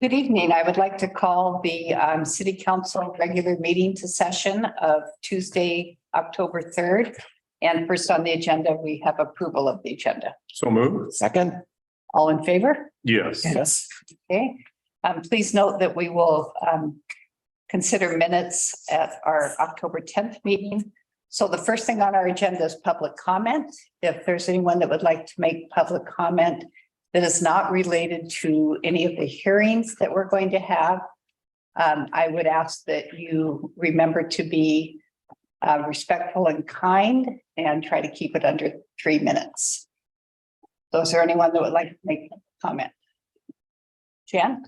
Good evening. I would like to call the City Council regular meeting to session of Tuesday, October 3rd. And first on the agenda, we have approval of the agenda. So moved. Second? All in favor? Yes. Yes. Okay. Please note that we will consider minutes at our October 10th meeting. So the first thing on our agenda is public comment. If there's anyone that would like to make public comment that is not related to any of the hearings that we're going to have, I would ask that you remember to be respectful and kind and try to keep it under 3 minutes. So is there anyone that would like to make a comment? Jan?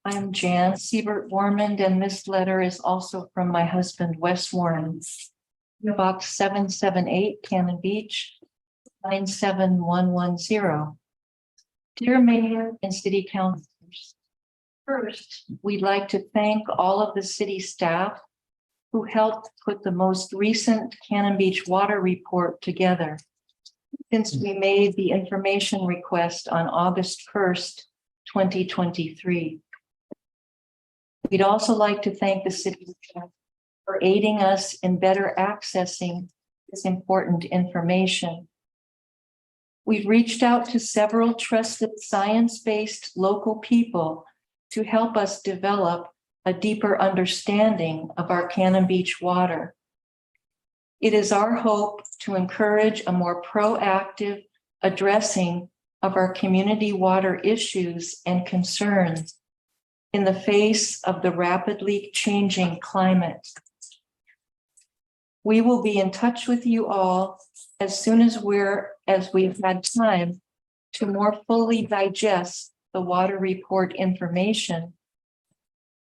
I'm Jan Siebert-Warmond, and this letter is also from my husband, Wes Warren. Box 778, Cannon Beach, 97110. Dear Mayor and City Councilors, first, we'd like to thank all of the city staff who helped put the most recent Cannon Beach water report together since we made the information request on August 1st, 2023. We'd also like to thank the city staff for aiding us in better accessing this important information. We've reached out to several trusted science-based local people to help us develop a deeper understanding of our Cannon Beach water. It is our hope to encourage a more proactive addressing of our community water issues and concerns in the face of the rapidly changing climate. We will be in touch with you all as soon as we've had time to more fully digest the water report information.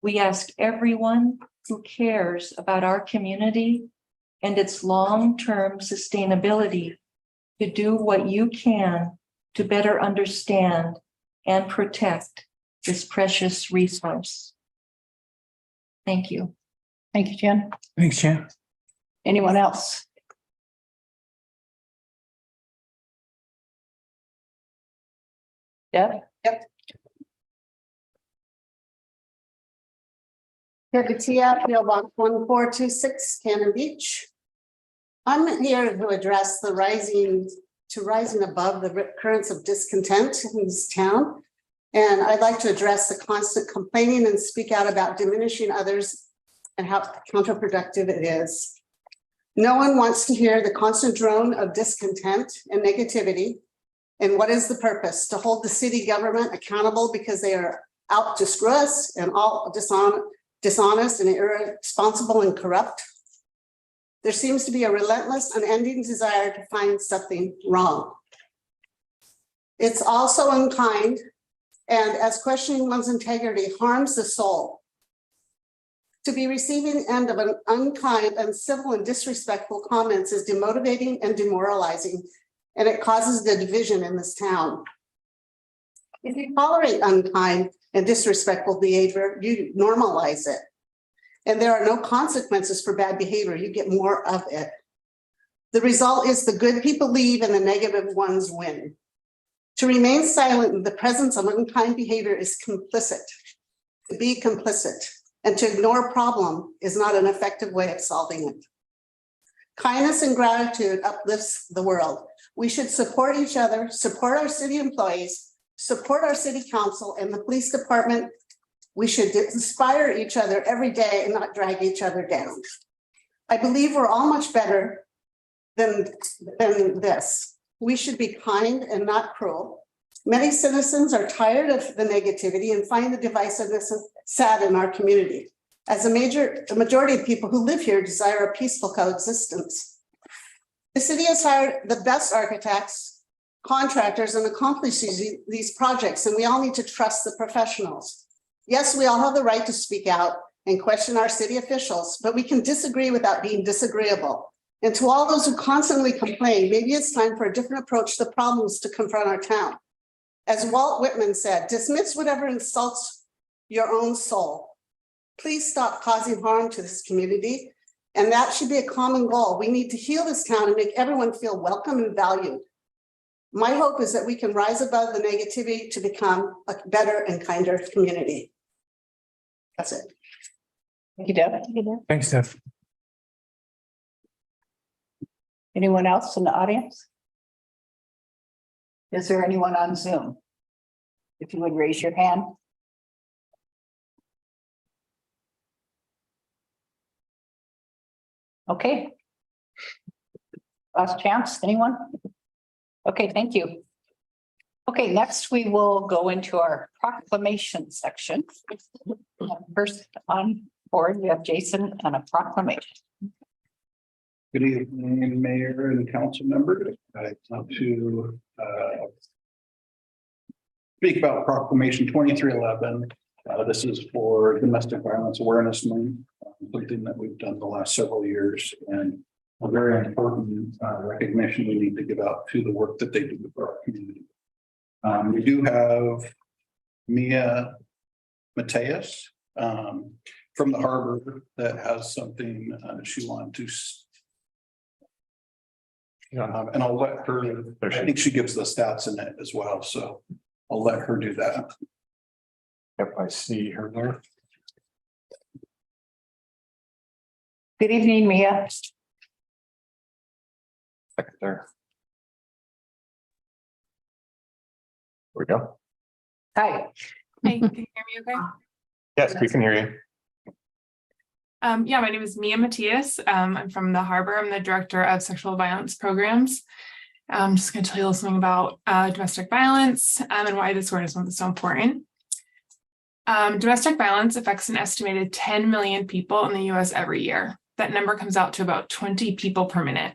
We ask everyone who cares about our community and its long-term sustainability to do what you can to better understand and protect this precious resource. Thank you. Thank you, Jen. Thanks, Jan. Anyone else? Deb? Yep. Katia, PO Box 1426, Cannon Beach. I'm here to address the rising above the currents of discontent in this town. And I'd like to address the constant complaining and speak out about diminishing others and how counterproductive it is. No one wants to hear the constant drone of discontent and negativity. And what is the purpose? To hold the city government accountable because they are out to screw us and all dishonest and irresponsible and corrupt. There seems to be a relentless, unending desire to find something wrong. It's also unkind, and as questioning one's integrity harms the soul. To be receiving end of an unkind, uncivil, and disrespectful comments is demotivating and demoralizing, and it causes the division in this town. If you tolerate unkind and disrespectful behavior, you normalize it. And there are no consequences for bad behavior, you get more of it. The result is the good people leave and the negative ones win. To remain silent in the presence of unkind behavior is complicit. To be complicit and to ignore a problem is not an effective way of solving it. Kindness and gratitude uplifts the world. We should support each other, support our city employees, support our city council and the police department. We should inspire each other every day and not drag each other down. I believe we're all much better than this. We should be kind and not cruel. Many citizens are tired of the negativity and find the divisiveness sad in our community. As the majority of people who live here desire a peaceful coexistence. The city has hired the best architects, contractors, and accomplishes these projects, and we all need to trust the professionals. Yes, we all have the right to speak out and question our city officials, but we can disagree without being disagreeable. And to all those who constantly complain, maybe it's time for a different approach to problems to confront our town. As Walt Whitman said, dismiss whatever insults your own soul. Please stop causing harm to this community. And that should be a common goal. We need to heal this town and make everyone feel welcome and valued. My hope is that we can rise above the negativity to become a better and kinder community. That's it. Thank you, Deb. Thanks, Steph. Anyone else in the audience? Is there anyone on Zoom? If you would raise your hand. Okay. Last chance, anyone? Okay, thank you. Okay, next we will go into our proclamation section. First on board, we have Jason on a proclamation. Good evening, Mayor and council members. I want to speak about Proclamation 2311. This is for Domestic Violence Awareness Month, something that we've done the last several years, and a very important recognition we need to give out to the work that they do for our community. We do have Mia Mateus from the Harbor that has something she wanted to. And I'll let her, I think she gives the stats in it as well, so I'll let her do that. Yep, I see her there. Good evening, Mia. Second there. There we go. Hi. Hey, can you hear me okay? Yes, we can hear you. Yeah, my name is Mia Matias. I'm from the Harbor. I'm the Director of Sexual Violence Programs. I'm just going to tell you a little something about domestic violence and why this awareness month is so important. Domestic violence affects an estimated 10 million people in the US every year. That number comes out to about 20 people per minute.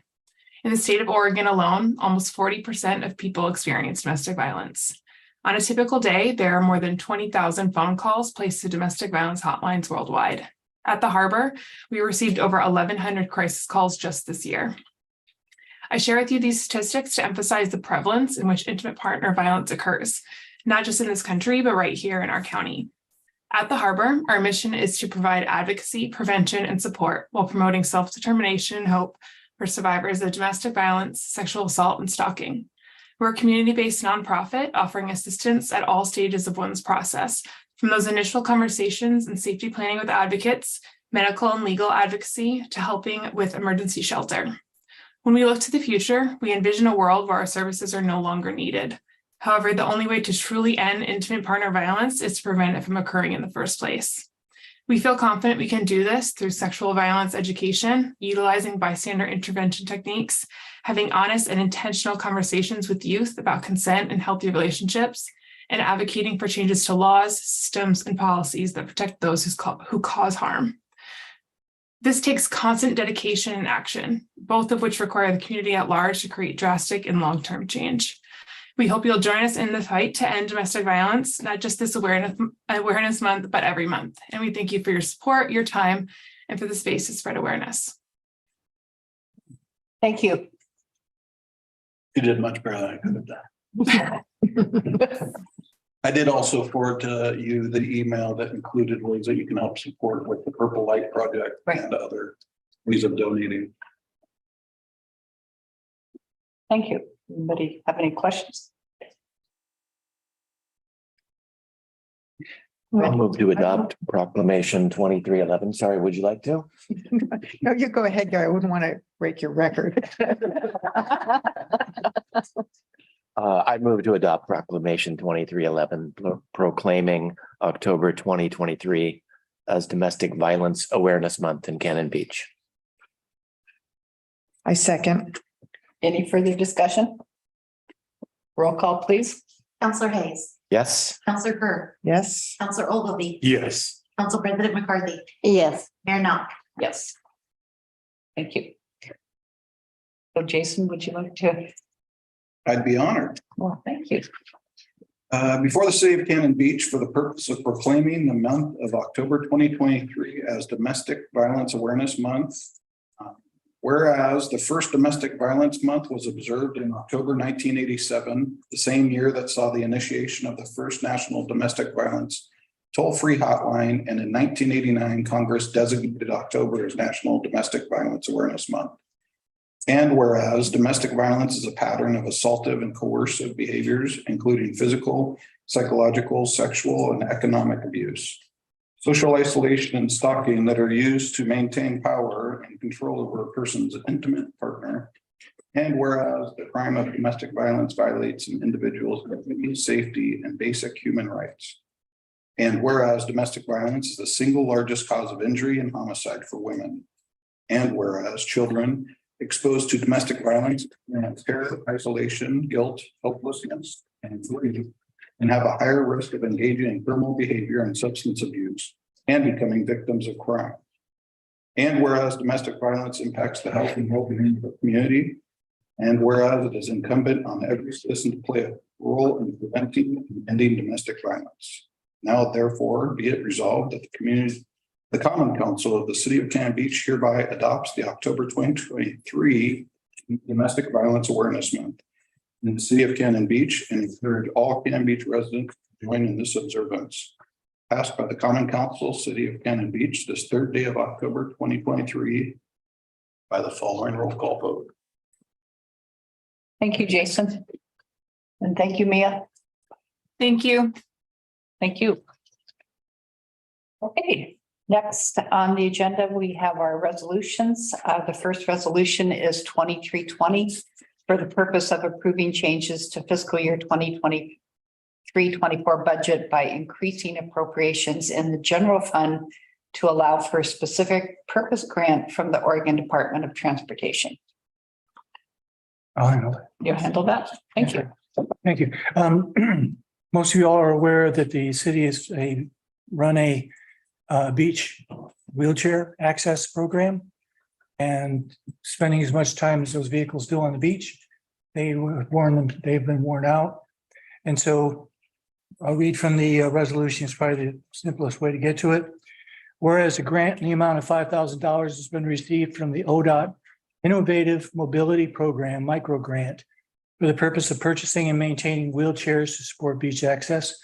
In the state of Oregon alone, almost 40% of people experience domestic violence. On a typical day, there are more than 20,000 phone calls placed to domestic violence hotlines worldwide. At the Harbor, we received over 1,100 crisis calls just this year. I share with you these statistics to emphasize the prevalence in which intimate partner violence occurs, not just in this country, but right here in our county. At the Harbor, our mission is to provide advocacy, prevention, and support while promoting self-determination and hope for survivors of domestic violence, sexual assault, and stalking. We're a community-based nonprofit offering assistance at all stages of one's process, from those initial conversations and safety planning with advocates, medical and legal advocacy, to helping with emergency shelter. When we look to the future, we envision a world where our services are no longer needed. However, the only way to truly end intimate partner violence is to prevent it from occurring in the first place. We feel confident we can do this through sexual violence education, utilizing bystander intervention techniques, having honest and intentional conversations with youth about consent and healthy relationships, and advocating for changes to laws, systems, and policies that protect those who cause harm. This takes constant dedication and action, both of which require the community at large to create drastic and long-term change. We hope you'll join us in the fight to end domestic violence, not just this awareness month, but every month. And we thank you for your support, your time, and for the space to spread awareness. Thank you. You did much better than I could have done. I did also forward to you the email that included ways that you can help support with the Purple Light Project and other ways of donating. Thank you. Anybody have any questions? I'll move to adopt Proclamation 2311. Sorry, would you like to? No, you go ahead, Gary. I wouldn't want to break your record. I move to adopt Proclamation 2311, proclaiming October 2023 as Domestic Violence Awareness Month in Cannon Beach. I second. Any further discussion? Roll call, please. Counselor Hayes, Yes. Counselor Kerr, Yes. Counselor Ogilvy, Yes. Council President McCarthy, Yes. Mayor Knock. Yes. Thank you. So Jason, would you like to? I'd be honored. Well, thank you. Before the city of Cannon Beach, for the purpose of proclaiming the month of October 2023 as Domestic Violence Awareness Month. Whereas the first Domestic Violence Month was observed in October 1987, the same year that saw the initiation of the first national domestic violence toll-free hotline, and in 1989, Congress designated October as National Domestic Violence Awareness Month. And whereas domestic violence is a pattern of assaultive and coercive behaviors, including physical, psychological, sexual, and economic abuse, social isolation and stalking that are used to maintain power and control over a person's intimate partner. And whereas the crime of domestic violence violates an individual's dignity, safety, and basic human rights. And whereas domestic violence is the single largest cause of injury and homicide for women. And whereas children exposed to domestic violence experience terror, isolation, guilt, helplessness, and grief, and have a higher risk of engaging in criminal behavior and substance abuse and becoming victims of crime. And whereas domestic violence impacts the health and well-being of the community. And whereas it is incumbent on every citizen to play a role in preventing and ending domestic violence. Now therefore be it resolved that the Common Council of the City of Cannon Beach hereby adopts the October 2023 Domestic Violence Awareness Month in the City of Cannon Beach and encourage all Cannon Beach residents to join in this observance. Passed by the Common Council, City of Cannon Beach, this third day of October 2023 by the following roll call vote. Thank you, Jason. And thank you, Mia. Thank you. Thank you. Okay, next on the agenda, we have our resolutions. The first resolution is 2320 for the purpose of approving changes to fiscal year 2023-24 budget by increasing appropriations in the general fund to allow for a specific purpose grant from the Oregon Department of Transportation. I'll handle it. You handle that? Thank you. Thank you. Most of you all are aware that the city is run a beach wheelchair access program and spending as much time as those vehicles do on the beach. They've been worn out. And so I'll read from the resolution. It's probably the simplest way to get to it. Whereas a grant in the amount of $5,000 has been received from the ODOT Innovative Mobility Program micro grant for the purpose of purchasing and maintaining wheelchairs to support beach access.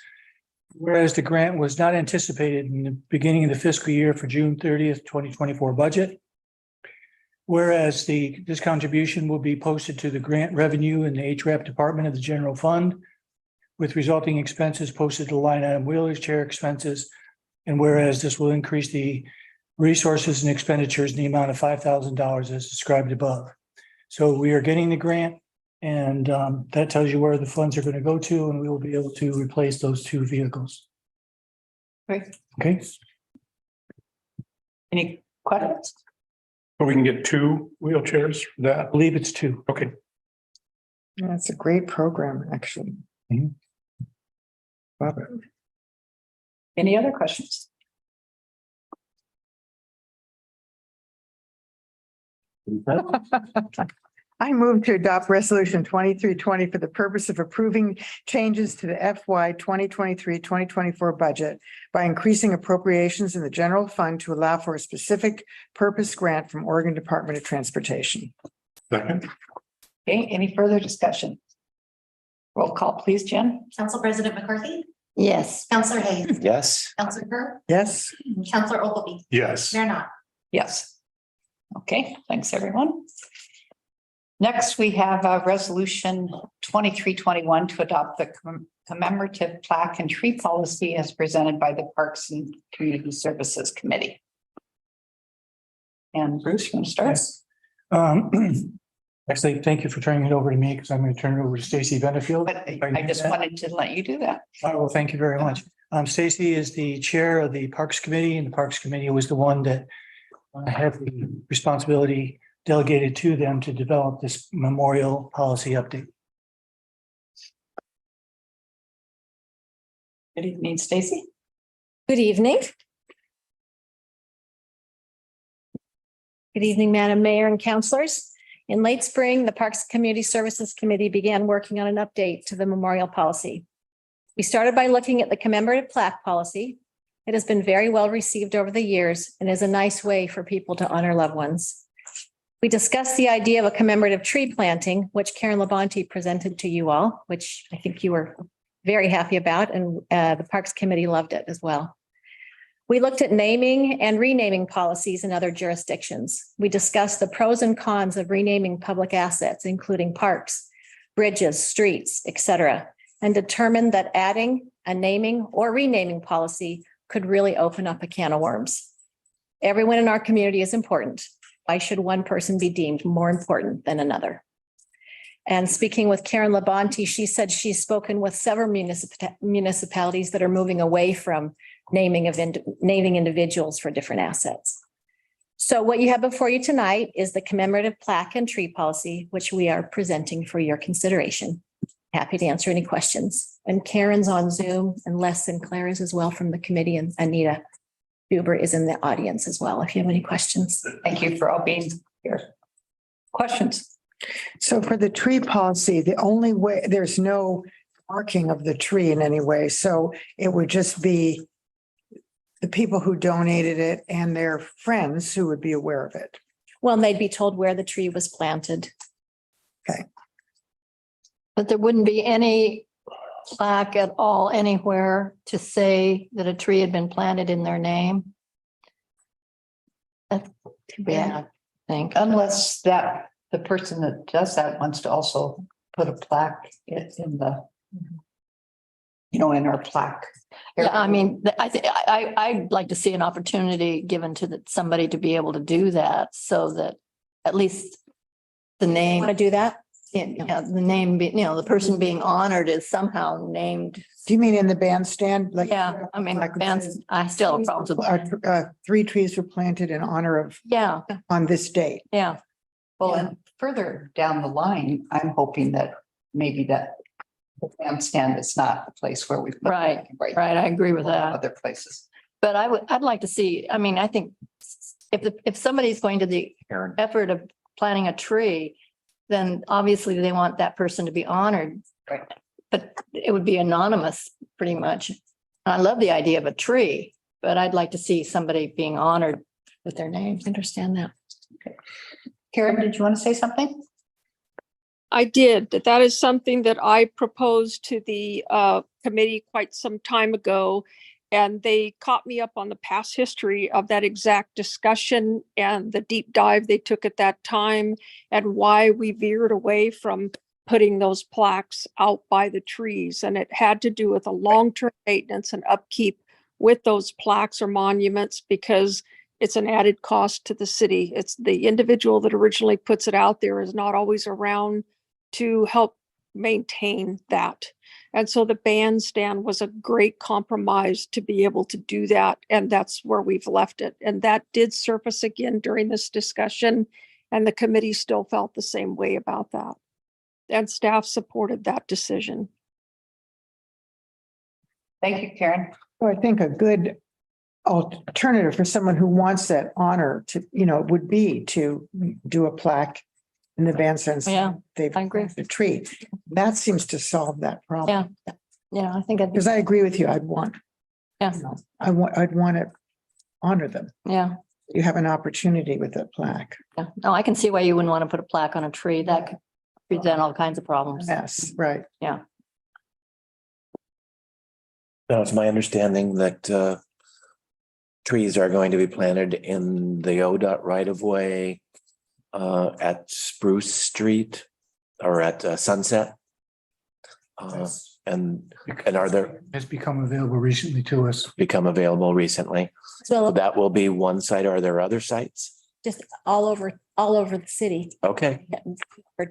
Whereas the grant was not anticipated in the beginning of the fiscal year for June 30th, 2024 budget. Whereas this contribution will be posted to the grant revenue in the HRAP department of the general fund, with resulting expenses posted to line item wheelchair expenses. And whereas this will increase the resources and expenditures in the amount of $5,000 as described above. So we are getting the grant, and that tells you where the funds are going to go to, and we will be able to replace those two vehicles. Great. Okay. Any questions? But we can get 2 wheelchairs for I that. believe it's two. Okay. That's a great program, actually. Mhm. Love it. Any other questions? I move to adopt resolution 2320 for the purpose of approving changes to the FY 2023-2024 budget by increasing appropriations in the general fund to allow for a specific purpose grant from Oregon Department of Transportation. Second. Okay, any further discussion? Roll call, please, Jen. Council President McCarthy, Yes. Counselor Hayes, Yes. Counselor Kerr, Yes. Counselor Ogilvy, Yes. Mayor Knopf. Yes. Okay, thanks, everyone. Next, we have a resolution 2321 to adopt the commemorative plaque and tree policy as presented by the Parks and Community Services Committee. And Bruce, you want to start? Actually, thank you for turning it over to me because I'm going to turn it over to Stacy Benefield. But I just wanted to let you do that. Well, thank you very much. Stacy is the chair of the Parks Committee, and the Parks Committee was the one that had the responsibility delegated to them to develop this memorial policy update. Good evening, Stacy. Good evening. Good evening, Madam Mayor and councilors. In late spring, the Parks and Community Services Committee began working on an update to the memorial policy. We started by looking at the commemorative plaque policy. It has been very well received over the years and is a nice way for people to honor loved ones. We discussed the idea of a commemorative tree planting, which Karen Labonte presented to you all, which I think you were very happy about, and the Parks Committee loved it as well. We looked at naming and renaming policies in other jurisdictions. We discussed the pros and cons of renaming public assets, including parks, bridges, streets, etc., and determined that adding a naming or renaming policy could really open up a can of worms. Everyone in our community is important. Why should one person be deemed more important than another? And speaking with Karen Labonte, she said she's spoken with several municipalities that are moving away from naming individuals for different assets. So what you have before you tonight is the commemorative plaque and tree policy, which we are presenting for your consideration. Happy to answer any questions. And Karen's on Zoom, and Les Sinclair is as well from the committee, and Anita Huber is in the audience as well, if you have any questions. Thank you for all being here. Questions? So for the tree policy, the only way, there's no marking of the tree in any way. So it would just be the people who donated it and their friends who would be aware of it. Well, they'd be told where the tree was planted. But there wouldn't be any plaque at all anywhere to say that a tree had been planted in their name. That's too bad, I think. Unless that, the person that does that wants to also put a plaque in the, you know, in our plaque. Yeah, I mean, I'd like to see an opportunity given to somebody to be able to do that so that at least the name. Want to do that? Yeah, the name, the person being honored is somehow named. Do you mean in the bandstand? Like, Yeah, I mean, bands, I still have problems with. 3 trees were planted in honor of Yeah, on this date. yeah. Well, and further down the line, I'm hoping that maybe that the bandstand is not the place where we. put Right, right. right. I agree with that. Other places. But I'd like to see, I mean, I think if somebody's going to the effort of planting a tree, then obviously they want that person to be honored. Right. But it would be anonymous pretty much. I love the idea of a tree, but I'd like to see somebody being honored with their names. Understand that. Karen, did you want to say something? I did. That is something that I proposed to the committee quite some time ago. And they caught me up on the past history of that exact discussion and the deep dive they took at that time and why we veered away from putting those plaques out by the trees. And it had to do with a long-term maintenance and upkeep with those plaques or monuments because it's an added cost to the city. It's the individual that originally puts it out there is not always around to help maintain that. And so the bandstand was a great compromise to be able to do that. And that's where we've left it. And that did surface again during this discussion. And the committee still felt the same way about that. And staff supported that decision. Thank you, Karen. So I think a good alternative for someone who wants that honor to, would be to do a plaque in the bandstand. Yeah, They've I agree. planted a tree. That seems to solve that problem. Yeah, I think, Because I agree with you. I'd want, yeah, I'd want to honor them. yeah. You have an opportunity with a plaque. Yeah. No, I can see why you wouldn't want to put a plaque on a tree. That could present all kinds of problems. Yes, right. Yeah. Now, it's my understanding that trees are going to be planted in the ODOT right of way at Spruce Street or at Sunset. And are there Has become available recently to us. become available recently? So That will be one site. Are there other sites? just all over the city Okay,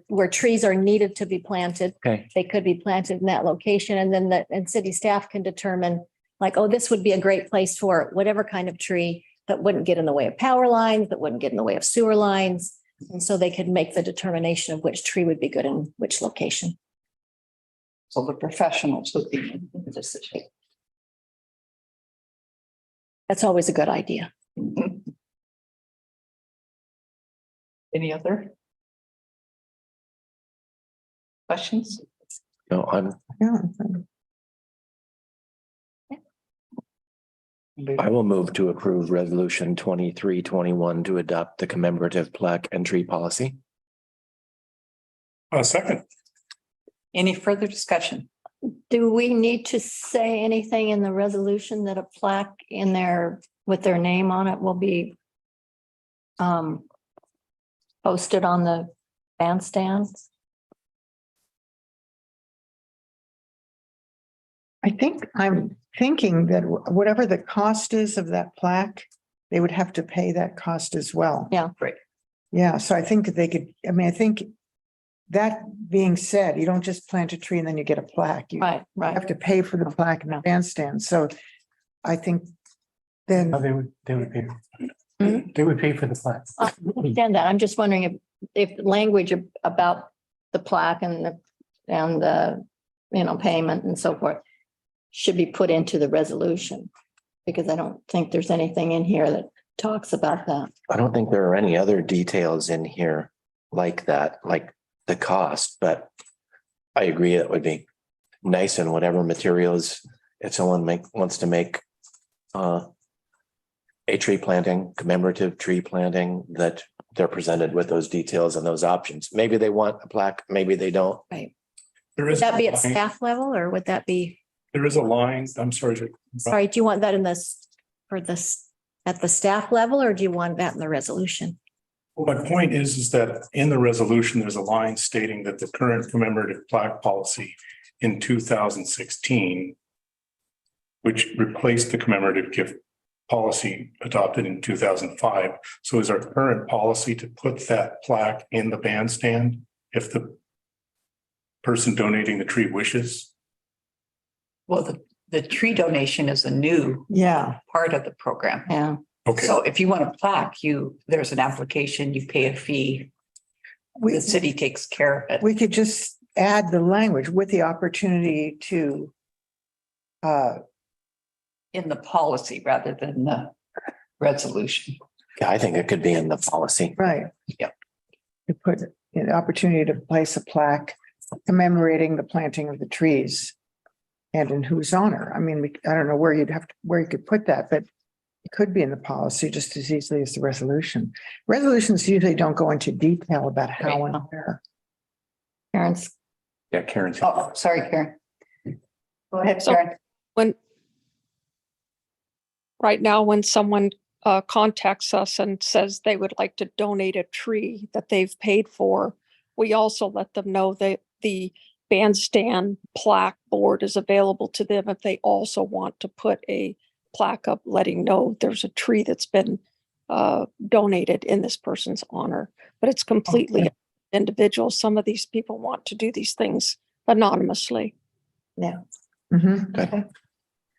where trees are needed to be planted. okay. They could be planted in that location and then and city staff can determine like, oh, this would be a great place for whatever kind of tree that wouldn't get in the way of power lines, that wouldn't get in the way of sewer lines. And so they could make the determination of which tree would be good in which location. So the professionals would be in the decision. That's always a good idea. Any other questions? No, I will move to approve resolution 2321 to adopt the commemorative plaque and tree policy. Second. Any further discussion? Do we need to say anything in the resolution that a plaque in their with their name on it will be posted on the bandstand? I'm thinking that whatever the cost is of that plaque, they would have to pay that cost as well. Yeah. Right. Yeah, so I think that they could, I mean, I think that being said, you don't just plant a tree and then you get a plaque. You Right, right. have to pay for the plaque in the bandstand. So I think then, No, they would pay. Hmm? They would pay for the plaque. I understand that. I'm just wondering if language about the plaque and the, payment and so forth should be put into the resolution, because I don't think there's anything in here that talks about that. I don't think there are any other details in here like that, like the cost, but I agree it would be nice in whatever materials, if someone wants to make a tree planting, commemorative tree planting, that they're presented with those details and those options. Maybe they want a plaque, maybe they don't. There Would is, that be at staff level or would that be, There is a line, I'm sorry. sorry, do you want that in this, for this, at the staff level, or do you want that in the resolution? Well, my point is that in the resolution, there's a line stating that the current commemorative plaque policy in 2016, which replaced the commemorative gift policy adopted in 2005. So is our current policy to put that plaque in the bandstand if the person donating the tree wishes? well, the tree donation is a new yeah, part of the program. Yeah. Okay, So if you want a plaque, there's an application, you pay a fee. The city takes care of it. we could just add the language with the opportunity to In the policy rather than the resolution. Yeah, I think it could be in the policy. right. Yep. To put an opportunity to place a plaque commemorating the planting of the trees. And in whose honor? I mean, I don't know where where you could put that, but it could be in the policy just as easily as the resolution. Resolutions usually don't go into detail about how and where. Karen's, yeah, Karen's. Oh, sorry, Karen. Go ahead, So- Karen. Right now, when someone contacts us and says they would like to donate a tree that they've paid for, we also let them know that the bandstand plaque board is available to them if they also want to put a plaque up letting know there's a tree that's been donated in this person's honor. But it's completely individual. Some of these people want to do these things anonymously. Mhm.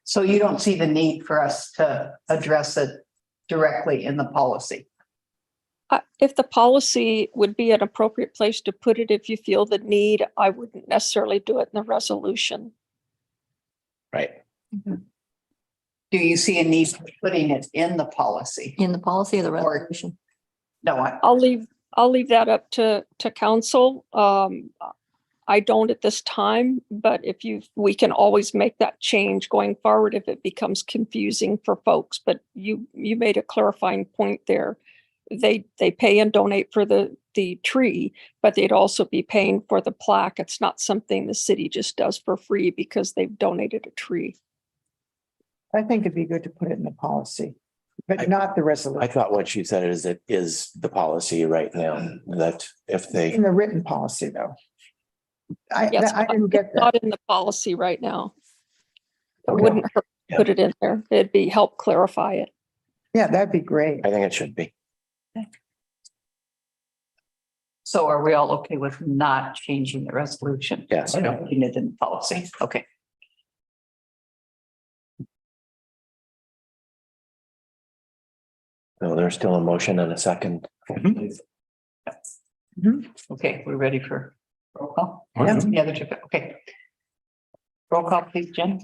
So you don't see the need for us to address it directly in the policy? If the policy would be an appropriate place to put it, if you feel the need, I wouldn't necessarily do it in the resolution. Right. Do you see a need for putting it in the policy? in the policy of the Or- resolution. No, I'll leave that up to council. I don't at this time, but we can always make that change going forward if it becomes confusing for folks. But you made a clarifying point there. They pay and donate for the tree, but they'd also be paying for the plaque. It's not something the city just does for free because they've donated a tree. I think it'd be good to put it in the policy, but not the I resolution, thought what she said is it is the policy right now that if they, in the written policy, though. Yes, I didn't get that. Not in the policy right now. It Okay. wouldn't hurt to Yeah. put it in there. It'd be help clarify it. Yeah, that'd be great. I think it should be. so are we all okay with not changing the resolution? Yes. Putting it in the policy, okay. So there's still a motion and a second. Mhm. Okay, we're ready for roll call? Yeah. Any other, okay. Roll call, please, Jen.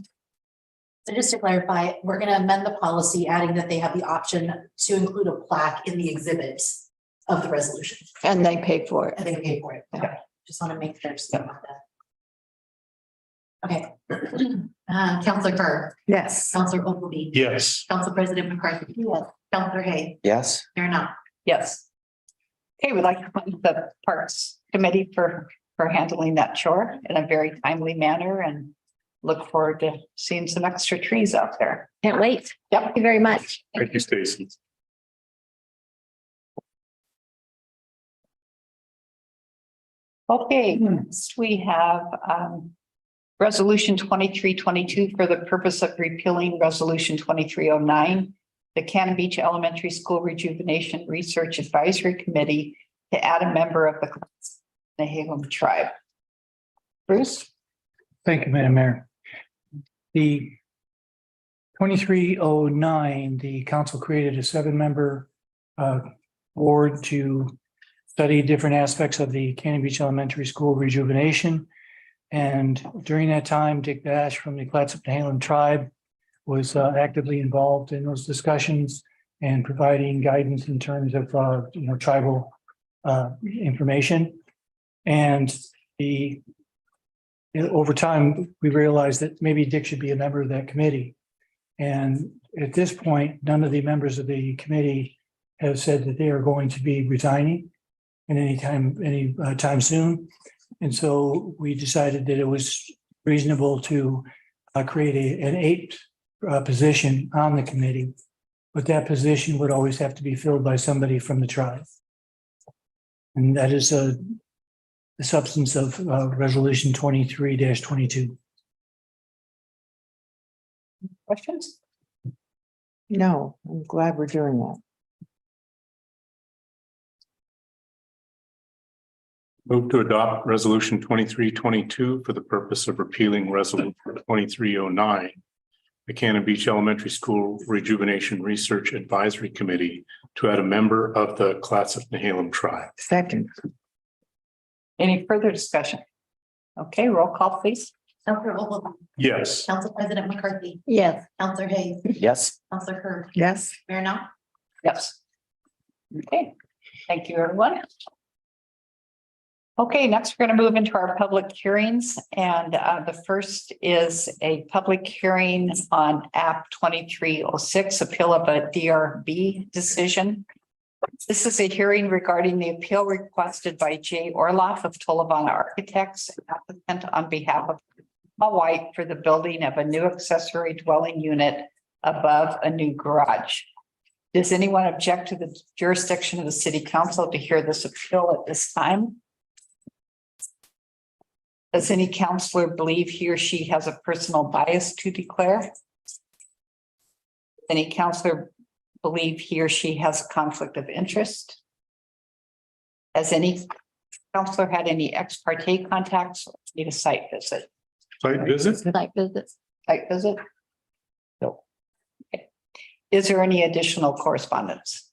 So just to clarify, we're gonna amend the policy, adding that they have the option to include a plaque in the exhibits of the resolution, And they pay for it. and they pay for it. Okay, just want to make sure about that. Okay. Counselor Burr, Yes. Counselor Ogilvy. Yes. Council President McCarthy. Yes. Counselor Hay. Yes, Mayor Knopf. Yes. Okay, we'd like to thank the Parks Committee for handling that chore in a very timely manner and look forward to seeing some extra trees out there. Can't wait. Yep. Thank you very much. Thank you, Stacy. Okay, next we have Resolution 2322 for the purpose of repealing Resolution 2309, the Cannon Beach Elementary School Rejuvenation Research Advisory Committee to add a member of the Nahegum tribe. Bruce? Thank you, Madam Mayor. The 2309, the council created a 7-member board to study different aspects of the Cannon Beach Elementary School rejuvenation. And during that time, Dick Bash from the Clatsop Nehalem tribe was actively involved in those discussions and providing guidance in terms of tribal information. And over time, we realized that maybe Dick should be a member of that committee. And at this point, none of the members of the committee have said that they are going to be resigning in any time soon. And so we decided that it was reasonable to create an 8th position on the committee, but that position would always have to be filled by somebody from the tribe. And that is the substance of Resolution 23-22. Questions? No, I'm glad we're doing that. Move to adopt Resolution 2322 for the purpose of repealing Resolution 2309, the Cannon Beach Elementary School Rejuvenation Research Advisory Committee to add a member of the Clatsop Nehalem tribe. Second. Any further discussion? Okay, roll call, please. Counselor Vogel, Yes. Council President McCarthy, Yes. Counselor Hayes, Yes. Counselor Kerr, Yes. Mayor Knopf. Yes. Okay, thank you, everyone. Okay, next we're going to move into our public hearings, and the first is a public hearing on App 2306, appeal of a DRB decision. This is a hearing regarding the appeal requested by Jay Orloff of Tolovana Architects, applicant on behalf of Paul White for the building of a new accessory dwelling unit above a new garage. Does anyone object to the jurisdiction of the city council to hear this appeal at this time? Does any counselor believe he or she has a personal bias to declare? Any counselor believe he or she has a conflict of interest? Has any counselor had any ex parte contacts or need a site visit? Site visit? Site visits. Site visit? No. Okay. Is there any additional correspondence?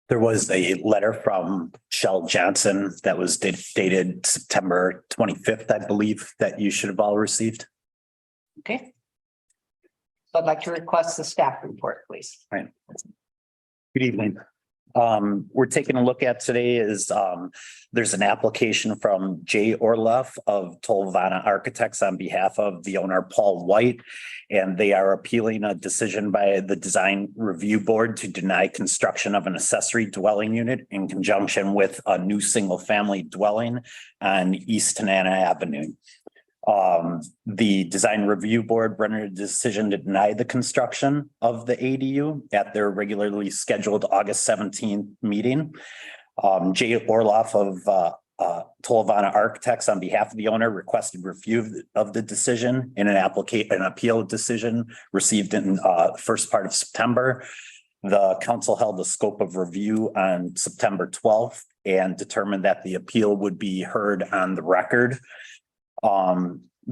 There was a letter from Shell Johnson that was dated September 25th, I believe, that you should have all received. Okay. So I'd like to request the staff report, please. Right. Good evening. We're taking a look at today is there's an application from Jay Orloff of Tolovana Architects on behalf of the owner Paul White, and they are appealing a decision by the Design Review Board to deny construction of an accessory dwelling unit in conjunction with a new single-family dwelling on East Tanana Avenue. The Design Review Board rendered a decision to deny the construction of the ADU at their regularly scheduled August 17th meeting. Jay Orloff of Tolovana Architects on behalf of the owner requested review of the decision in an appeal decision received in first part of September. The council held a scope of review on September 12th and determined that the appeal would be heard on the record.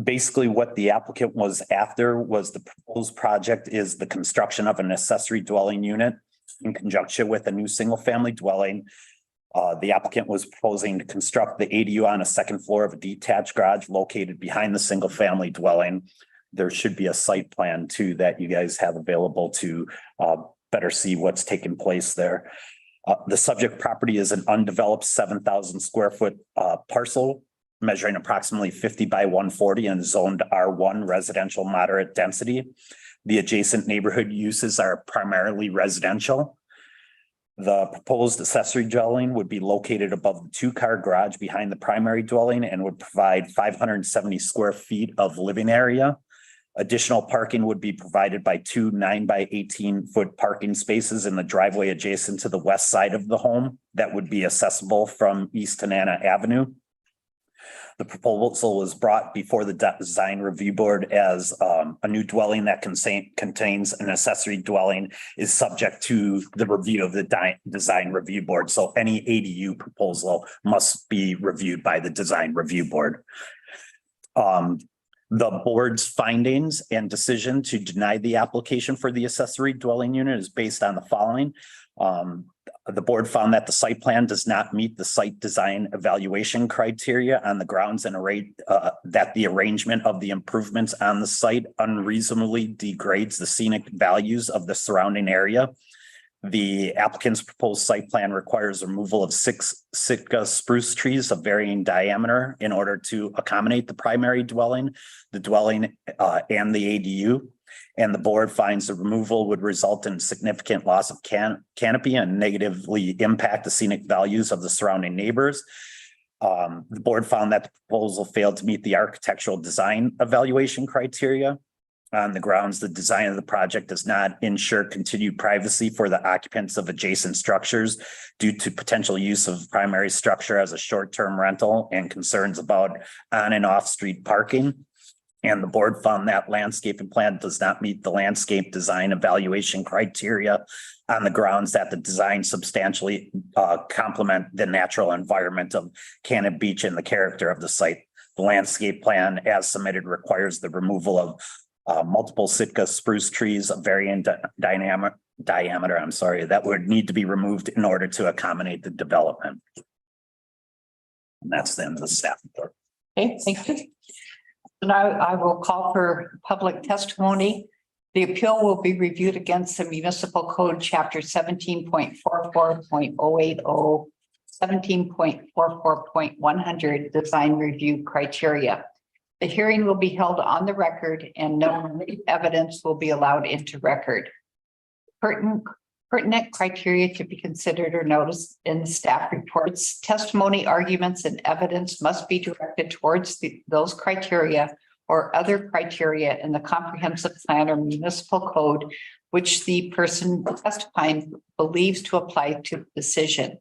Basically what the applicant was after was the proposed project is the construction of an accessory dwelling unit in conjunction with a new single family dwelling. The applicant was proposing to construct the ADU on a second floor of a detached garage located behind the single family dwelling. There should be a site plan too that you guys have available to better see what's taking place there. The subject property is an undeveloped 7,000 square foot parcel measuring approximately 50 by 140 and zoned R1 residential moderate density. The adjacent neighborhood uses are primarily residential. The proposed accessory dwelling would be located above the two-car garage behind the primary dwelling and would provide 570 square feet of living area. Additional parking would be provided by two 9 by 18 foot parking spaces in the driveway adjacent to the west side of the home that would be accessible from East Tanana Avenue. The proposal was brought before the design review board as a new dwelling that contains an accessory dwelling is subject to the review of the design review board. So any ADU proposal must be reviewed by the design review board. The board's findings and decision to deny the application for the accessory dwelling unit is based on the following. The board found that the site plan does not meet the site design evaluation criteria on the grounds and that the arrangement of the improvements on the site unreasonably degrades the scenic values of the surrounding area. The applicant's proposed site plan requires removal of 6 Sitka spruce trees of varying diameter in order to accommodate the primary dwelling, the dwelling and the ADU. And the board finds the removal would result in significant loss of canopy and negatively impact the scenic values of the surrounding neighbors. The board found that the proposal failed to meet the architectural design evaluation criteria. On the grounds the design of the project does not ensure continued privacy for the occupants of adjacent structures due to potential use of primary structure as a short-term rental and concerns about on and off street parking. And the board found that landscaping plan does not meet the landscape design evaluation criteria on the grounds that the design substantially complement the natural environment of Cannon Beach and the character of the site. The landscape plan as submitted requires the removal of multiple Sitka spruce trees of varying diameter, that would need to be removed in order to accommodate the development. And that's the end of the staff report. Okay, thank you. Now I will call for public testimony. The appeal will be reviewed against the municipal code chapter 17.44.080, 17.44.100 design review criteria. The hearing will be held on the record and no evidence will be allowed into record. Pertinent criteria to be considered or noticed in the staff reports. Testimony, arguments, and evidence must be directed towards those criteria or other criteria in the comprehensive plan or municipal code, which the person testifying believes to apply to the decision.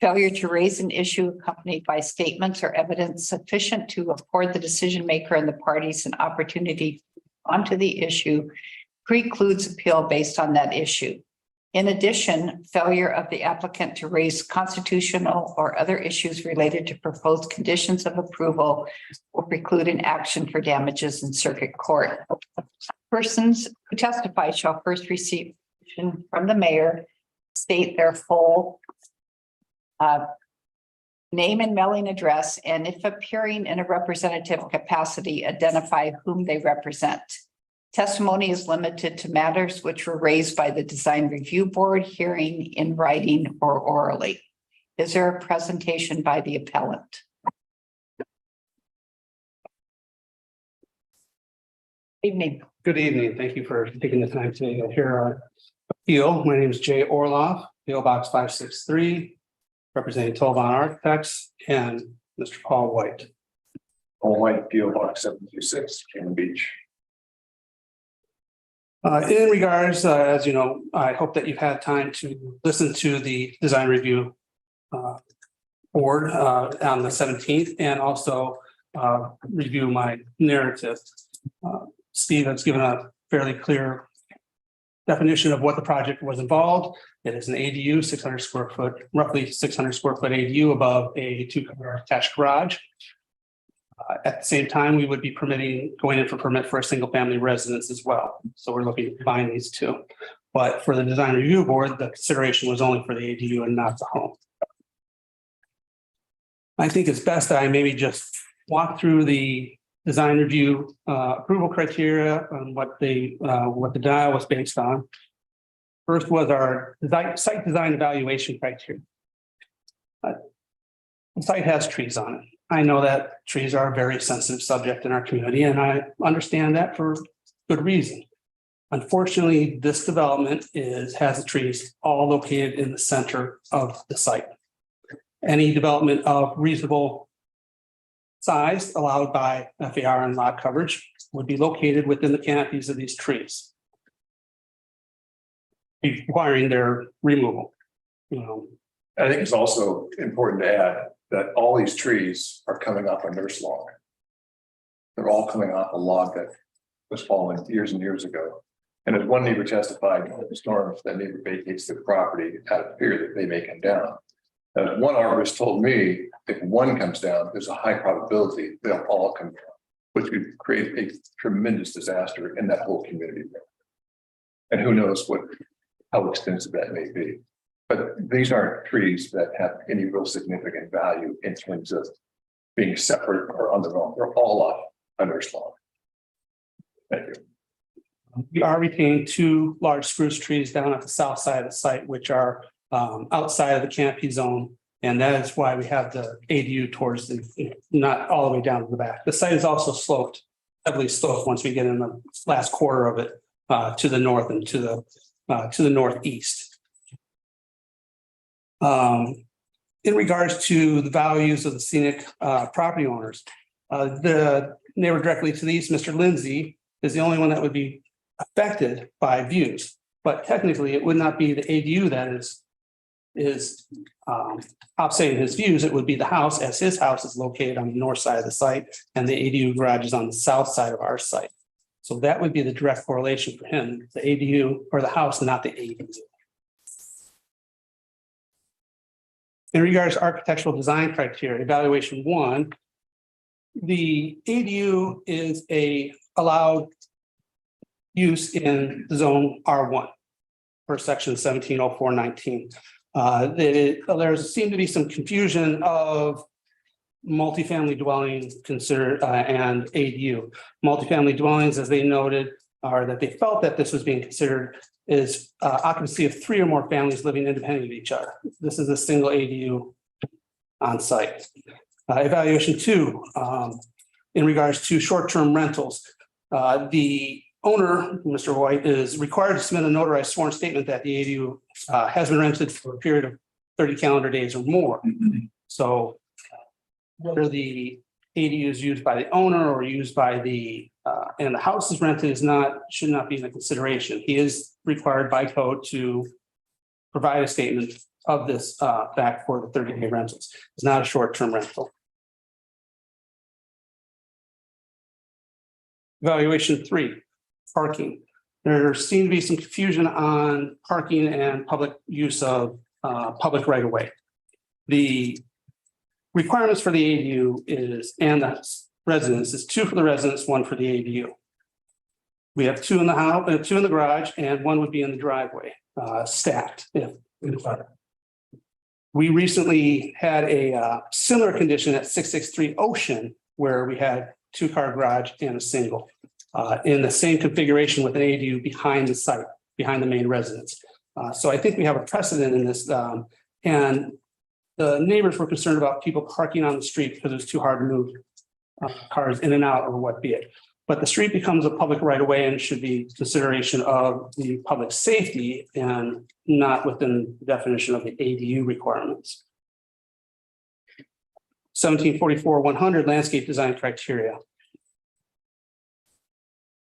Failure to raise an issue accompanied by statements or evidence sufficient to afford the decision maker and the parties an opportunity onto the issue precludes appeal based on that issue. In addition, failure of the applicant to raise constitutional or other issues related to proposed conditions of approval will preclude an action for damages in circuit court. Persons who testify shall first receive from the mayor, state their full name and mailing address, and if appearing in a representative capacity, identify whom they represent. Testimony is limited to matters which were raised by the design review board, hearing in writing or orally. Is there a presentation by the appellant? Evening. Good evening. Thank you for taking the time to hear our appeal. My name is Jay Orloff, PO Box 563. Representing Tolvan Architects and Mr. Paul White. Paul White, PO Box 726, Cannon Beach. In regards, as you know, I hope that you've had time to listen to the design review board on the 17th and also review my narrative. Steve has given a fairly clear definition of what the project was involved. It is an ADU, 600 square foot, roughly 600 square foot ADU above a two-car attached garage. At the same time, we would be going in for permit for a single family residence as well. So we're looking to combine these two. But for the design review board, the consideration was only for the ADU and not the home. I think it's best that I maybe just walk through the design review approval criteria and what the denial was based on. First was our site design evaluation criteria. The site has trees on it. I know that trees are a very sensitive subject in our community, and I understand that for good reason. Unfortunately, this development has the trees all located in the center of the site. Any development of reasonable size allowed by FAR and lot coverage would be located within the canopies of these trees, requiring their removal. I think it's also important to add that all these trees are coming off a nurse log. They're all coming off a log that was fallen years and years ago. And as one neighbor testified, in the storms, that neighbor vacates the property out of fear that they may come down. As one arborist told me, if one comes down, there's a high probability they'll all come down, which could create a tremendous disaster in that whole community. And who knows how extensive that may be. But these aren't trees that have any real significant value in terms of being separate or on their own. They're all off a nurse log. Thank you. We are retaining 2 large spruce trees down at the south side of the site, which are outside of the canopy zone. And that is why we have the ADU towards not all the way down to the back. The site is also sloped, heavily sloped once we get in the last quarter of it to the north and to the northeast. In regards to the values of the scenic property owners, the neighbor directly to the east, Mr. Lindsay, is the only one that would be affected by views, but technically it would not be the ADU that is offsetting his views. It would be the house, as his house is located on the north side of the site and the ADU garage is on the south side of our site. So that would be the direct correlation for him, the ADU or the house, not the ADU. In regards to architectural design criteria, evaluation 1, the ADU is a allowed use in the zone R1 per section 1704-19. There seemed to be some confusion of multifamily dwellings considered and ADU. Multifamily dwellings, as they noted, are that they felt that this was being considered is occupancy of 3 or more families living independent of each other. This is a single ADU on site. Evaluation 2, in regards to short-term rentals, the owner, Mr. White, is required to submit a notarized sworn statement that the ADU has been rented for a period of 30 calendar days or more. So whether the ADU is used by the owner or used by the and the house is rented should not be in the consideration. He is required by code to provide a statement of this fact for the 30-day rentals. It's not a short-term rental. Evaluation 3, parking. There seemed to be some confusion on parking and public use of public right of way. The requirements for the ADU and the residence is 2 for the residence, 1 for the ADU. We have 2 in the house, 2 in the garage, and 1 would be in the driveway, stacked. We recently had a similar condition at 663 Ocean, where we had 2-car garage and a single in the same configuration with an ADU behind the site, behind the main residence. So I think we have a precedent in this, and the neighbors were concerned about people parking on the street because it's too hard to move cars in and out or what be it. But the street becomes a public right of way and should be consideration of the public safety and not within the definition of the ADU requirements. 1744-100 landscape design criteria.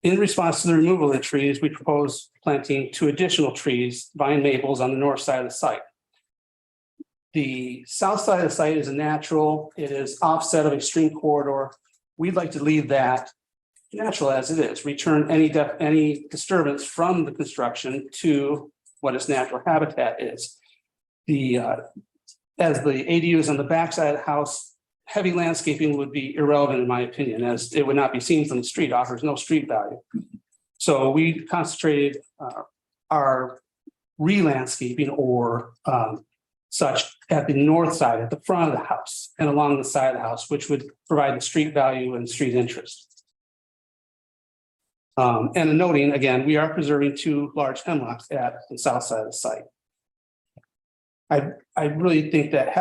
In response to the removal of the trees, we propose planting 2 additional trees, vine maples, on the north side of the site. The south side of the site is a natural, it is offset of a stream corridor. We'd like to leave that natural as it is, return any disturbance from the construction to what its natural habitat is. As the ADU is on the backside of the house, heavy landscaping would be irrelevant in my opinion, as it would not be seen from the street, offers no street value. So we concentrated our re-landscaping or such at the north side, at the front of the house and along the side of the house, which would provide the street value and street interest. And noting again, we are preserving 2 large hemlocks at the south side of the site. I really think that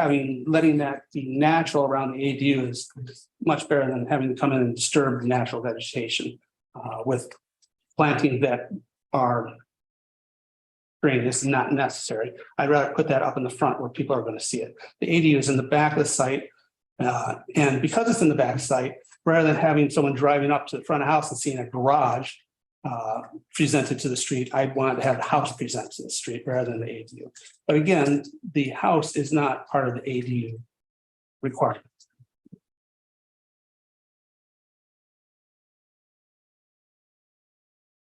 letting that be natural around the ADU is much better than having to come in and disturb the natural vegetation with planting that are great, it's not necessary. I'd rather put that up in the front where people are going to see it. The ADU is in the back of the site. And because it's in the back site, rather than having someone driving up to the front of the house and seeing a garage presented to the street, I wanted to have the house presented to the street rather than the ADU. But again, the house is not part of the ADU requirement.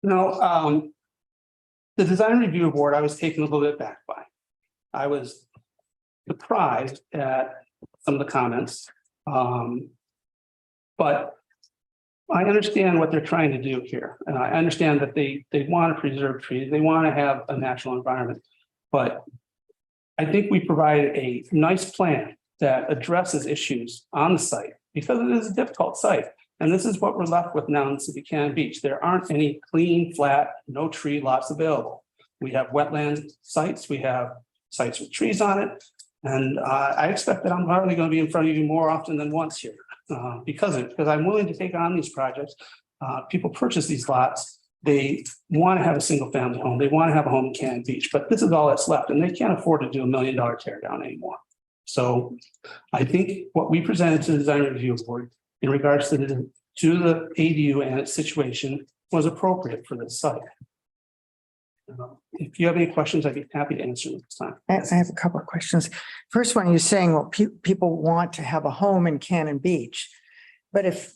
No, the design review board, I was taken a little bit back by. I was surprised at some of the comments. But I understand what they're trying to do here. And I understand that they want to preserve trees, they want to have a natural environment. But I think we provide a nice plan that addresses issues on the site because it is a difficult site. And this is what we're left with now in City Cannon Beach. There aren't any clean, flat, no tree lots available. We have wetland sites, we have sites with trees on it. And I expect that I'm hardly going to be in front of you more often than once here because I'm willing to take on these projects. People purchase these lots. They want to have a single family home. They want to have a home in Cannon Beach, but this is all that's left and they can't afford to do $1 million tear down anymore. So I think what we presented to the design review board in regards to the ADU and its situation was appropriate for this site. If you have any questions, I'd be happy to answer them this time. I have a couple of questions. First one, you're saying, well, people want to have a home in Cannon Beach. But if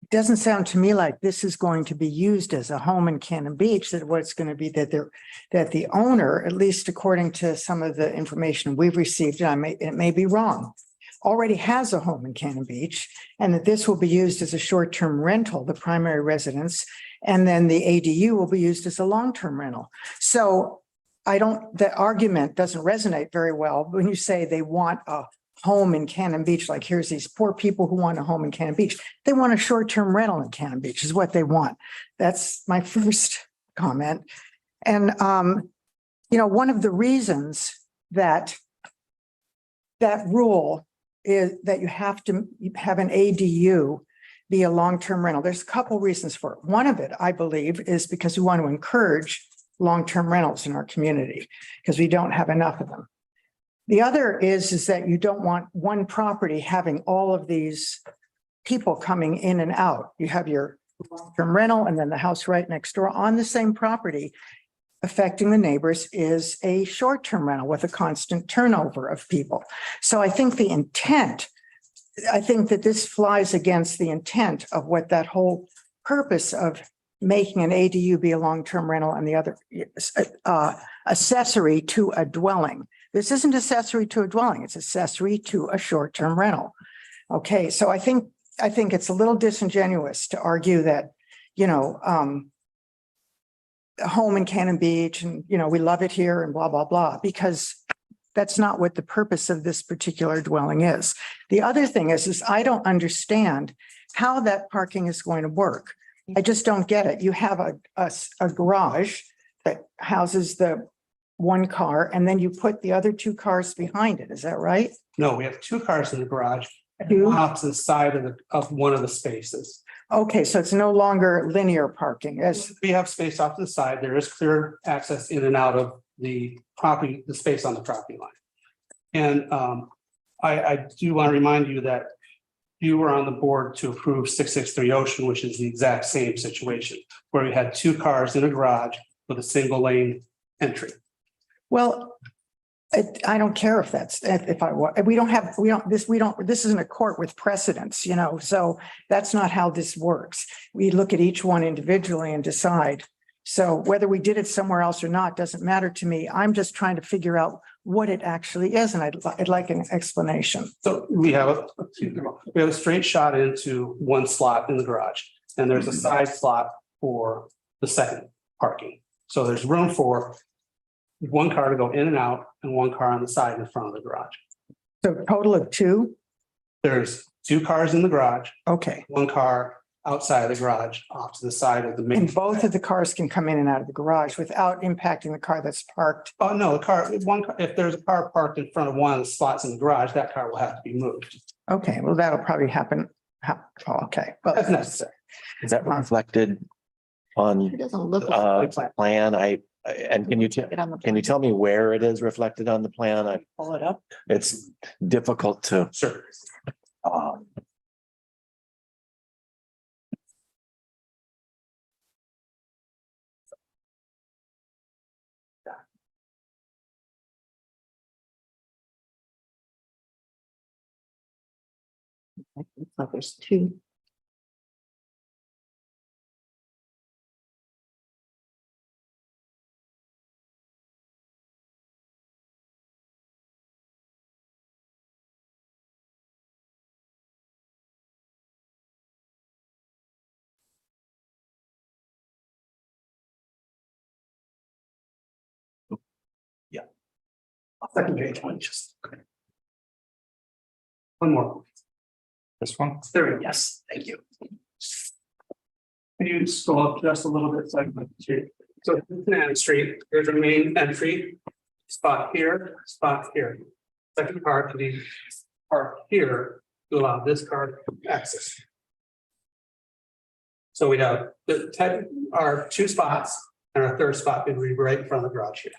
it doesn't sound to me like this is going to be used as a home in Cannon Beach, that what's going to be that the owner, at least according to some of the information we've received, and it may be wrong, already has a home in Cannon Beach, and that this will be used as a short-term rental, the primary residence, and then the ADU will be used as a long-term rental. So the argument doesn't resonate very well when you say they want a home in Cannon Beach, like here's these poor people who want a home in Cannon Beach. They want a short-term rental in Cannon Beach is what they want. That's my first comment. And, one of the reasons that rule is that you have to have an ADU be a long-term rental. There's a couple reasons for it. One of it, I believe, is because we want to encourage long-term rentals in our community because we don't have enough of them. The other is that you don't want one property having all of these people coming in and out. You have your long-term rental and then the house right next door on the same property. Affecting the neighbors is a short-term rental with a constant turnover of people. So I think that this flies against the intent of what that whole purpose of making an ADU be a long-term rental and the other accessory to a dwelling. This isn't accessory to a dwelling, it's accessory to a short-term rental. Okay, so I think it's a little disingenuous to argue that, a home in Cannon Beach and, we love it here and blah, blah, blah, because that's not what the purpose of this particular dwelling is. The other thing is I don't understand how that parking is going to work. I just don't get it. You have a garage that houses the one car and then you put the other two cars behind it. Is that right? No, we have two cars in the garage, one off to the side of one of the spaces. Okay, so it's no longer linear parking. As we have space off to the side, there is clear access in and out of the property, the space on the property line. And I do want to remind you that you were on the board to approve 663 Ocean, which is the exact same situation, where we had two cars in a garage with a single lane entry. Well, I don't care if this isn't a court with precedents, so that's not how this works. We look at each one individually and decide. So whether we did it somewhere else or not, doesn't matter to me. I'm just trying to figure out what it actually is. And I'd like an explanation. So we have a straight shot into one slot in the garage and there's a side slot for the second parking. So there's room for one car to go in and out and one car on the side in front of the garage. So total of two? There's two cars in the garage. Okay. One car outside of the garage off to the side of the main. And both of the cars can come in and out of the garage without impacting the car that's parked. Oh, no, if there's a car parked in front of one of the slots in the garage, that car will have to be moved. Okay, well, that'll probably happen. Okay. Well, that's necessary. Is that reflected It on doesn't look like. plan? And can you tell me where it is reflected on the plan? Pull it up. It's difficult to. Sure. Looks like there's two. Second page one, just. One more. This one? There we go. Yes, thank you. Can you scroll up just a little bit? So I can see it? So Banana Street, there's a main entry. Spot here, spot here. Second car to be parked here to allow this car access. So we'd have our two spots and our third spot would be right in front of the garage here.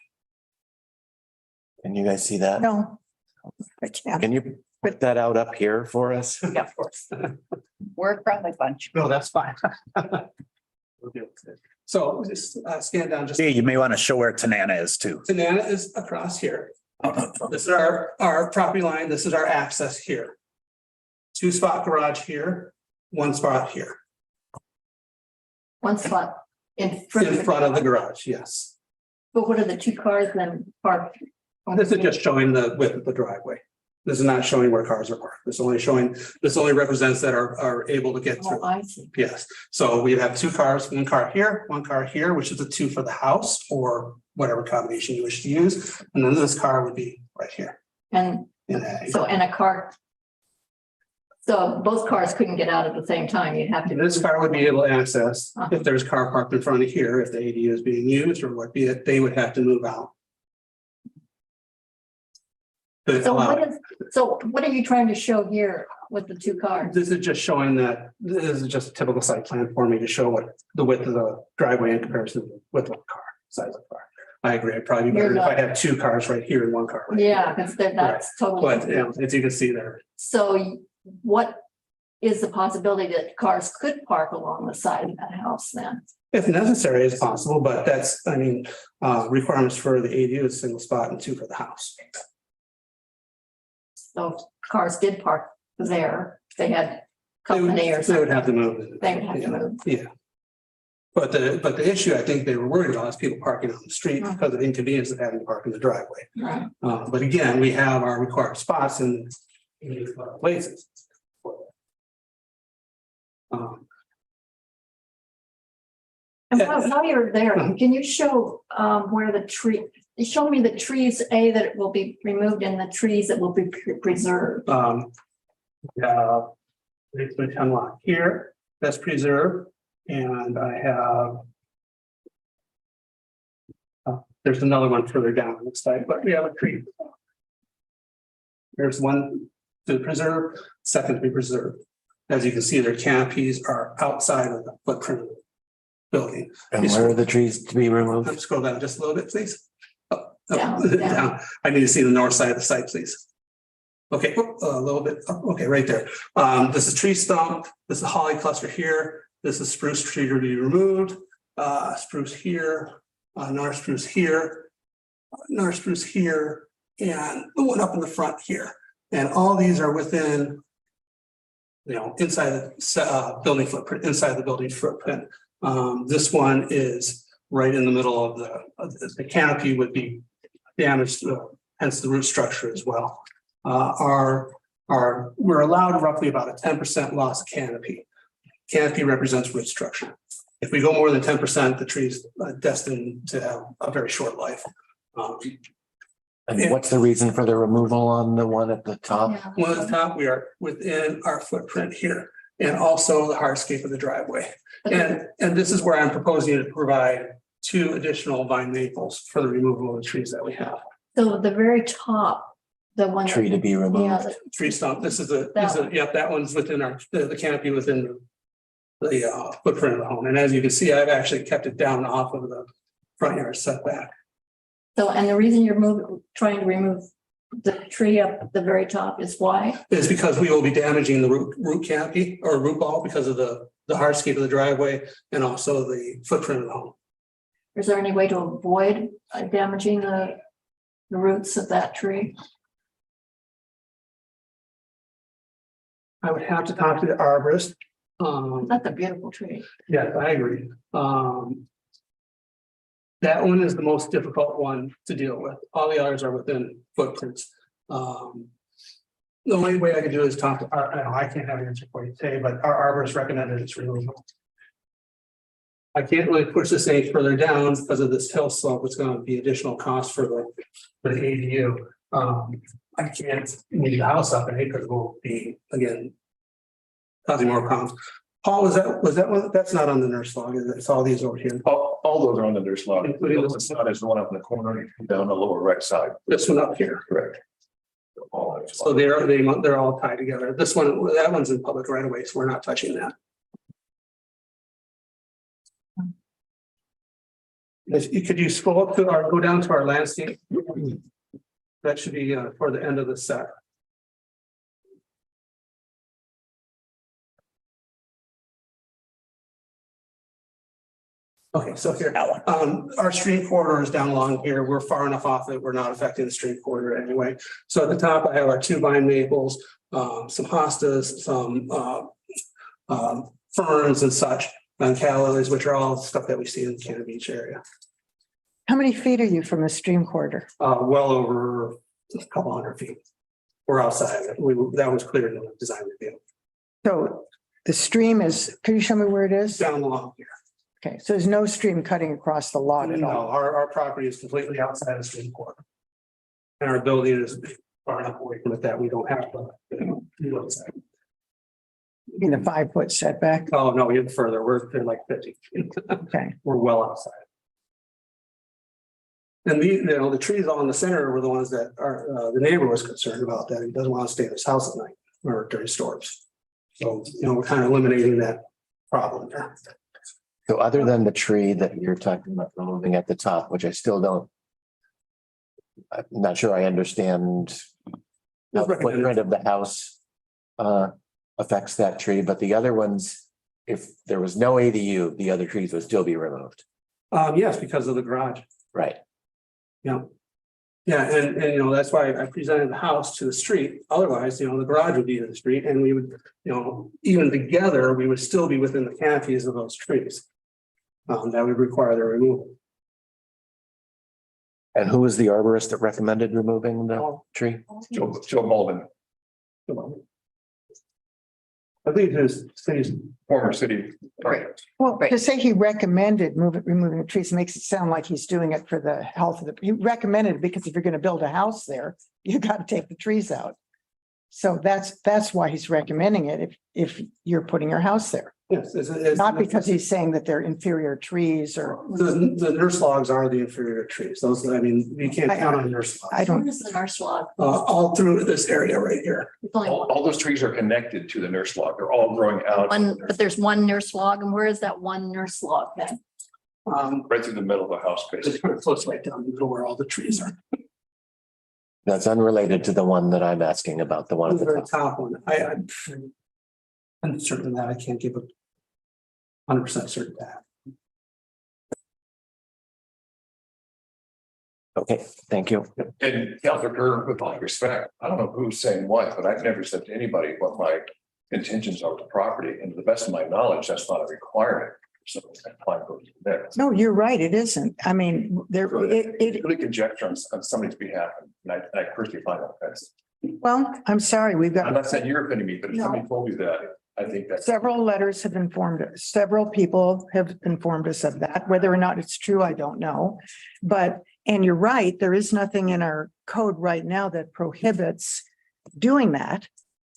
Can you guys see that? No. I can't. Can you put that out up here for us? Yeah, of course. We're a friendly bunch. No, that's fine. So just scan down just. Hey, you may want to show where Tanana is too. Tanana is across here. This is our property line. This is our access here. Two spot garage here, one spot here. One spot in front. In front of the garage, yes. But what are the two cars then parked? This is just showing the width of the driveway. This is not showing where cars are parked. This only represents that are able to get Oh, through. I see. Yes, so we have two cars, one car here, which is a two for the house or whatever combination you wish to use. And then this car would be right here. And in that. so, and a car. So both cars couldn't get out at the same time. You'd have to. This car would be able to access if there's car parked in front of here, if the ADU is being used or what be it, they would have to move out. So what are you trying to show here with the two cars? This is just showing that, this is just a typical site plan for me to show what the width of the driveway in comparison with the car, size of the car. I agree, it'd probably be better if I had two cars right here and one car. Right Yeah, because that's totally. But yeah, as you can see there. So what is the possibility that cars could park along the side of that house then? If necessary, it's possible, but that's, requirements for the ADU is single spot and two for the house. So if cars did park there, they had company or They something. would have to move. They would have to move. Yeah. But the issue I think they were worried about is people parking on the street because of the inconvenience of having to park in the driveway. Right. But again, we have our required spots in these places. And while you're there, can you show where the tree, show me the trees, that will be removed and the trees that will be preserved? Yeah. It's been hemlock here, that's preserved, and I have. There's another one further down on the site, but we have a tree. There's one to preserve, second to be preserved. As you can see, their canopies are outside of the footprint of the building. And where are the trees to be removed? Scroll down just a little bit, please. Down. I need to see the north side of the site, please. Okay, a little bit, okay, right there. This is tree stump, this is holly cluster here, this is spruce tree to be removed, spruce here, north spruce here, and the one up in the front here. And all these are within, inside the building footprint, inside the building footprint. This one is right in the middle of the canopy would be damaged, hence the root structure as well. We're allowed roughly about a 10% loss of canopy. Canopy represents root structure. If we go more than 10%, the tree is destined to have a very short life. And what's the reason for the removal on the one at the top? One at the top, we are within our footprint here, and also the hardscape of the driveway. And this is where I'm proposing to provide 2 additional vine maples for the removal of the trees that we have. So the very top, the one. Tree to be removed. Yeah, Tree stump, this is That one. yep, that one's within the canopy within footprint of the home. And as you can see, I've actually kept it down off of the front yard setback. So, and the reason you're trying to remove the tree up at the very top is why? Is because we will be damaging the root canopy or root ball because of the hardscape of the driveway and also the footprint of the home. Is there any way to avoid damaging the roots of that tree? I would have to talk to the arborist. That's a beautiful tree. Yeah, I agree. That one is the most difficult one to deal with. All the others are within footprints. The only way I could do is talk to, I can't have an answer for you today, but our arborist recommended it's removable. I can't really push this any further down because of this hill slope. It's going to be additional cost for the ADU. I can't move the house up and it could will be again causing more problems. Paul, was that one? That's not on the nurse log, is it? It's all these over here. All those are on the nurse log. Including this one is the one up in the corner down the lower right side. This one up here. Correct. So they're all tied together. This one, that one's in public right away, so we're not touching that. Could you scroll up to our, go down to our landscape? That should be for the end of the set. Okay, so here, our stream corridor is down along here. We're far enough off that we're not affecting the stream corridor anyway. So at the top, I have our 2 vine maples, some hostas, some ferns and such, and callalies, which are all stuff that we see in the Cannon Beach area. How many feet are you from the stream corridor? Well over a couple hundred feet. We're outside of it. That was cleared in the design review. So the stream is, can you show me where it is? Down along here. Okay, so there's no stream cutting across the lot at No, all? our property is completely outside of stream corridor. And our building is far enough away from it that we don't have to. Do outside. In the 5-foot setback? Oh, no, even further. They're like 50. Okay. We're well outside. And the trees all in the center were the ones that the neighbor was concerned about, that he doesn't want to stay in his house at night or during storms. So, we're kind of eliminating that problem there. So other than the tree that you're talking about removing at the top, which I still don't. I'm not sure I understand. How the footprint of the house affects that tree, but the other ones, if there was no ADU, the other trees would still be removed. Yes, because of the garage. Right. Yeah. Yeah, and that's why I presented the house to the street. Otherwise, the garage would be to the street and we would, even together, we would still be within the canopies of those trees. That would require their removal. And who was the arborist that recommended removing the tree? Joe Mulvin, I believe his city's former city. Right. Well, to say he recommended removing the trees makes it sound like he's doing it for the health of he recommended it because if you're going to build a house there, you got to take the trees out. So that's why he's recommending it if you're putting your house there. Yes, it's Not because he's saying that they're inferior trees or. the nurse logs are the inferior trees. Those, you can't count on nurse logs. I don't. Where is the nurse log? All through this area right here. It's only one. All those trees are connected to the nurse log. They're all growing out. But there's one nurse log, and where is that one nurse log then? Right through the middle of the house, It's basically. kind of close right down the middle where all the trees are. That's unrelated to the one that I'm asking about, the one at The the very top. top one. I'm certain that I can't give a 100% certain that. Okay, thank you. And Counselor Kerr, with all respect, I don't know who's saying what, but I've never said to anybody what my intentions are with the property. And to the best of my knowledge, that's not a requirement. So that time goes there. No, you're right. It isn't. I mean, Really conjecture on somebody's behalf, and I personally find that offensive. well, I'm sorry, we've I'm got not saying you're offending me, but if somebody told you that, I think that's. several letters have informed us. Several people have informed us of that. Whether or not it's true, I don't know. And you're right, there is nothing in our code right now that prohibits doing that.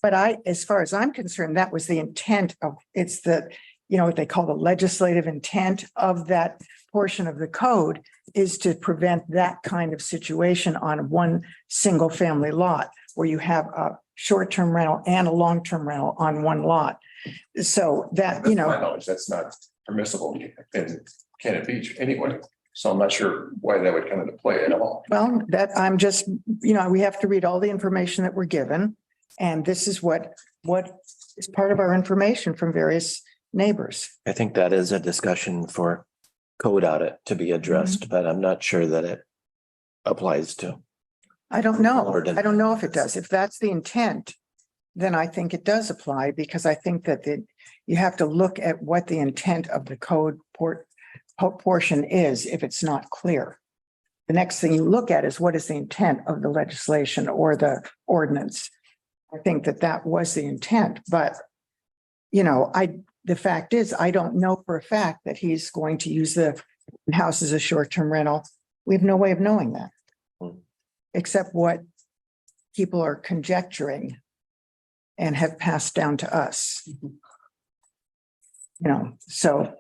But as far as I'm concerned, that was the intent of, it's the, what they call the legislative intent of that portion of the code is to prevent that kind of situation on one single family lot where you have a short-term rental and a long-term rental on one lot. So that, To you my know, knowledge, that's not permissible in Cannon Beach anyway. So I'm not sure why that would come into play at all. well, that I'm just, you know, we have to read all the information that we're given. And this is what is part of our information from various neighbors. I think that is a discussion for code audit to be addressed, but I'm not sure that it applies to. I don't know. I don't know if it does. If that's the intent, then I think it does apply because I think that you have to look at what the intent of the code portion is if it's not clear. The next thing you look at is what is the intent of the legislation or the ordinance. I think that was the intent, but you know, the fact is, I don't know for a fact that he's going to use the house as a short-term rental. We have no way of knowing that. Except what people are conjecturing and have passed down to us. You know, so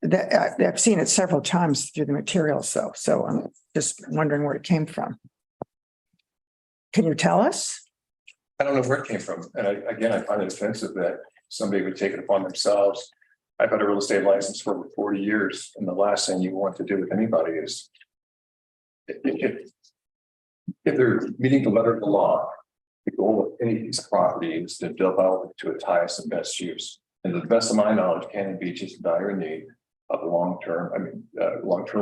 that I've seen it several times through the materials, so I'm just wondering where it came from. Can you tell us? I don't know where it came from. And I find it offensive that somebody would take it upon themselves. I've had a real estate license for over 40 years, and the last thing you want to do with anybody is if they're meeting the letter of the law, the goal of any piece of property is to develop it to its highest and best use. And to the best of my knowledge, Cannon Beach is in dire need of long-term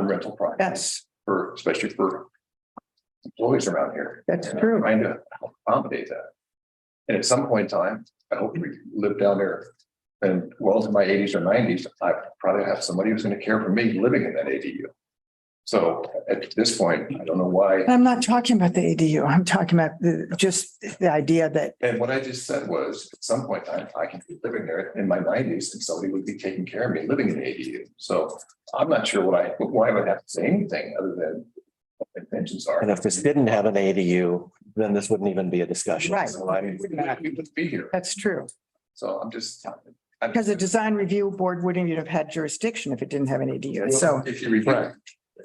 rental property. Yes, Especially for employees around here. that's And I'm true. trying to help accommodate that. And at some point in time, I hope we live down there and well into my 80s or 90s, I probably have somebody who's going to care for me living in that ADU. So at this point, I don't know why. I'm not talking about the ADU. I'm talking about just the idea that, And what I just said was, at some point in time, I can be living there in my 90s and somebody would be taking care of me living in the ADU. So I'm not sure why I would have to say anything other than what my intentions are. And if this didn't have an ADU, then this wouldn't even be a discussion. Right. So We wouldn't be here. that's true. So I'm just. Because the design review board wouldn't even have had jurisdiction if it didn't have an ADU. So, If you read,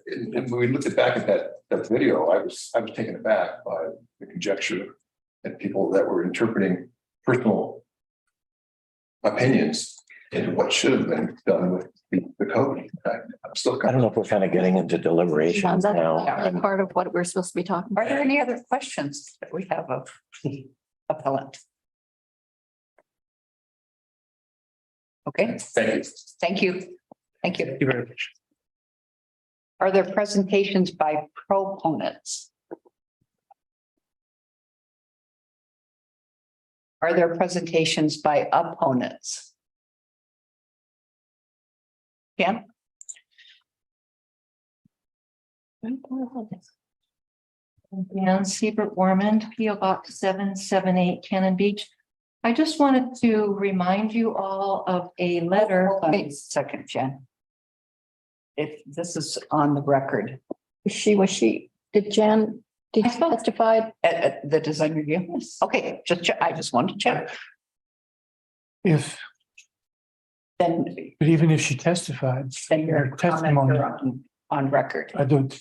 and when we looked back at that video, I was taken aback by the conjecture and people that were interpreting personal opinions into what should have been done with the code. I'm still. I don't know if we're kind of getting into deliberations That's now. part of what we're supposed to be talking Are about. there any other questions that we have of appellant? Okay, Thank you. thank you. Thank you. Thank you very much. Are there presentations by proponents? Are there presentations by opponents? Jan? Dan Siebert Warmond, PO Box 778 Cannon Beach. I just wanted to remind you all of a letter. Hold on a second, Jen. If this is on the record, Did you testify? at the design review? Okay, just check. I just wanted to check. If, Then, but even if she testified, then your her testimony, comments are on record. I don't,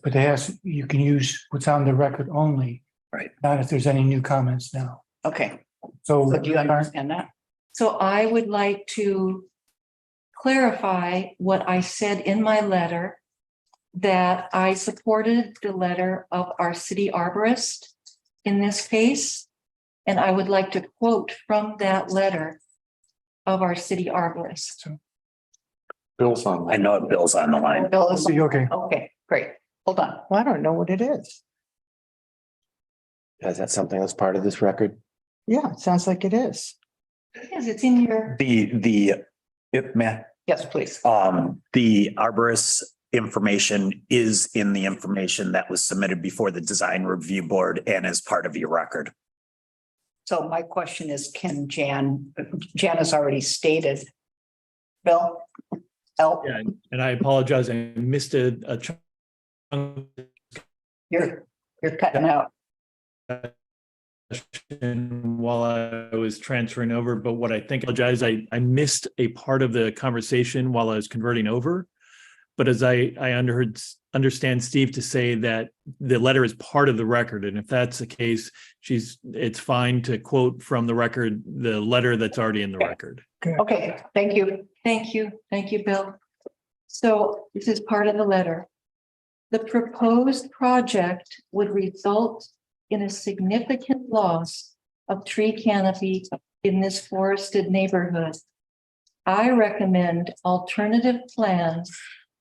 but they ask, you can use what's on the record only. Right. Not if there's any new comments now. Okay, So. so do you understand that? So I would like to clarify what I said in my letter, that I supported the letter of our city arborist in this case. And I would like to quote from that letter of our city arborist. Bill's on. I know Bill's on the line. Bill is- Okay. Okay, great. Hold on. well, I don't know what it is. Is that something that's part of this record? Yeah, it sounds like it is. Yes, it's in your. Yes, please. The arborist information is in the information that was submitted before the design review board and is part of your record. So my question is, can Jan has already stated. Bill? L, Yeah, and I apologize, I missed a chunk you're cutting out. while I was transferring over, but what I think, I missed a part of the conversation while I was converting over. But as I understand Steve to say that the letter is part of the record. And if that's the case, it's fine to quote from the record, the letter that's already in the record. Okay, thank you. Thank you. Thank you, Bill. So this is part of the letter. The proposed project would result in a significant loss of tree canopy in this forested neighborhood. I recommend alternative plans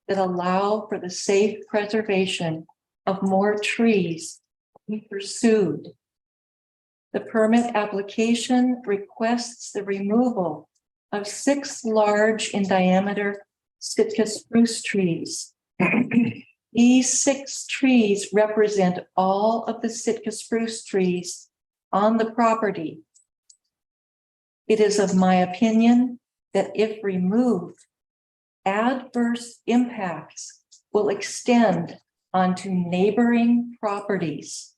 that allow for the safe preservation of more trees be pursued. The permit application requests the removal of 6 large in diameter Sitka spruce trees. These 6 trees represent all of the Sitka spruce trees on the property. It is of my opinion that if removed, adverse impacts will extend onto neighboring properties.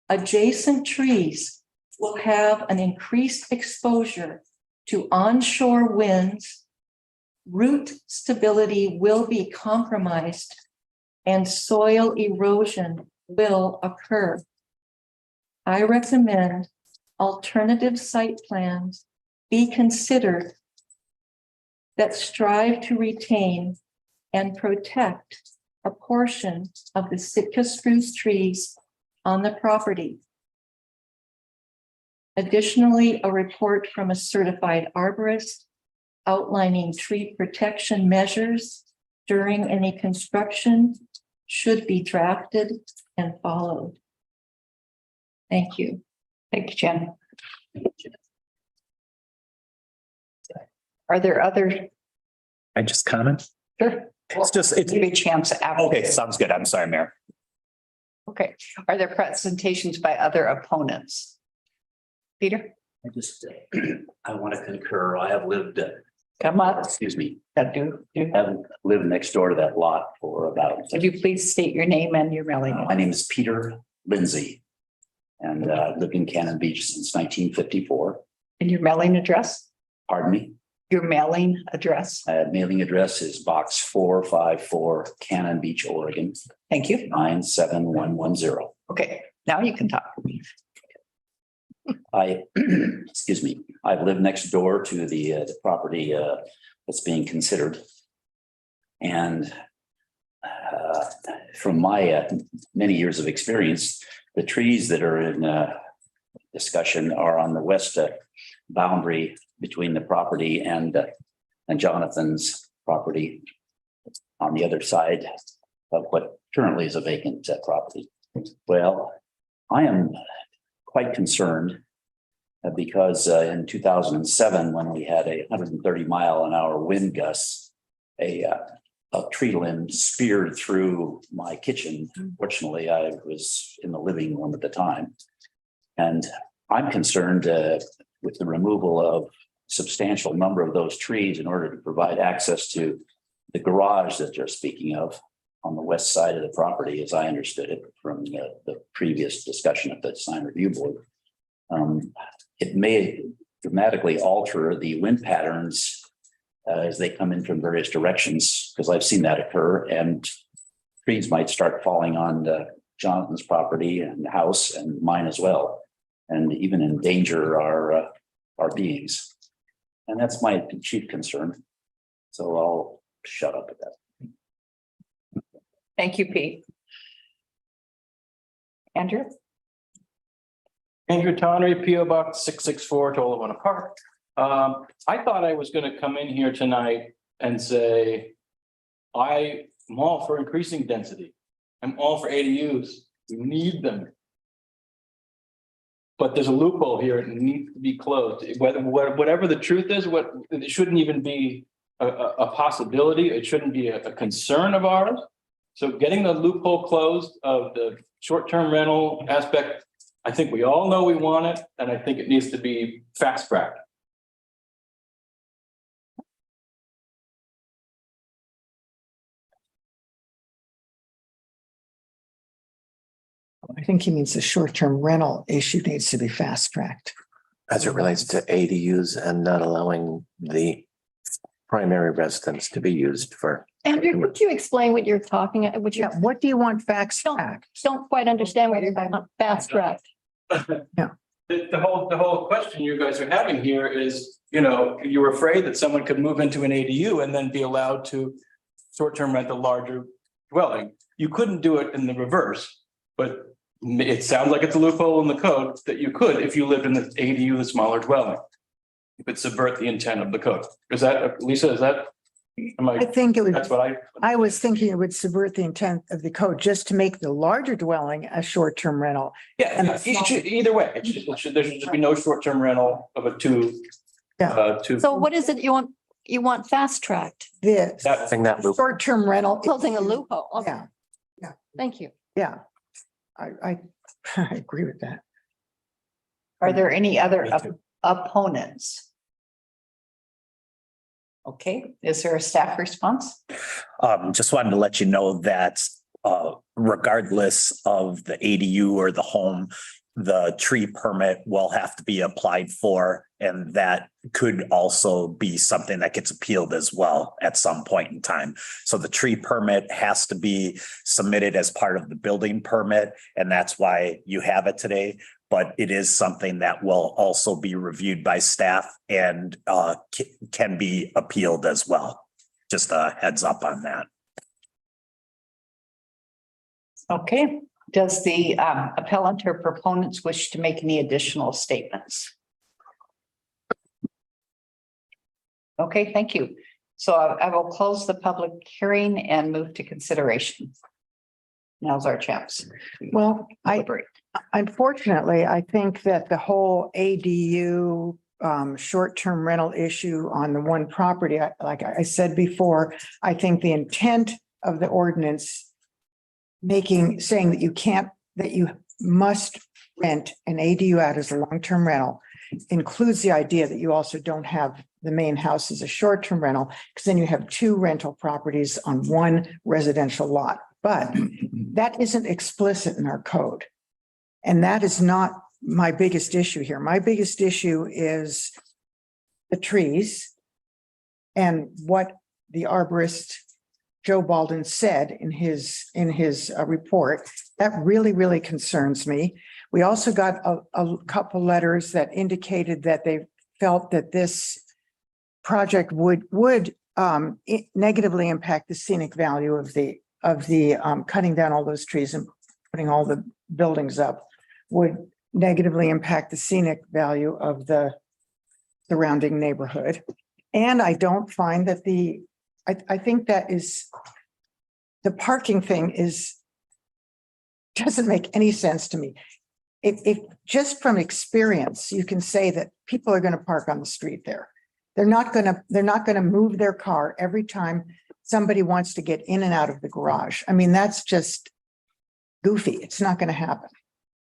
Adjacent trees will have an increased exposure to onshore winds, root stability will be compromised, and soil erosion will occur. I recommend alternative site plans be considered that strive to retain and protect a portion of the Sitka spruce trees on the property. Additionally, a report from a certified arborist outlining tree protection measures during any construction should be drafted and followed. Thank you. Thank you, Jen. Are there other? I just comment? Sure. It's Give you a chance after. okay, sounds good. I'm sorry, Mayor. Okay. Are there presentations by other opponents? Peter? I just, I want to concur. I have lived, Come on. excuse me, Do haven't lived next door to that lot for about. Would you please state your name and your mailing? My name is Peter Lindsay. And I've lived in Cannon Beach since 1954. And your mailing address? Pardon me? Your mailing address? Mailing address is box 454, Cannon Beach, Oregon. Thank you. 97110. Okay, now you can talk. Excuse me, I've lived next door to the property that's being considered. And from my many years of experience, the trees that are in discussion are on the west boundary between the property and Jonathan's property on the other side of what currently is a vacant property. Well, I am quite concerned because in 2007, when we had a 130-mile-an-hour wind gust, a tree limb speared through my kitchen. Fortunately, I was in the living room at the time. And I'm concerned with the removal of substantial number of those trees in order to provide access to the garage that you're speaking of on the west side of the property, as I understood it from the previous discussion at the design review board. It may dramatically alter the wind patterns as they come in from various directions, because I've seen that occur, and trees might start falling on Jonathan's property and the house and mine as well, and even endanger our beings. And that's my chief concern. So I'll shut up at that. Thank you, Pete. Andrew? Andrew Tonry, P.O. Box 664, Tolawana Park. I thought I was going to come in here tonight and say, I'm all for increasing density. I'm all for ADUs. We need them. But there's a loophole here. It needs to be closed. Whatever the truth is, it shouldn't even be a possibility. It shouldn't be a concern of ours. So getting the loophole closed of the short-term rental aspect, I think we all know we want it, and I think it needs to be fast-tracked. I think he means the short-term rental issue needs to be fast-tracked. As it relates to ADUs and not allowing the primary residence to be used for. Andrew, could you explain what you're talking, what you Yeah, what do you want fast track? don't quite understand what you're talking about, fast track? The whole question you guys are having here is, you were afraid that someone could move into an ADU and then be allowed to short-term rent a larger dwelling. You couldn't do it in the reverse, but it sounds like it's a loophole in the code that you could if you lived in the ADU, the smaller dwelling. You could subvert the intent of the code. Is that, Lisa, is that? I think it would, That's what I was thinking it would subvert the intent of the code just to make the larger dwelling a short-term rental. Yeah, either way, there should just be no short-term rental of a two. Two. So what is it you want? You want fast tracked? This That loop. short-term rental. Closing a loophole. Okay. Yeah, yeah. Thank you. Yeah. I agree with that. Are there any other opponents? Okay, is there a staff response? Just wanted to let you know that regardless of the ADU or the home, the tree permit will have to be applied for, and that could also be something that gets appealed as well at some point in time. So the tree permit has to be submitted as part of the building permit, and that's why you have it today. But it is something that will also be reviewed by staff and can be appealed as well. Just a heads up on that. Okay, does the appellant or proponents wish to make any additional statements? Okay, thank you. So I will close the public hearing and move to consideration. Now's our chance. Well, unfortunately, I think that the whole ADU short-term rental issue on the one property, like I said before, I think the intent of the ordinance saying that you must rent an ADU out as a long-term rental includes the idea that you also don't have the main house as a short-term rental, because then you have two rental properties on one residential lot. But that isn't explicit in our code. And that is not my biggest issue here. My biggest issue is the trees and what the arborist Joe Baldwin said in his report. That really, really concerns me. We also got a couple letters that indicated that they felt that this project would negatively impact the scenic value of the cutting down all those trees and putting all the buildings up would negatively impact the scenic value of the surrounding neighborhood. And I don't find that I think that is, the parking thing doesn't make any sense to me. If just from experience, you can say that people are going to park on the street there. They're not going to move their car every time somebody wants to get in and out of the garage. I mean, that's just goofy. It's not going to happen.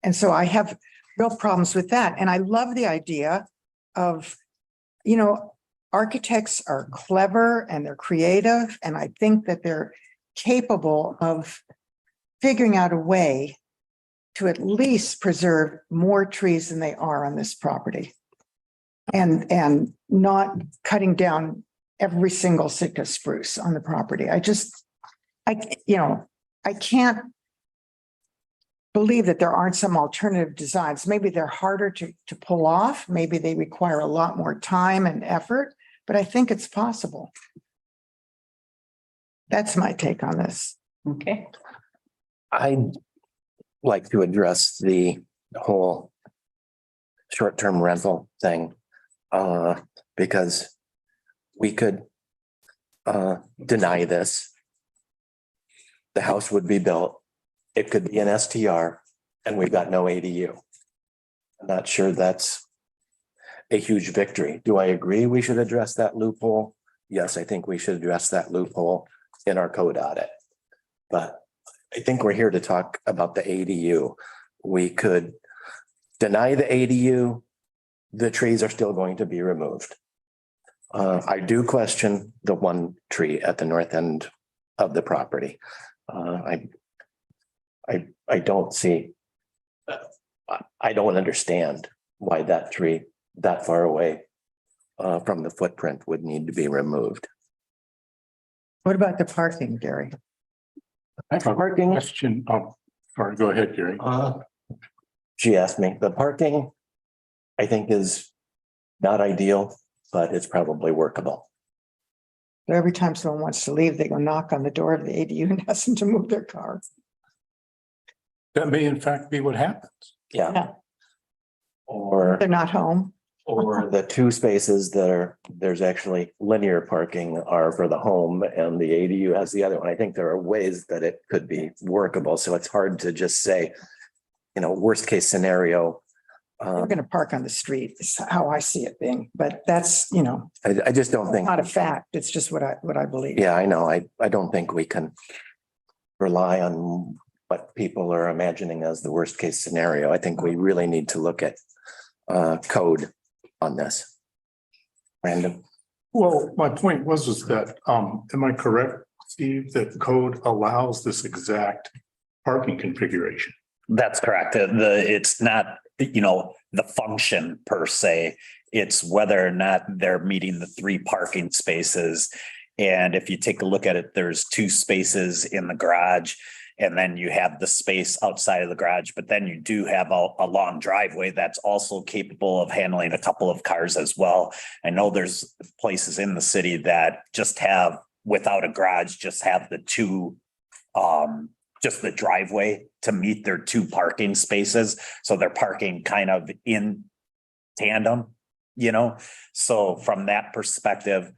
And so I have real problems with that. And I love the idea of, architects are clever and they're creative. And I think that they're capable of figuring out a way to at least preserve more trees than they are on this property. And not cutting down every single Sitka spruce on the property. I can't believe that there aren't some alternative designs. Maybe they're harder to pull off. Maybe they require a lot more time and effort, but I think it's possible. That's my take on this. Okay. I'd like to address the whole short-term rental thing, because we could deny this. The house would be built. It could be an STR and we've got no ADU. I'm not sure that's a huge victory. Do I agree we should address that loophole? Yes, I think we should address that loophole in our code audit. But I think we're here to talk about the ADU. We could deny the ADU. The trees are still going to be removed. I do question the one tree at the north end of the property. I don't see, I don't understand why that tree that far away from the footprint would need to be removed. What about the parking, Gary? I have a question. Oh, sorry, go ahead, Gary. She asked me, the parking, I think is not ideal, but it's probably workable. Every time someone wants to leave, they go knock on the door of the ADU and ask them to move their car. That may in fact be what happens. Yeah. Or, They're not home. or the two spaces that are, there's actually linear parking are for the home and the ADU has the other one. I think there are ways that it could be workable. So it's hard to just say, you know, worst case scenario. They're going to park on the street is how I see it being, but that's, you know, I just don't think. not a fact. It's just what I believe. Yeah, I know. I don't think we can rely on what people are imagining as the worst case scenario. I think we really need to look at code on this. Random. Well, my point was that, am I correct, Steve, that code allows this exact parking configuration? That's correct. It's not, you know, the function per se. It's whether or not they're meeting the 3 parking spaces. And if you take a look at it, there's 2 spaces in the garage. And then you have the space outside of the garage, but then you do have a long driveway that's also capable of handling a couple of cars as well. I know there's places in the city that just have, without a garage, just have the 2, just the driveway to meet their 2 parking spaces. So they're parking kind of in tandem, you know? So from that perspective,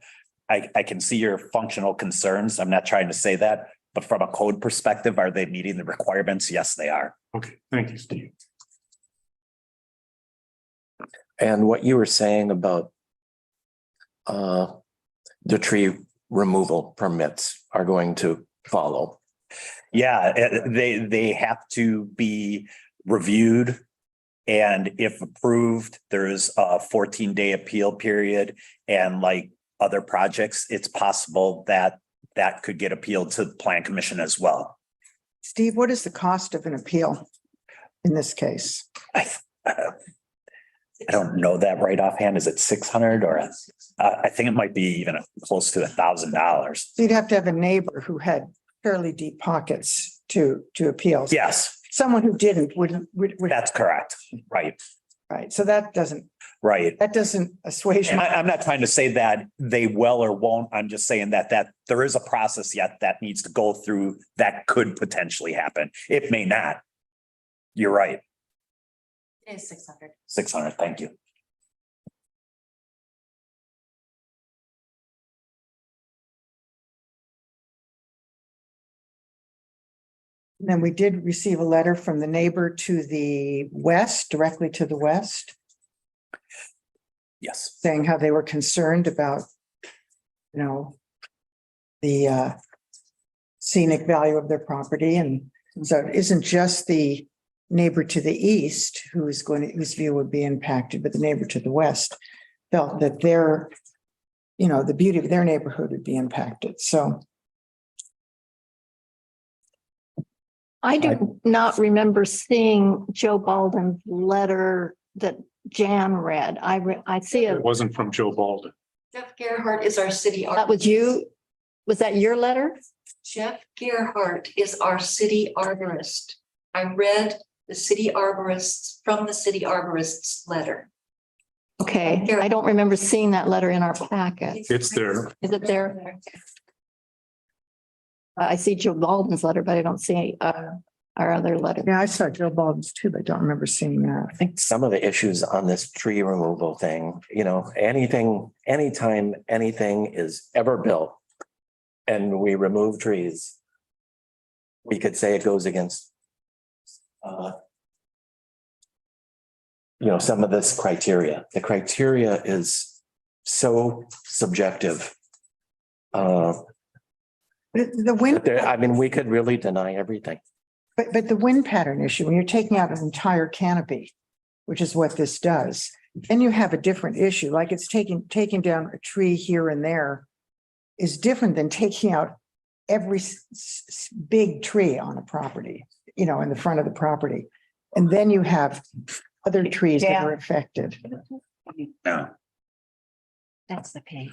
I can see your functional concerns. I'm not trying to say that. But from a code perspective, are they meeting the requirements? Yes, they are. Okay, thank you, Steve. And what you were saying about the tree removal permits are going to follow. Yeah, they have to be reviewed. And if approved, there's a 14-day appeal period. And like other projects, it's possible that that could get appealed to the Plan Commission as well. Steve, what is the cost of an appeal in this case? I don't know that right offhand. Is it 600 or I think it might be even close to $1,000. So you'd have to have a neighbor who had fairly deep pockets to appeal. Yes, Someone who didn't would. that's correct. Right. Right. So that doesn't assuage. I'm not trying to say that they will or won't. I'm just saying that there is a process yet that needs to go through that could potentially happen. It may not. You're right. It is 600. 600. Thank you. And then we did receive a letter from the neighbor to the west, directly to the west, Yes. saying how they were concerned about, you know, the scenic value of their property. And so it isn't just the neighbor to the east whose view would be impacted, but the neighbor to the west felt that their, you know, the beauty of their neighborhood would be impacted. So I do not remember seeing Joe Balden's letter that Jan read. I see it. It wasn't from Joe Balden. Jeff Gerhardt is our city. That was you? Was that your letter? Jeff Gerhardt is our city arborist. I read the city arborists from the city arborist's letter. Okay, I don't remember seeing that letter in our packet. It's there. Is it there? I see Joe Balden's letter, but I don't see our other letter. yeah, I saw Joe Balden's too, but I don't remember seeing that. I think some of the issues on this tree removal thing, you know, anytime anything is ever built and we remove trees, we could say it goes against you know, some of this criteria. The criteria is so subjective. The wind, I mean, we could really deny everything. but the wind pattern issue, when you're taking out an entire canopy, which is what this does, then you have a different issue, like it's taking down a tree here and there is different than taking out every big tree on a property, you know, in the front of the property. And then you have other trees that are affected. No. That's the pain.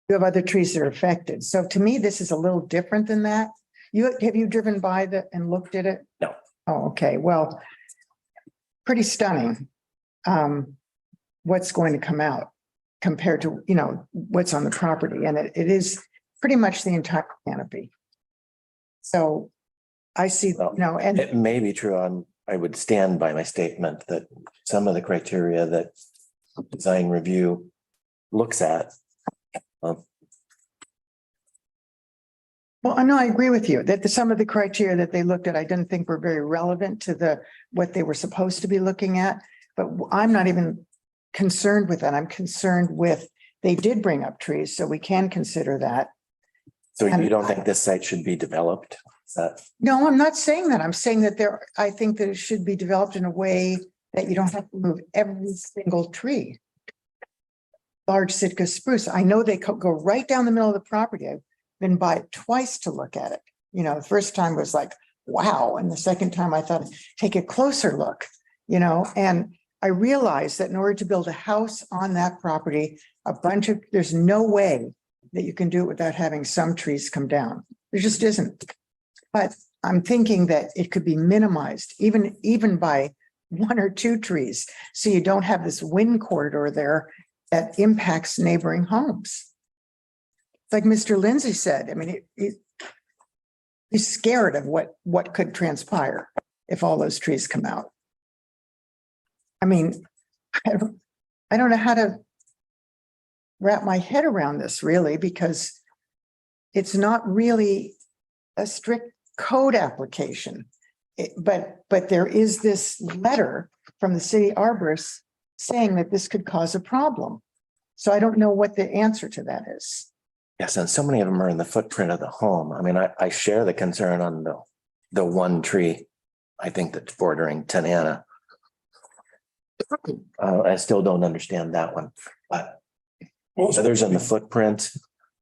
You have other trees that are affected. So to me, this is a little different than that. Have you driven by and looked at it? No. Oh, okay. Well, pretty stunning. What's going to come out compared to, what's on the property. And it is pretty much the entire canopy. So I see, and It may be true I would stand by my statement that some of the criteria that design review looks at. well, I know I agree with you that some of the criteria that they looked at, I didn't think were very relevant to what they were supposed to be looking at. But I'm not even concerned with that. I'm concerned with, they did bring up trees, so we can consider that. So you don't think this site should be developed? Is that? No, I'm not saying that. I'm saying that I think that it should be developed in a way that you don't have to move every single tree. Large Sitka spruce. I know they go right down the middle of the property. I've been by it twice to look at it. The first time was like, wow. And the second time I thought, take a closer look, and I realized that in order to build a house on that property, there's no way that you can do it without having some trees come down. There just isn't. But I'm thinking that it could be minimized even by 1 or 2 trees. So you don't have this wind corridor there that impacts neighboring homes. It's like Mr. Lindsay said, I mean, he's scared of what could transpire if all those trees come out. I mean, I don't know how to wrap my head around this really, because it's not really a strict code application. But there is this letter from the city arborist saying that this could cause a problem. So I don't know what the answer to that is. Yes, and so many of them are in the footprint of the home. I mean, I share the concern on the one tree, I think that's bordering Tanana. I still don't understand that one, but others in the footprint.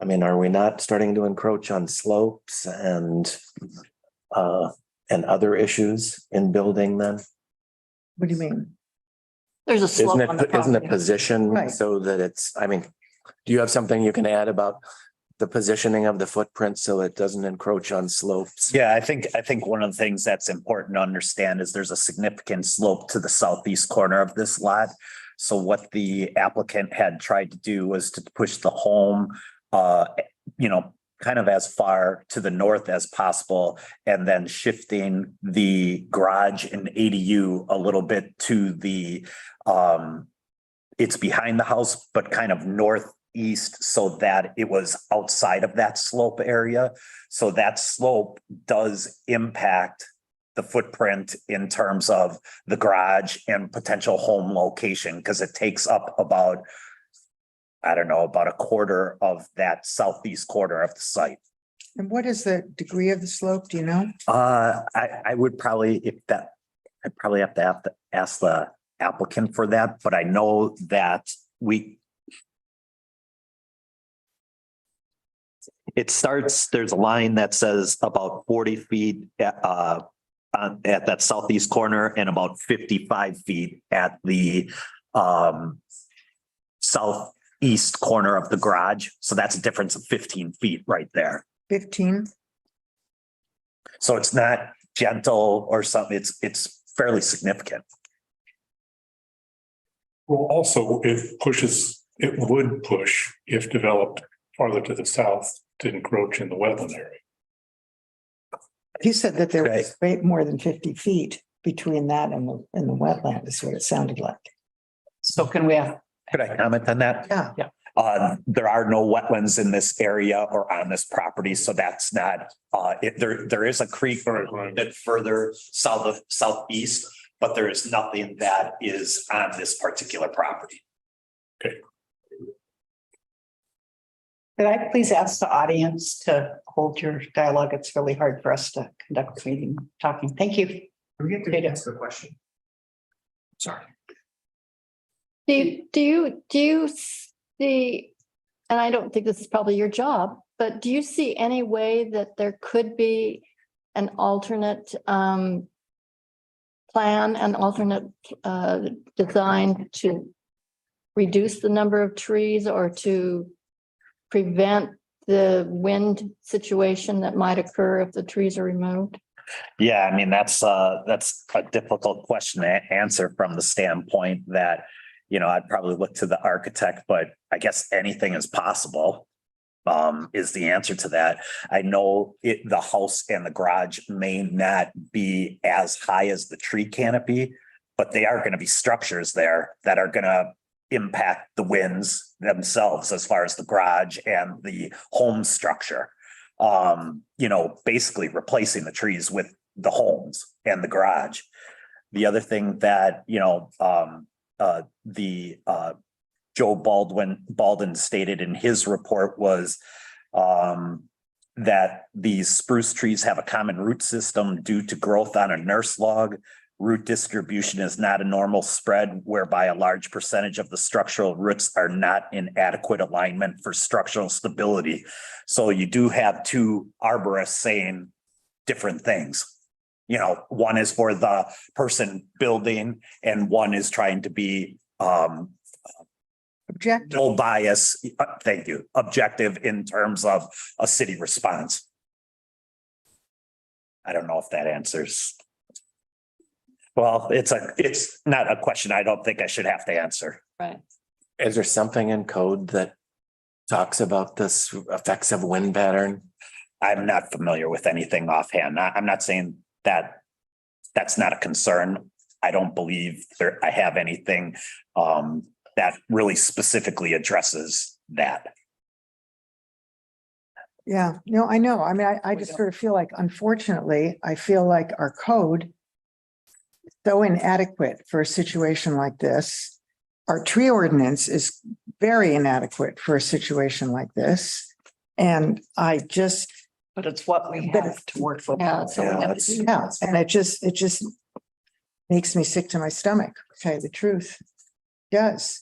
I mean, are we not starting to encroach on slopes and other issues in building then? What do you mean? There's a slope on the Isn't it property. position Right. so that do you have something you can add about the positioning of the footprint so it doesn't encroach on slopes? Yeah, I think one of the things that's important to understand is there's a significant slope to the southeast corner of this lot. So what the applicant had tried to do was to push the home, kind of as far to the north as possible, and then shifting the garage and ADU a little bit to the, it's behind the house, but kind of northeast so that it was outside of that slope area. So that slope does impact the footprint in terms of the garage and potential home location, because it takes up about a quarter of that southeast corner of the site. And what is the degree of the slope? Do you know? I would probably, I'd probably have to ask the applicant for that, but I know that it starts, there's a line that says about 40 feet at that southeast corner and about 55 feet at the southeast corner of the garage. So that's a difference of 15 feet right there. 15? So it's not gentle or something, it's fairly significant. Well, also it would push if developed farther to the south to encroach in the wetland area. He said that there was way more than 50 feet between that and the wetland is what it sounded like. So can we have? Could I comment on that? Yeah. There are no wetlands in this area or on this property, so that's not, there is a creek a bit further southeast, but there is nothing that is on this particular property. Okay. Could I please ask the audience to hold your dialogue? It's really hard for us to conduct meeting talking. Thank you. We get to answer the question. Sorry. Do you see, and I don't think this is probably your job, but do you see any way that there could be an alternate plan, an alternate design to reduce the number of trees or to prevent the wind situation that might occur if the trees are removed? Yeah, I mean, that's a difficult question to answer from the standpoint that, you know, I'd probably look to the architect, but I guess anything is possible. Is the answer to that. I know the house and the garage may not be as high as the tree canopy, but they are going to be structures there that are going to impact the winds themselves as far as the garage and the home structure. You know, basically replacing the trees with the homes and the garage. The other thing that, you know, Joe Baldwin stated in his report was that these spruce trees have a common root system due to growth on a nurse log. Root distribution is not a normal spread whereby a large percentage of the structural roots are not in adequate alignment for structural stability. So you do have two arborists saying different things. You know, one is for the person building and one is trying to be Objective. no bias, thank you, objective in terms of a city response. I don't know if that answers. Well, it's not a question I don't think I should have to answer. Right. Is there something in code that talks about this effects of wind pattern? I'm not familiar with anything offhand. I'm not saying that that's not a concern. I don't believe I have anything that really specifically addresses that. Yeah, no, I know. I mean, I just sort of feel like, unfortunately, I feel like our code is so inadequate for a situation like this. Our tree ordinance is very inadequate for a situation like this. And I just. But it's what we have to work for. Yeah, so we have to do Yeah, and it just makes me sick to my stomach, to tell you the truth. It does.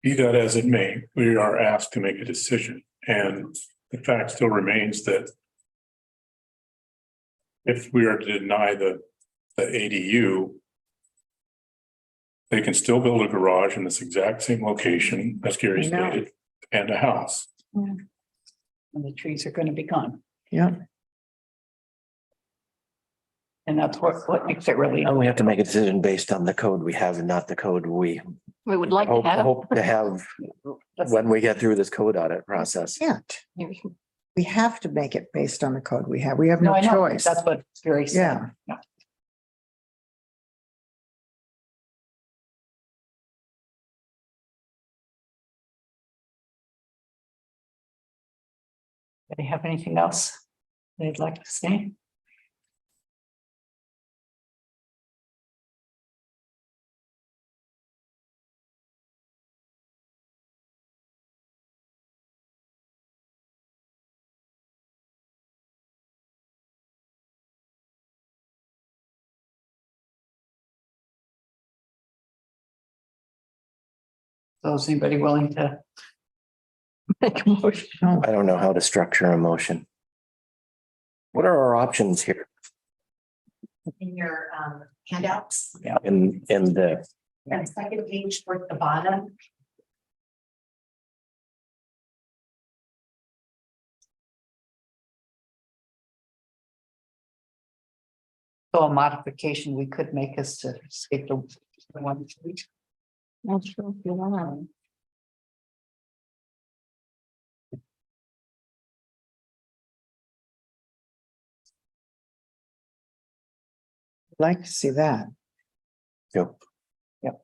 Be that as it may, we are asked to make a decision, and the fact still remains that if we are to deny the ADU, they can still build a garage in this exact same location, as Gary I know. stated, and a house. And the trees are going to be gone. Yeah. And that's what makes it really. And we have to make a decision based on the code we have and not the code we We would like to have. hope to have when we get through this code audit process. Can't. We have to make it based on the code we have. We have no I know. choice. That's what Gary said. Yeah. Do they have anything else they'd like to say? So is anybody willing to? Make a motion. I don't know how to structure a motion. What are our options here In your handouts, in the, and second page toward the bottom. So a modification we could make is to skip the one. Not sure if you want. Like to see that. Yep. Yep.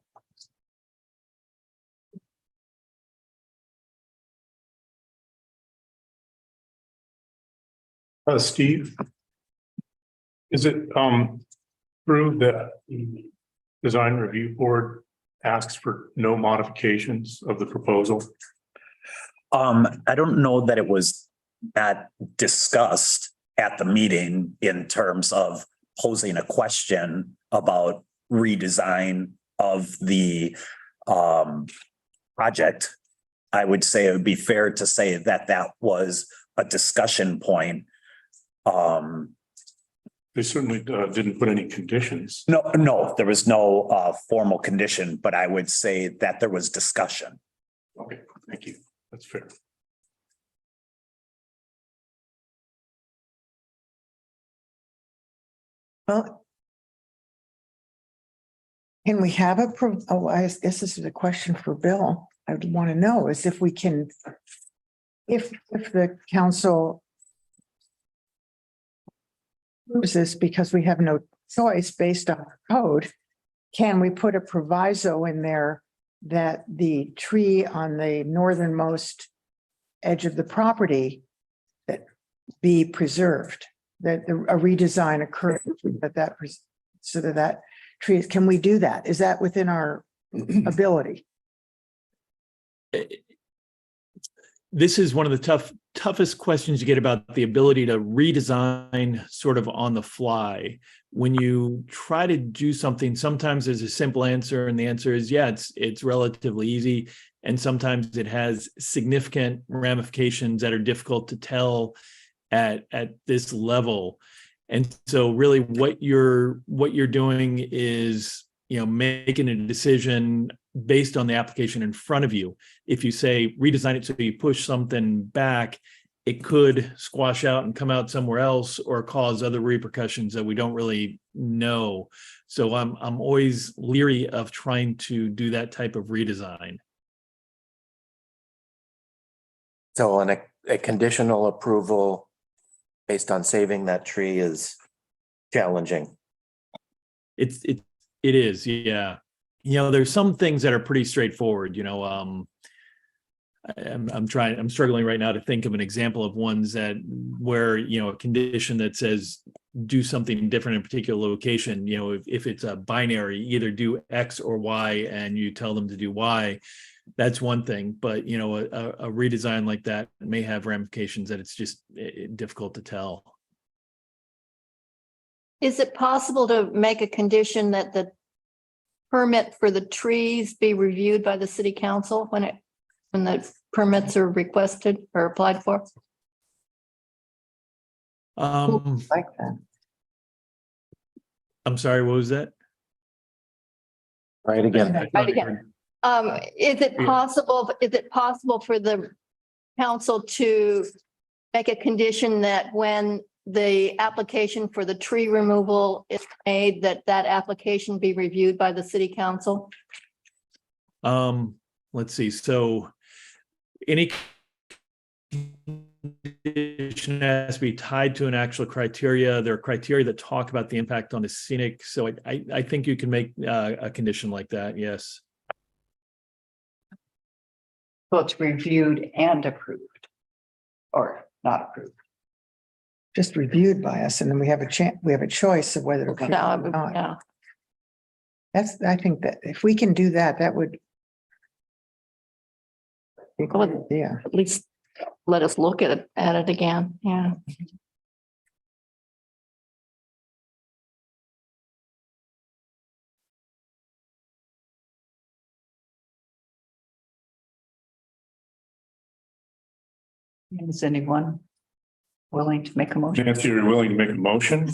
Steve? Is it true that the design review board asks for no modifications of the proposal? I don't know that it was that discussed at the meeting in terms of posing a question about redesign of the project. I would say it would be fair to say that that was a discussion point. They certainly didn't put any conditions. No, there was no formal condition, but I would say that there was discussion. Okay, thank you. That's fair. Well, can we have I guess this is a question for Bill. I'd want to know is if we can, if the council approves this because we have no choice based on our code, can we put a proviso in there that the tree on the northernmost edge of the property that be preserved, that a redesign occur, so that trees, can we do that? Is that within our ability? This is one of the toughest questions you get about the ability to redesign sort of on the fly. When you try to do something, sometimes there's a simple answer, and the answer is, yeah, it's relatively easy. And sometimes it has significant ramifications that are difficult to tell at this level. And so really what you're doing is, making a decision based on the application in front of you. If you say redesign it so you push something back, it could squash out and come out somewhere else or cause other repercussions that we don't really know. So I'm always leery of trying to do that type of redesign. So on a conditional approval based on saving that tree is challenging. It is, yeah. There's some things that are pretty straightforward, I'm struggling right now to think of an example of ones where a condition that says do something different in a particular location, if it's a binary, either do X or Y and you tell them to do Y, that's one thing. But a redesign like that may have ramifications that it's just difficult to tell. Is it possible to make a condition that the permit for the trees be reviewed by the city council when the permits are requested or applied for? Like that. I'm sorry, what was that? Right again. Right again. Is it possible for the council to make a condition that when the application for the tree removal is made, that application be reviewed by the city council? Let's see. So any condition has to be tied to an actual criteria. There are criteria that talk about the impact on the scenic. So I think you can make a condition like that. Yes. So it's reviewed and approved or not approved. Just reviewed by us, and then we have a choice of whether to approve or not. Yeah. I think that if we can do that, that would be a good idea. At least let us look at it again. Yeah. Is anyone willing to make a motion? Nancy, you're willing to make a motion?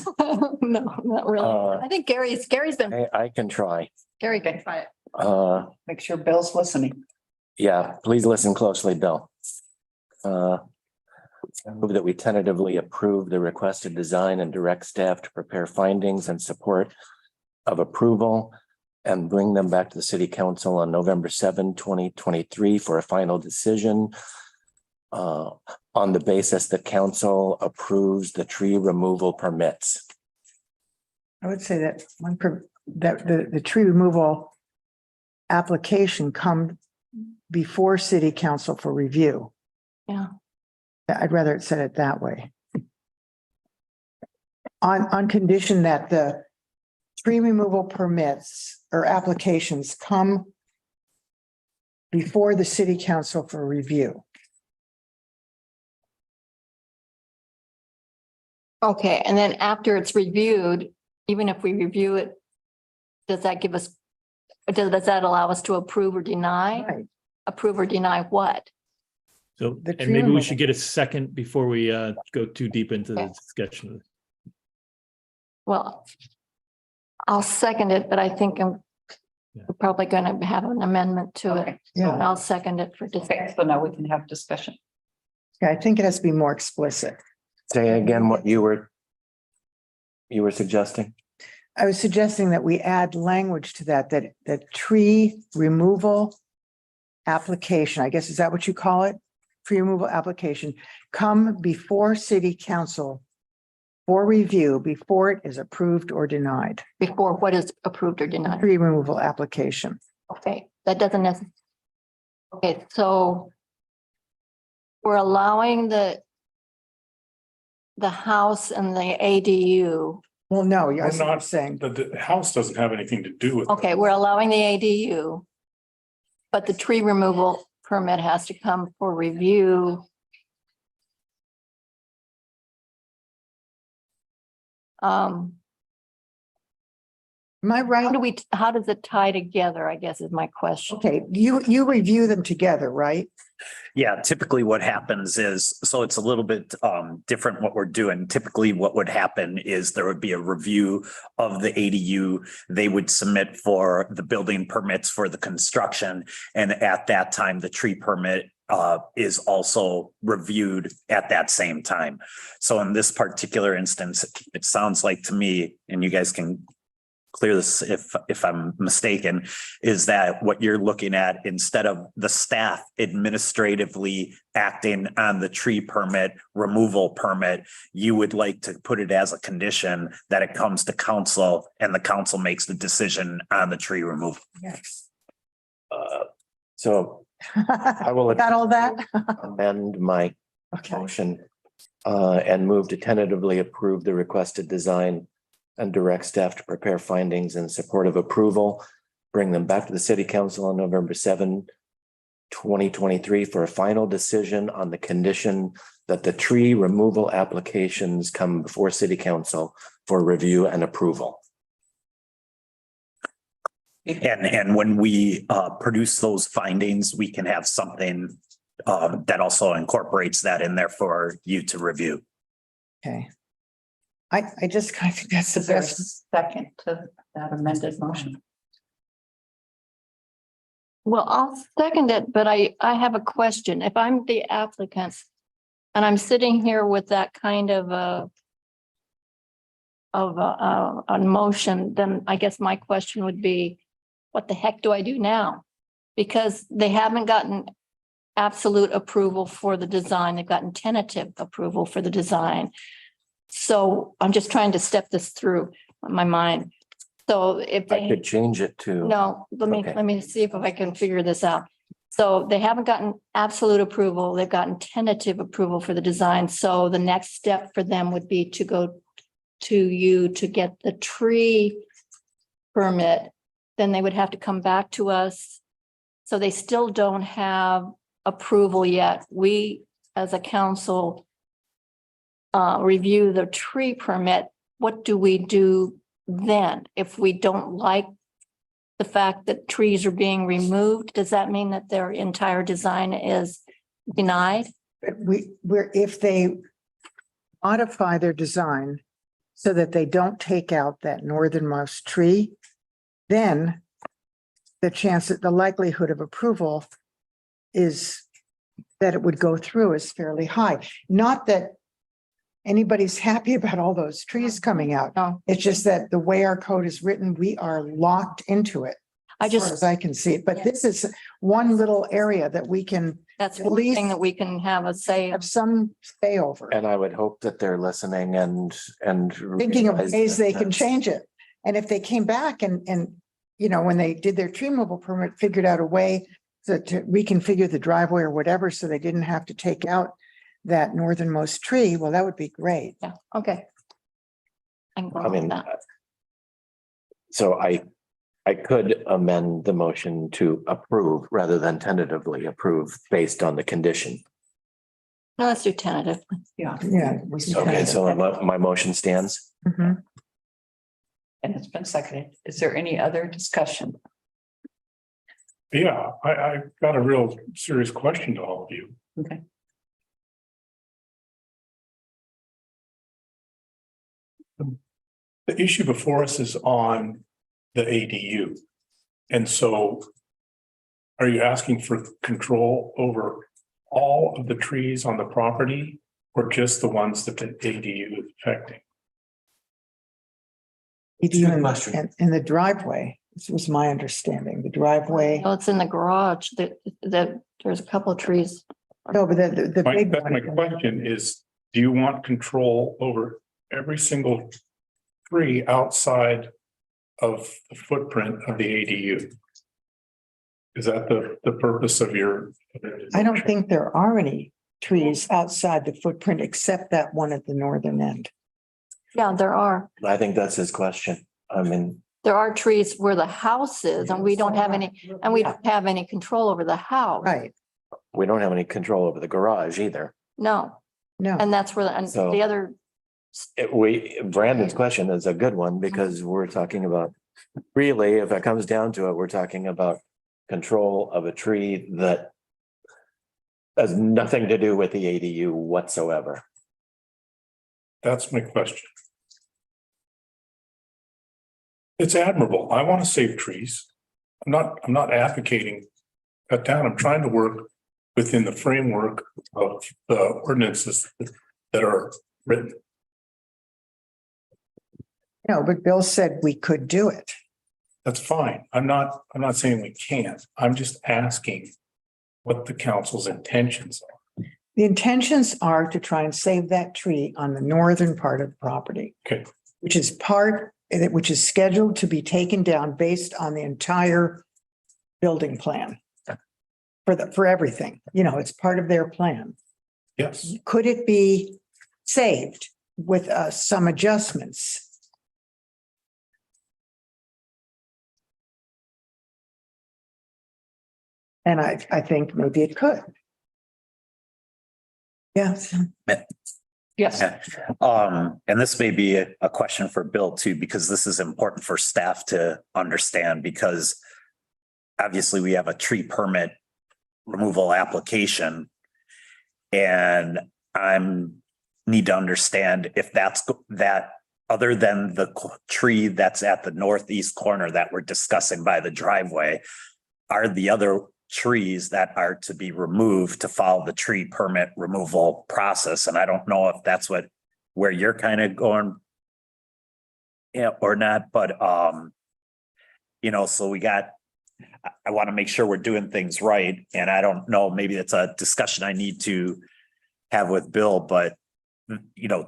No, not really. I think Gary's been, I can try. Gary can try it. Make sure Bill's listening. Yeah, please listen closely, Bill. I move that we tentatively approve the requested design and direct staff to prepare findings and support of approval and bring them back to the city council on November 7, 2023 for a final decision on the basis that council approves the tree removal permits. I would say that the tree removal application come before city council for review. Yeah. I'd rather it said it that way. On condition that the tree removal permits or applications come before the city council for review. Okay, and then after it's reviewed, even if we review it, does that allow us to approve or deny? Right. Approve or deny what? So, The and tree maybe we removal. should get a second before we go too deep into the discussion. Well, I'll second it, but I think we're probably going to have an amendment to it. Okay. Yeah. I'll second it for discussion. Okay, so now we can have discussion. Yeah, I think it has to be more explicit. Say again what you were suggesting. I was suggesting that we add language to that tree removal application, I guess, is that what you call it? Tree removal application, come before city council for review before it is approved or denied. Before what is approved or denied. Tree removal application. Okay, that doesn't necessarily. Okay, so we're allowing the house and the ADU. Well, no, We're you're not saying. The house doesn't have anything to do with it. Okay, we're allowing the ADU. But the tree removal permit has to come for review. Am I right? How does it tie together, I guess is my question. Okay, you review them together, right? Yeah, typically what happens is, so it's a little bit different what we're doing. Typically what would happen is there would be a review of the ADU. They would submit for the building permits for the construction. And at that time, the tree permit is also reviewed at that same time. So in this particular instance, it sounds like to me, and you guys can clear this if I'm mistaken, is that what you're looking at, instead of the staff administratively acting on the tree permit, removal permit, you would like to put it as a condition that it comes to council and the council makes the decision on the tree removal. Yes. So I will Got all that? amend my Okay. motion and move to tentatively approve the requested design and direct staff to prepare findings in support of approval, bring them back to the city council on November 7, 2023 for a final decision on the condition that the tree removal applications come before city council for review and approval. And when we produce those findings, we can have something that also incorporates that in there for you to review. Okay. I just kind of think that's the Is there a best. second to that amended motion? Well, I'll second it, but I have a question. If I'm the applicant and I'm sitting here with that kind of a motion, then I guess my question would be, what the heck do I do now? Because they haven't gotten absolute approval for the design. They've gotten tentative approval for the design. So I'm just trying to step this through in my mind. So if I could change it to. no, Okay. let me see if I can figure this out. So they haven't gotten absolute approval. They've gotten tentative approval for the design. So the next step for them would be to go to you to get the tree permit. Then they would have to come back to us. So they still don't have approval yet. We, as a council, review the tree permit. What do we do then if we don't like the fact that trees are being removed? Does that mean that their entire design is denied? If they modify their design so that they don't take out that northernmost tree, then the likelihood of approval is that it would go through is fairly high. Not that anybody's happy about all those trees coming out. No. It's just that the way our code is written, we are locked into it. As I can see it, but this is one little area that we can. That's at one least thing that we can have a say. Have some say over. And I would hope that they're listening and. Thinking of realize ways that they can that's- change it. And if they came back and, when they did their tree removal permit, figured out a way to reconfigure the driveway or whatever, so they didn't have to take out that northernmost tree, well, that would be great. Yeah, okay. I can go I mean, with that. so I could amend the motion to approve rather than tentatively approve based on the condition. No, let's do tentative. Yeah. Yeah. Okay, so my motion stands. Mhm. And it's been seconded. Is there any other discussion? Yeah, I got a real serious question to all of you. Okay. The issue before us is on the ADU. And so are you asking for control over all of the trees on the property or just the ones that the ADU is affecting? In the driveway, this was my understanding, the driveway. No, it's in the garage. There's a couple of trees. No, but the big My one. question is, do you want control over every single tree outside of the footprint of the ADU? Is that the purpose of your? I don't think there are any trees outside the footprint except that one at the northern end. Yeah, there are. I think that's his question. I mean, There are trees where the house is and we don't have any, and we don't have any control over the house. Right, we don't have any control over the garage either. No, no. and that's where, and So- the other, Brandon's question is a good one because we're talking about, really, if it comes down to it, we're talking about control of a tree that has nothing to do with the ADU whatsoever. That's my question. It's admirable. I want to save trees. I'm not advocating cut down. I'm trying to work within the framework of the ordinances that are written. No, but Bill said we could do it. That's fine. I'm not saying we can't. I'm just asking what the council's intentions are. The intentions are to try and save that tree on the northern part of the property. Okay. Which is scheduled to be taken down based on the entire building plan. For everything, it's part of their plan. Yes. Could it be saved with some adjustments? And I think maybe it could. Yes. yes, And this may be a question for Bill too, because this is important for staff to understand, because obviously we have a tree permit removal application. And need to understand if that other than the tree that's at the northeast corner that we're discussing by the driveway, are the other trees that are to be removed to follow the tree permit removal process. And I don't know if that's where you're kind of going. Yeah, or not, but so I want to make sure we're doing things right. And I don't know, maybe it's a discussion I need to have with Bill, but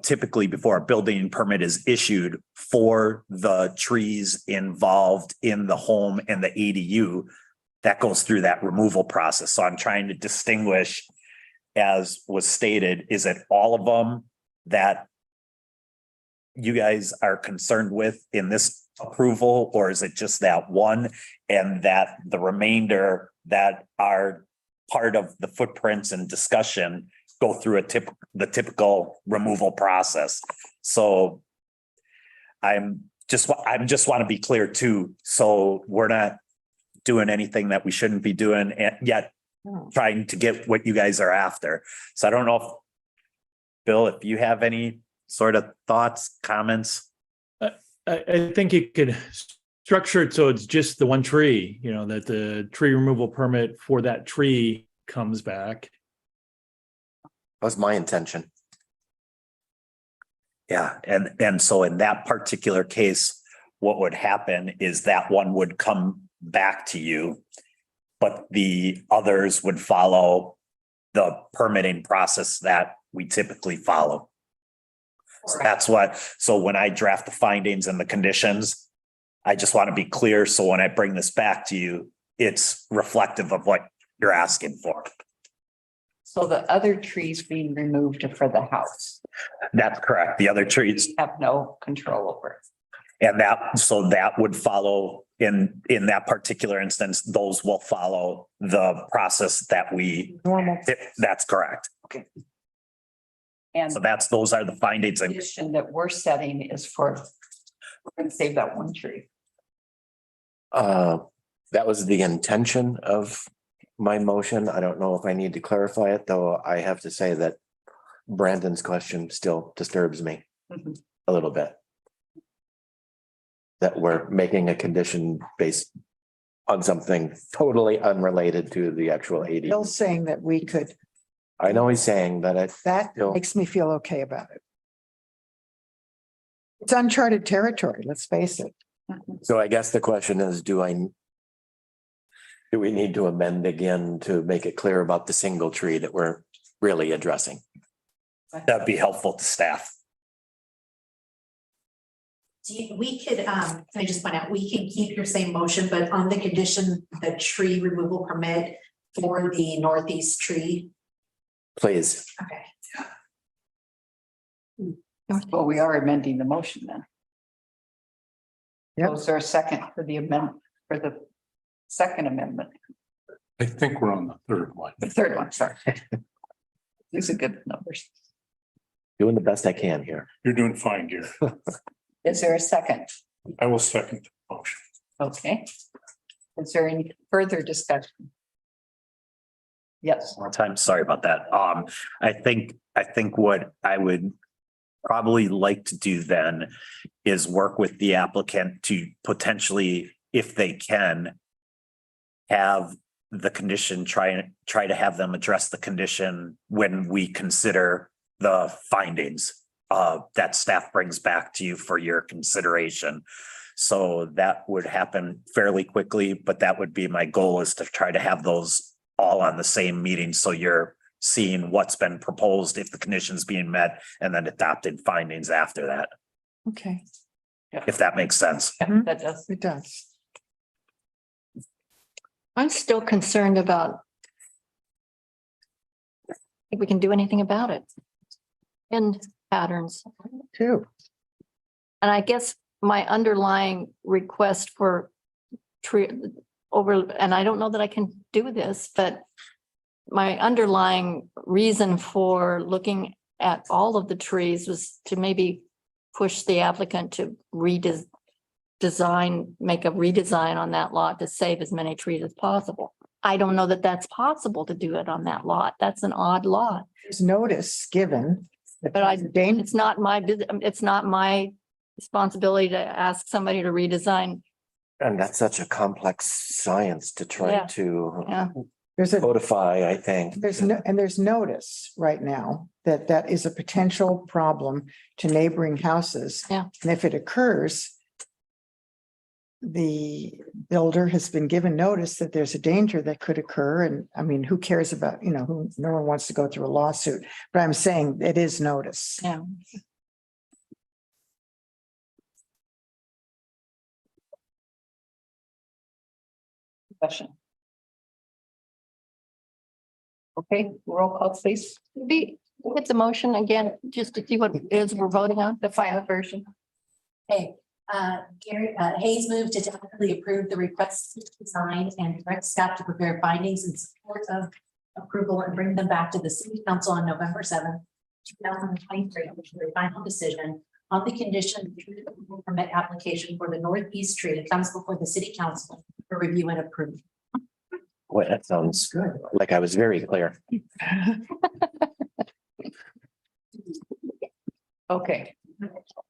typically before a building permit is issued for the trees involved in the home and the ADU, that goes through that removal process. So I'm trying to distinguish, as was stated, is it all of them that you guys are concerned with in this approval, or is it just that one, and that the remainder that are part of the footprints and discussion go through the typical removal process? So I'm just want to be clear too, so we're not doing anything that we shouldn't be doing, and yet trying to get what you guys are after. So I don't know if, Bill, if you have any sort of thoughts, comments. I think you could structure it so it's just the one tree, that the tree removal permit for that tree comes back. That was my intention. Yeah, and so in that particular case, what would happen is that one would come back to you, but the others would follow the permitting process that we typically follow. So when I draft the findings and the conditions, I just want to be clear. So when I bring this back to you, it's reflective of what you're asking for. So the other trees being removed are for the house. That's correct. The other trees Have no control over. and that would follow in that particular instance, those will follow the process that Normal. that's correct. Okay. And So those are the findings. the condition that we're setting is we're going to save that one tree. That was the intention of my motion. I don't know if I need to clarify it, though. I have to say that Brandon's question still disturbs me Mhm. a little bit. that we're making a condition based on something totally unrelated to the actual AD. Bill's saying that we could, I know he's saying that that makes me feel okay about it. It's uncharted territory, let's face it. so I guess the question is, do we need to amend again to make it clear about the single tree that we're really addressing? That'd be helpful to staff. We could, can I just point out, we can keep your same motion, but on the condition, the tree removal permit for the northeast tree. Please. Okay. Well, we are amending the motion then. Yep. Was there a second for the amendment, for the second amendment? I think we're on the third one. The third one, sorry. These are good numbers. Doing the best I can here. You're doing fine, dear. Is there a second? I will second the motion. Okay. Is there any further discussion? Yes. One time, sorry about that. I think what I would probably like to do then is work with the applicant to potentially, if they can, have the condition, try to have them address the condition when we consider the findings that staff brings back to you for your consideration. So that would happen fairly quickly, but that would be my goal, is to try to have those all on the same meeting. So you're seeing what's been proposed, if the condition's being met, and then adopted findings after that, Okay. if that makes sense. Yeah, that does. It does. I'm still concerned about if we can do anything about it. In patterns. Too. And I guess my underlying request for tree over, and I don't know that I can do this, but my underlying reason for looking at all of the trees was to maybe push the applicant to design, make a redesign on that lot to save as many trees as possible. I don't know that that's possible to do it on that lot. That's an odd lot. There's notice given. But it's not my responsibility to ask somebody to redesign. And that's such a complex science to try Yeah. to Yeah. There's a, codify, I think. there's notice right now that that is a potential problem to neighboring houses. Yeah. And if it occurs, the builder has been given notice that there's a danger that could occur. And I mean, who cares about, no one wants to go through a lawsuit, but I'm saying it is notice. Yeah. Question. Okay, roll call, please. It's a motion again, just to see what it is we're voting on. The final version. Okay, Gary, Hayes moved to definitely approve the request design and direct staff to prepare findings in support of approval and bring them back to the city council on November 7th, 2023, which is the final decision on the condition the tree removal permit application for the northeast tree comes before the city council for review and approval. Boy, that sounds good. Like I was very clear. Okay,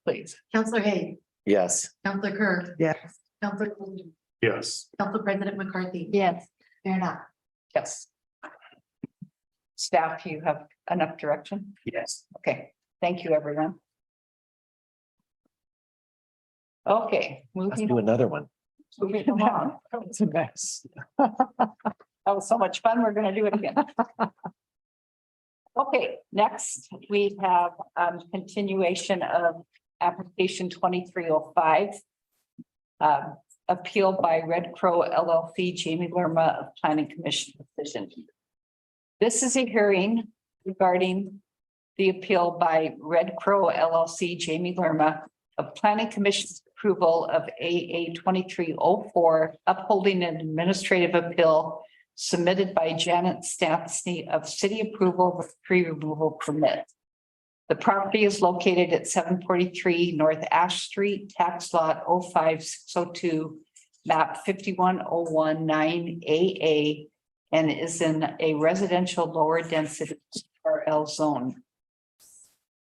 please. Counselor Hayes, Yes. Counselor Kerr, Yes. Counselor Cooley, Yes. Council President McCarthy. Yes. Fair enough. Yes. Staff, you have enough direction? Yes. Okay, thank you, everyone. Okay, Let's moving do another one. along. It's a mess. That was so much fun. We're gonna do it again. Okay, next we have continuation of application 2305. Appeal by Red Crow LLC, Jamie Lerma of Planning Commission decision. This is a hearing regarding the appeal by Red Crow LLC, Jamie Lerma of Planning Commission's approval of AA 2304, upholding an administrative appeal submitted by Janet Stastny of city approval of tree removal permit. The property is located at 743 North Ash Street, tax lot 05602, map 51019 AA, and is in a residential lower density RL zone.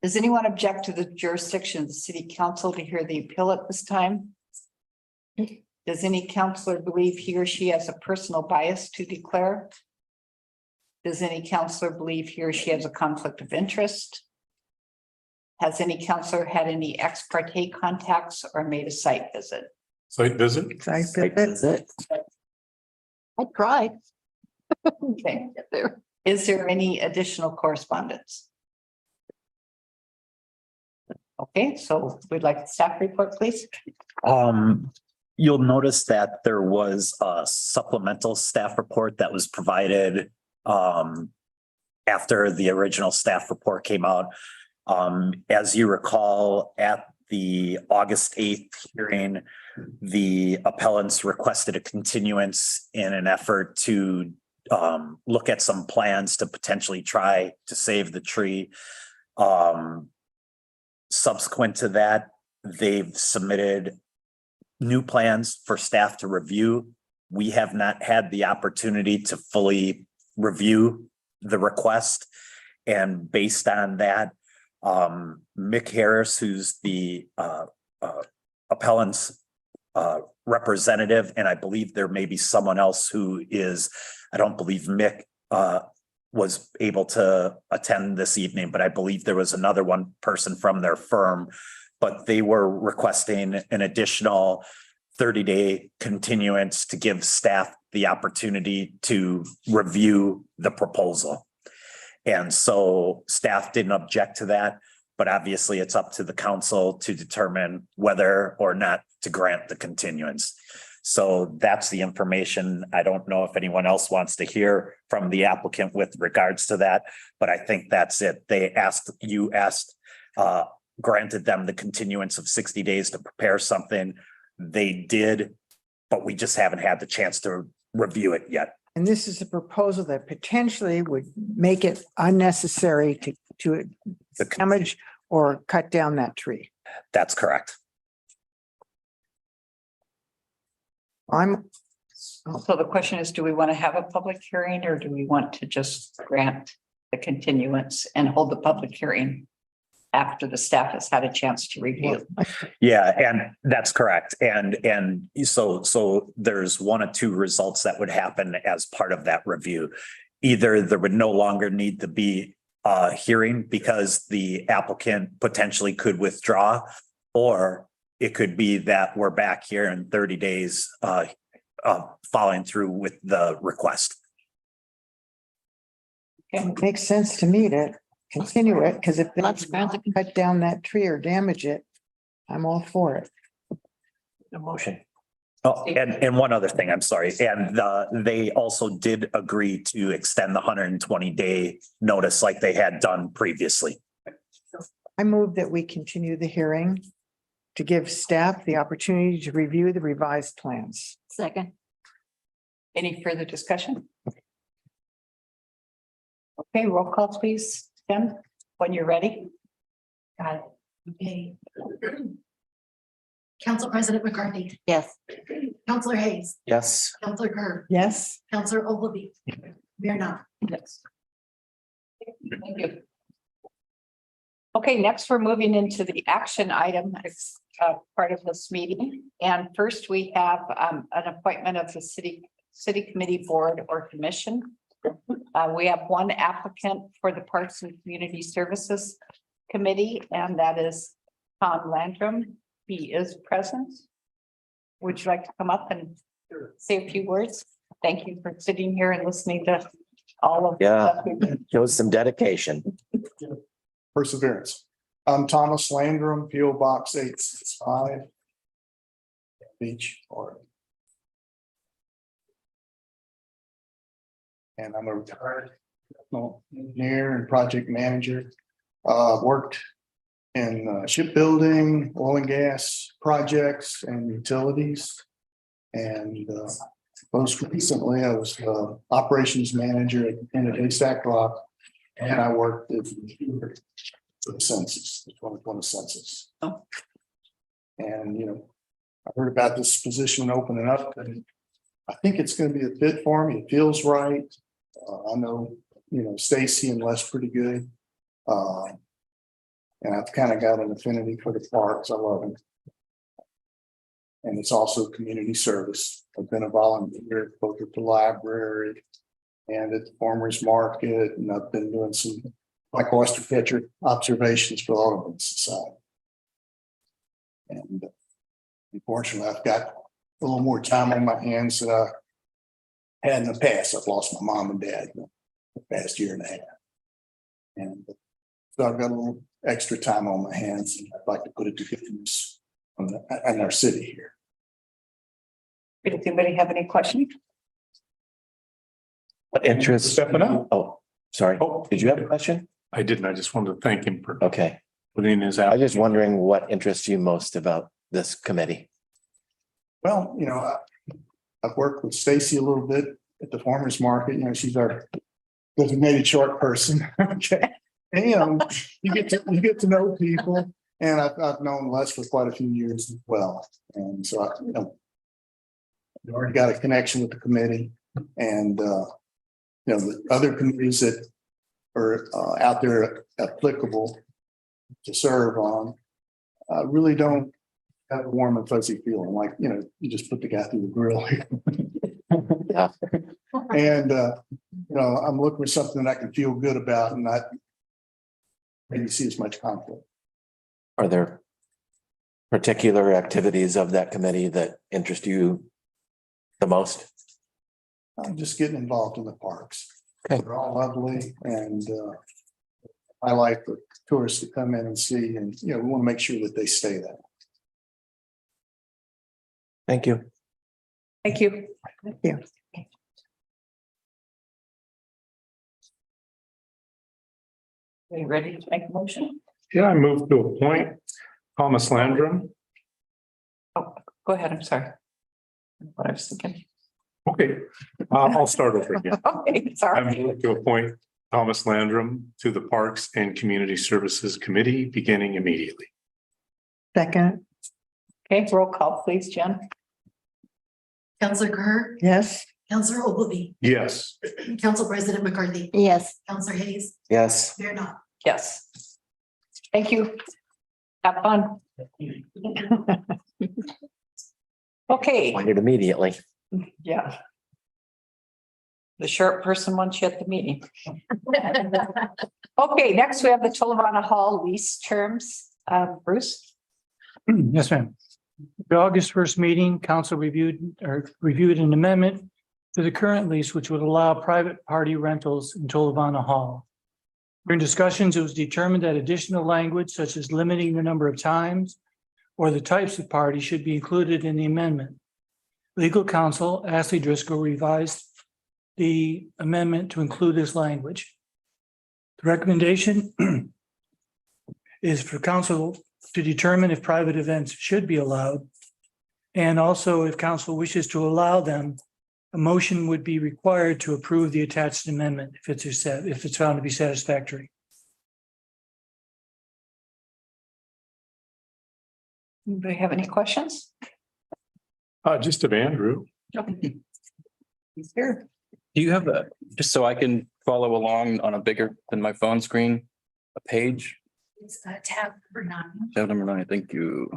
Does anyone object to the jurisdiction of the city council to hear the appeal at this time? Does any counselor believe he or she has a personal bias to declare? Does any counselor believe he or she has a conflict of interest? Has any counselor had any ex parte contacts or made a site visit? Site visit? Site visit. I tried. Okay. Get there. Is there any additional correspondence? Okay, so we'd like the staff report, please. You'll notice that there was a supplemental staff report that was provided after the original staff report came out. As you recall, at the August 8th hearing, the appellants requested a continuance in an effort to look at some plans to potentially try to save the tree. Subsequent to that, they've submitted new plans for staff to review. We have not had the opportunity to fully review the request. And based on that, Mick Harris, who's the appellant's representative, and I believe there may be someone else who is, I don't believe Mick was able to attend this evening, but I believe there was another one person from their firm, but they were requesting an additional 30-day continuance to give staff the opportunity to review the proposal. And so staff didn't object to that, but obviously it's up to the council to determine whether or not to grant the continuance. So that's the information. I don't know if anyone else wants to hear from the applicant with regards to that, but I think that's it. They granted them the continuance of 60 days to prepare something. They did, but we just haven't had the chance to review it yet. And this is a proposal that potentially would make it unnecessary to damage or cut down that tree. That's correct. So the question is, do we want to have a public hearing or do we want to just grant the continuance and hold the public hearing after the staff has had a chance to review? Yeah, and that's correct. And so there's one or two results that would happen as part of that review. Either there would no longer need to be a hearing because the applicant potentially could withdraw, or it could be that we're back here in 30 days following through with the request. It makes sense to me to continue it, because if they cut down that tree or damage it, I'm all for it. A motion. Oh, and one other thing, I'm sorry. And they also did agree to extend the 120-day notice like they had done previously. I move that we continue the hearing to give staff the opportunity to review the revised plans. Second. Any further discussion? Okay, roll call, please. Tim, when you're ready. Got it. Okay. Council President McCarthy. Yes. Counselor Hayes. Yes. Counselor Kerr. Yes. Counselor Ogilvy. Mayor Knopf. Yes. Thank you. Okay, next we're moving into the action item. It's part of this meeting. And first we have an appointment of the city committee board or commission. We have one applicant for the Parks and Community Services Committee, and that is Tom Landrum. He is present. Would you like to come up and say a few words? Thank you for sitting here and listening to all of. Yeah, shows some dedication. Perseverance. I'm Thomas Landrum, P.O. Box 865. Beach, Oregon. And I'm a retired engineer and project manager. Worked in shipbuilding, oil and gas projects and utilities. And most recently, I was operations manager at Haystack Rock. And I worked at the census, the 2020 census. Oh. And, I heard about this position opening up, and I think it's going to be a fit for me. It feels right. I know, Stacy and Les pretty good. And I've kind of got an affinity for the parks. I love them. And it's also community service. I've been a volunteer both at the library and at the farmer's market, and I've been doing some like oyster catcher observations for the Audubon Society. And unfortunately, I've got a little more time on my hands than I had in the past. I've lost my mom and dad in the past year and a half. And so I've got a little extra time on my hands, and I'd like to put it to good use in our city here. Does anybody have any questions? What interest? Stepping up. Oh, sorry. Oh. Did you have a question? I didn't. I just wanted to thank him for Okay. putting his I out. was just wondering what interests you most about this committee. Well, I've worked with Stacy a little bit at the farmer's market. She's our designated short person. Okay. And, you get to know people, and I've known Les for quite a few years as well. And so I've already got a connection with the committee, and, the other committees that are out there applicable to serve on, really don't have a warm and fuzzy feeling, like, you just put the guy through the grill. Yeah. And, I'm looking for something that I can feel good about and not maybe see as much conflict. Are there particular activities of that committee that interest you the most? I'm just getting involved in the parks. Okay. They're all lovely, and I like for tourists to come in and see, and, we want to make sure that they stay there. Thank you. Thank you. Thank you. Are you ready to make a motion? Yeah, I moved to appoint Thomas Landrum. Oh, go ahead. I'm sorry. What I was thinking. Okay, I'll start over again. Okay, I sorry. move to appoint Thomas Landrum to the Parks and Community Services Committee beginning immediately. Second, Okay, roll call, please, Jen. Counselor Kerr, yes. Counselor Ogilvy, Yes. Council President McCarthy, Yes. Counselor Hayes, Yes. Mayor Knopf. Yes. Thank you. Have fun. Okay, Appointed immediately. yeah. The short person wants you at the meeting. Okay, next we have the Tolovana Hall lease terms. Bruce? Yes, ma'am. The August 1st meeting, council reviewed an amendment to the current lease, which would allow private party rentals in Tolovana Hall. During discussions, it was determined that additional language such as limiting the number of times or the types of parties should be included in the amendment. Legal counsel Ashley Driscoll revised the amendment to include this language. The recommendation is for council to determine if private events should be allowed. And also, if council wishes to allow them, a motion would be required to approve the attached amendment if it's found to be satisfactory. Anybody have any questions? Just of Andrew. He's here. Do you have just so I can follow along on a bigger than my phone screen, a page? It's tab number 9. Tab number 9, thank you.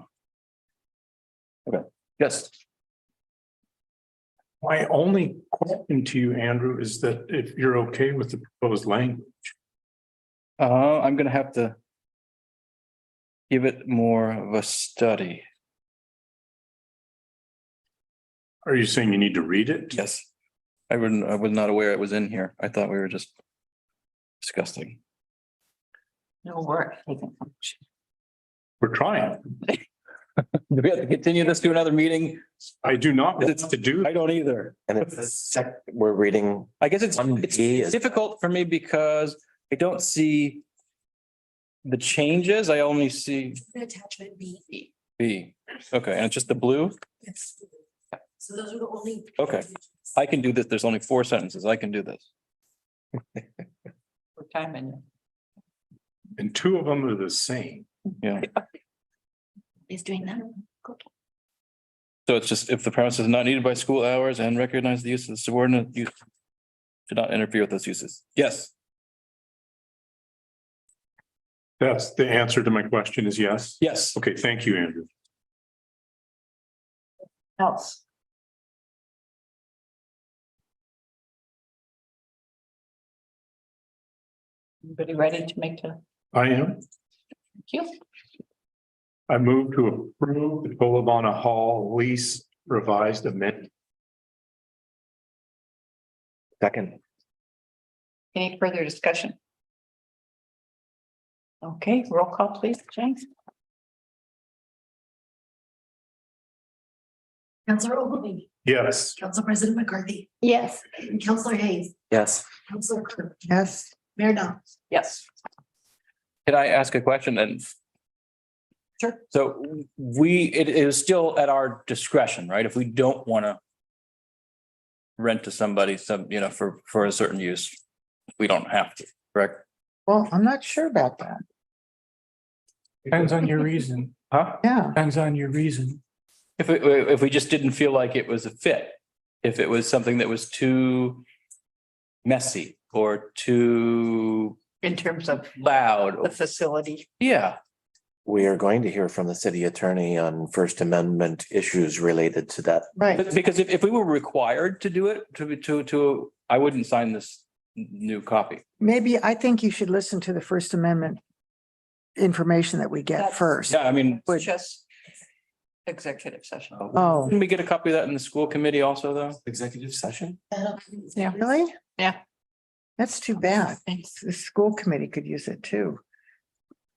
Okay, yes. My only question to you, Andrew, is that if you're okay with the proposed language. I'm gonna have to give it more of a study. Are you saying you need to read it? Yes. I was not aware it was in here. I thought we were just discussing. No work. We're trying. Do we have to continue this to another meeting? I do not want to do. I don't either. And we're reading. I guess it's 1B is- difficult for me because I don't see the changes. I only see Attachment B. B. Okay, and it's just the blue? Yes. So those are the only. Okay. I can do this. There's only 4 sentences. I can do this. We're timing you. And 2 of them are the same. Yeah. Is doing that. So it's just if the premise is not needed by school hours and recognize the use of the subordinate use. Should not interfere with those uses. Yes. That's the answer to my question is yes. Yes. Okay, thank you, Andrew. else? Anybody ready to make a, I am. thank you? I move to approve the Colabana Hall lease revised amendment. Second. Any further discussion? Okay, roll call, please, James. Counselor Ogilvy, Yes. Council President McCarthy, Yes. and Counselor Hayes, Yes. Counselor Crew, Yes. Mayor Dom. Yes. Can I ask a question then? Sure. So it is still at our discretion, right? If we don't want to rent to somebody, for a certain use, we don't have to, correct? Well, I'm not sure about that. Depends on your reason. Huh? Yeah. Depends on your reason. If we just didn't feel like it was a fit, if it was something that was too messy or too In terms of loud, the facility. yeah. We are going to hear from the city attorney on First Amendment issues related to that. Right. Because if we were required to do it, I wouldn't sign this new copy. Maybe I think you should listen to the First Amendment information that we get That's- first. Yeah, I mean, Would- Just executive session. Oh, can we get a copy of that in the school committee also, though? Executive session? Yeah. really? Yeah. That's too bad. The school committee could use it too.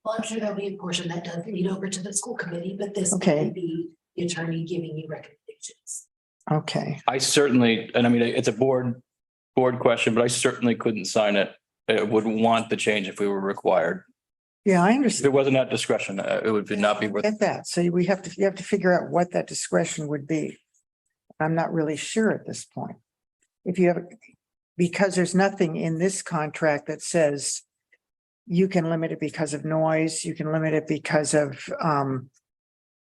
Well, I'm sure there'll be a portion that does lead over to the school committee, but this Okay. would be the attorney giving you recommendations. Okay. I certainly, and I mean, it's a board question, but I certainly couldn't sign it. I wouldn't want the change if we were required. Yeah, I If understand. it wasn't at discretion, it would not be worth. Get that. So you have to figure out what that discretion would be. I'm not really sure at this point. If you have, because there's nothing in this contract that says you can limit it because of noise, you can limit it because of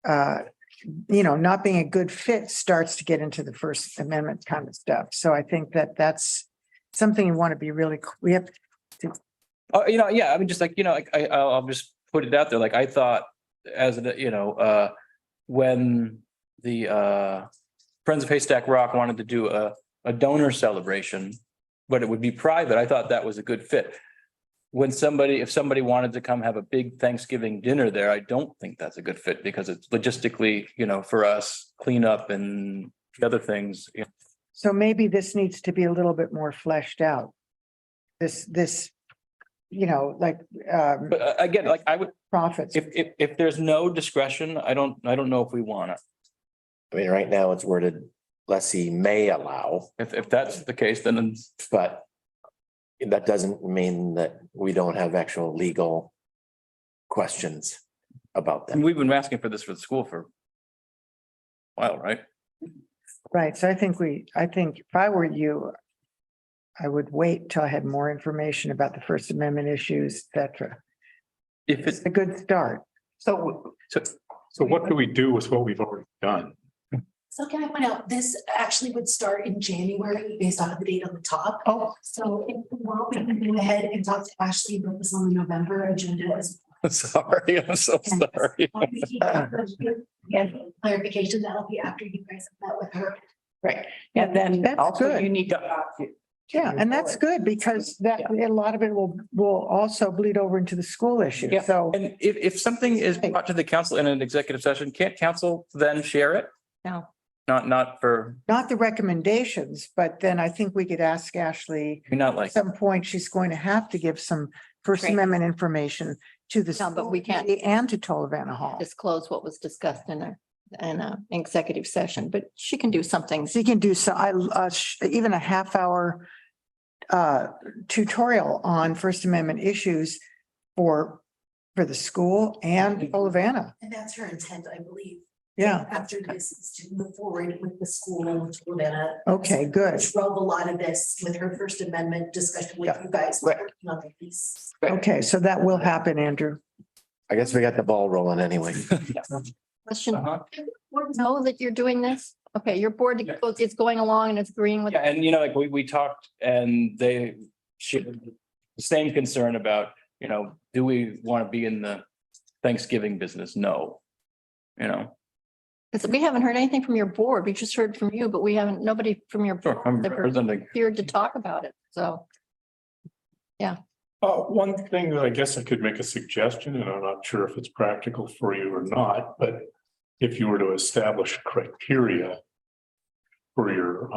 not being a good fit starts to get into the First Amendment kind of stuff. So I think that that's something you want to be really, we have to. Oh, yeah, I mean, just like, I'll just put it out there. Like, I thought when the Friends of Haystack Rock wanted to do a donor celebration, but it would be private, I thought that was a good fit. If somebody wanted to come have a big Thanksgiving dinner there, I don't think that's a good fit because it's logistically, for us, clean up and other things. So maybe this needs to be a little bit more fleshed out. This, But again, like I would, profits. if there's no discretion, I don't know if we want it. I mean, right now it's worded lessee may allow, If that's the case, then but that doesn't mean that we don't have actual legal questions about and them. we've been asking for this for the school for a while, right? Right, so I think if I were you, I would wait till I had more information about the First Amendment issues, et cetera. If It's a good start. So So what do we do with what we've already done? So can I point out, this actually would start in January based off of the date on the top. Oh. So if we want, we can go ahead and talk to Ashley about this on the November agenda as Sorry, I'm so sorry. well. And clarification, that'll be after you guys have met with her. right, and then That's also good. you need to. Yeah, and that's good because a lot of it will also bleed over into the school issue. Yeah. So, And if something is brought to the council in an executive session, can't council then share it? No. Not for, not the recommendations, but then I think we could ask Ashley, not at like, some point, she's going to have to give some First Great. Amendment information to the. No, but we can't- school committee and to Tolovana Hall. Disclose what was discussed in an executive session, but she can do something. So you can do even a half hour tutorial on First Amendment issues for the school and Tolovana. And that's her intent, I believe. Yeah, After this is to move forward with the school and Tolovana. okay, good. Drove a lot of this with her First Amendment discussion with you guys. Right. Working on the piece. Okay, so that will happen, Andrew. I guess we got the ball rolling anyway. Question, Uh-huh. know that you're doing this? Okay, your board is going along and it's agreeing with. yeah, and like we talked and they shared the same concern about, do we want to be in the Thanksgiving business? No. Because we haven't heard anything from your board. We just heard from you, but we haven't, nobody from your Sure, I'm board representing. here to talk about it. So One thing that I guess I could make a suggestion, and I'm not sure if it's practical for you or not, but if you were to establish criteria for your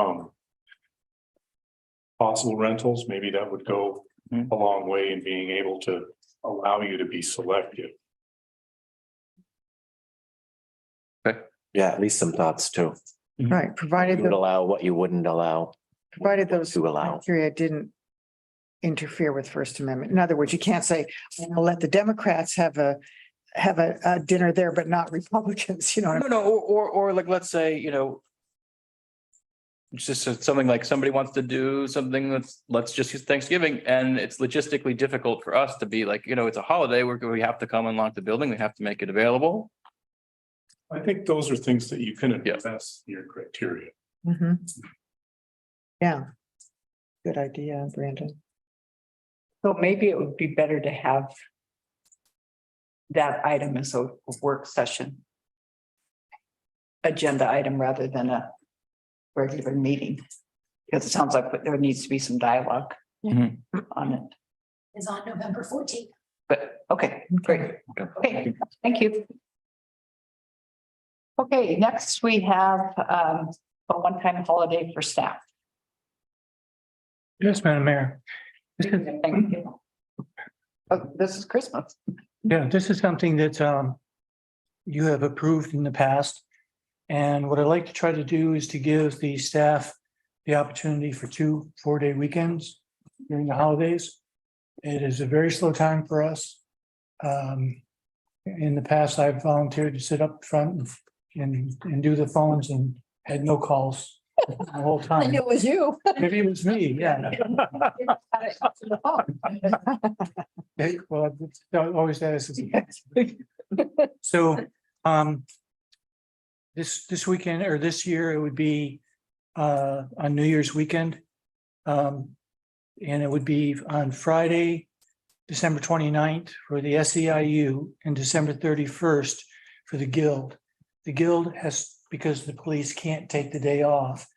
possible rentals, maybe that would go a long way in being able to allow you to be selective. Yeah, at least some thoughts too. Right, provided You would the, allow what you wouldn't allow. provided those To allow. criteria didn't interfere with First Amendment. In other words, you can't say, I'm gonna let the Democrats have a dinner there, but not Republicans, you know. what I No, or like, let's say, it's just something like somebody wants to do something let's just use Thanksgiving, and it's logistically difficult for us to be like, it's a holiday, we have to come and lock the building, we have to make it available. I think those are things that you can address in your criteria. mean? Mhm. Yeah. Good idea, Brandon. So maybe it would be better to have that item as a work session agenda item rather than a regular meeting. Because it sounds like there needs to be some dialogue Mhm. on it. Is on November 14th. But, okay, great. Okay, thank you. Okay, next we have a one-time holiday for staff. Yes, Madam Mayor. Thank you. Oh, this is Christmas. Yeah, this is something that you have approved in the past. And what I'd like to try to do is to give the staff the opportunity for 2 4-day weekends during the holidays. It is a very slow time for us. In the past, I've volunteered to sit up front and do the phones and had no calls the whole I time. knew it was you. Maybe it was me, yeah. Well, it's always that is. So, this weekend or this year, it would be on New Year's weekend. And it would be on Friday, December 29th for the SEIU and December 31st for the Guild. The Guild has, because the police can't take the day off,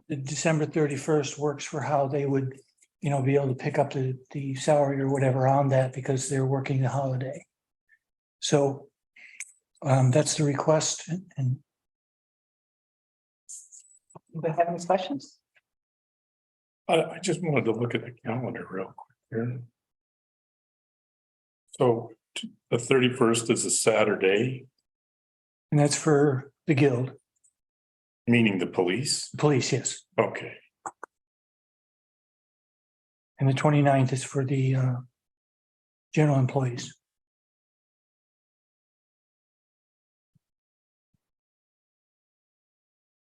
the December 31st works for how they would, be able to pick up the salary or whatever on that because they're working the holiday. So that's the request and. Do you have any questions? I just wanted to look at the calendar real quick here. So the 31st is a Saturday, And that's for the Guild, meaning the police? police, yes. Okay, And the 29th is for the general employees.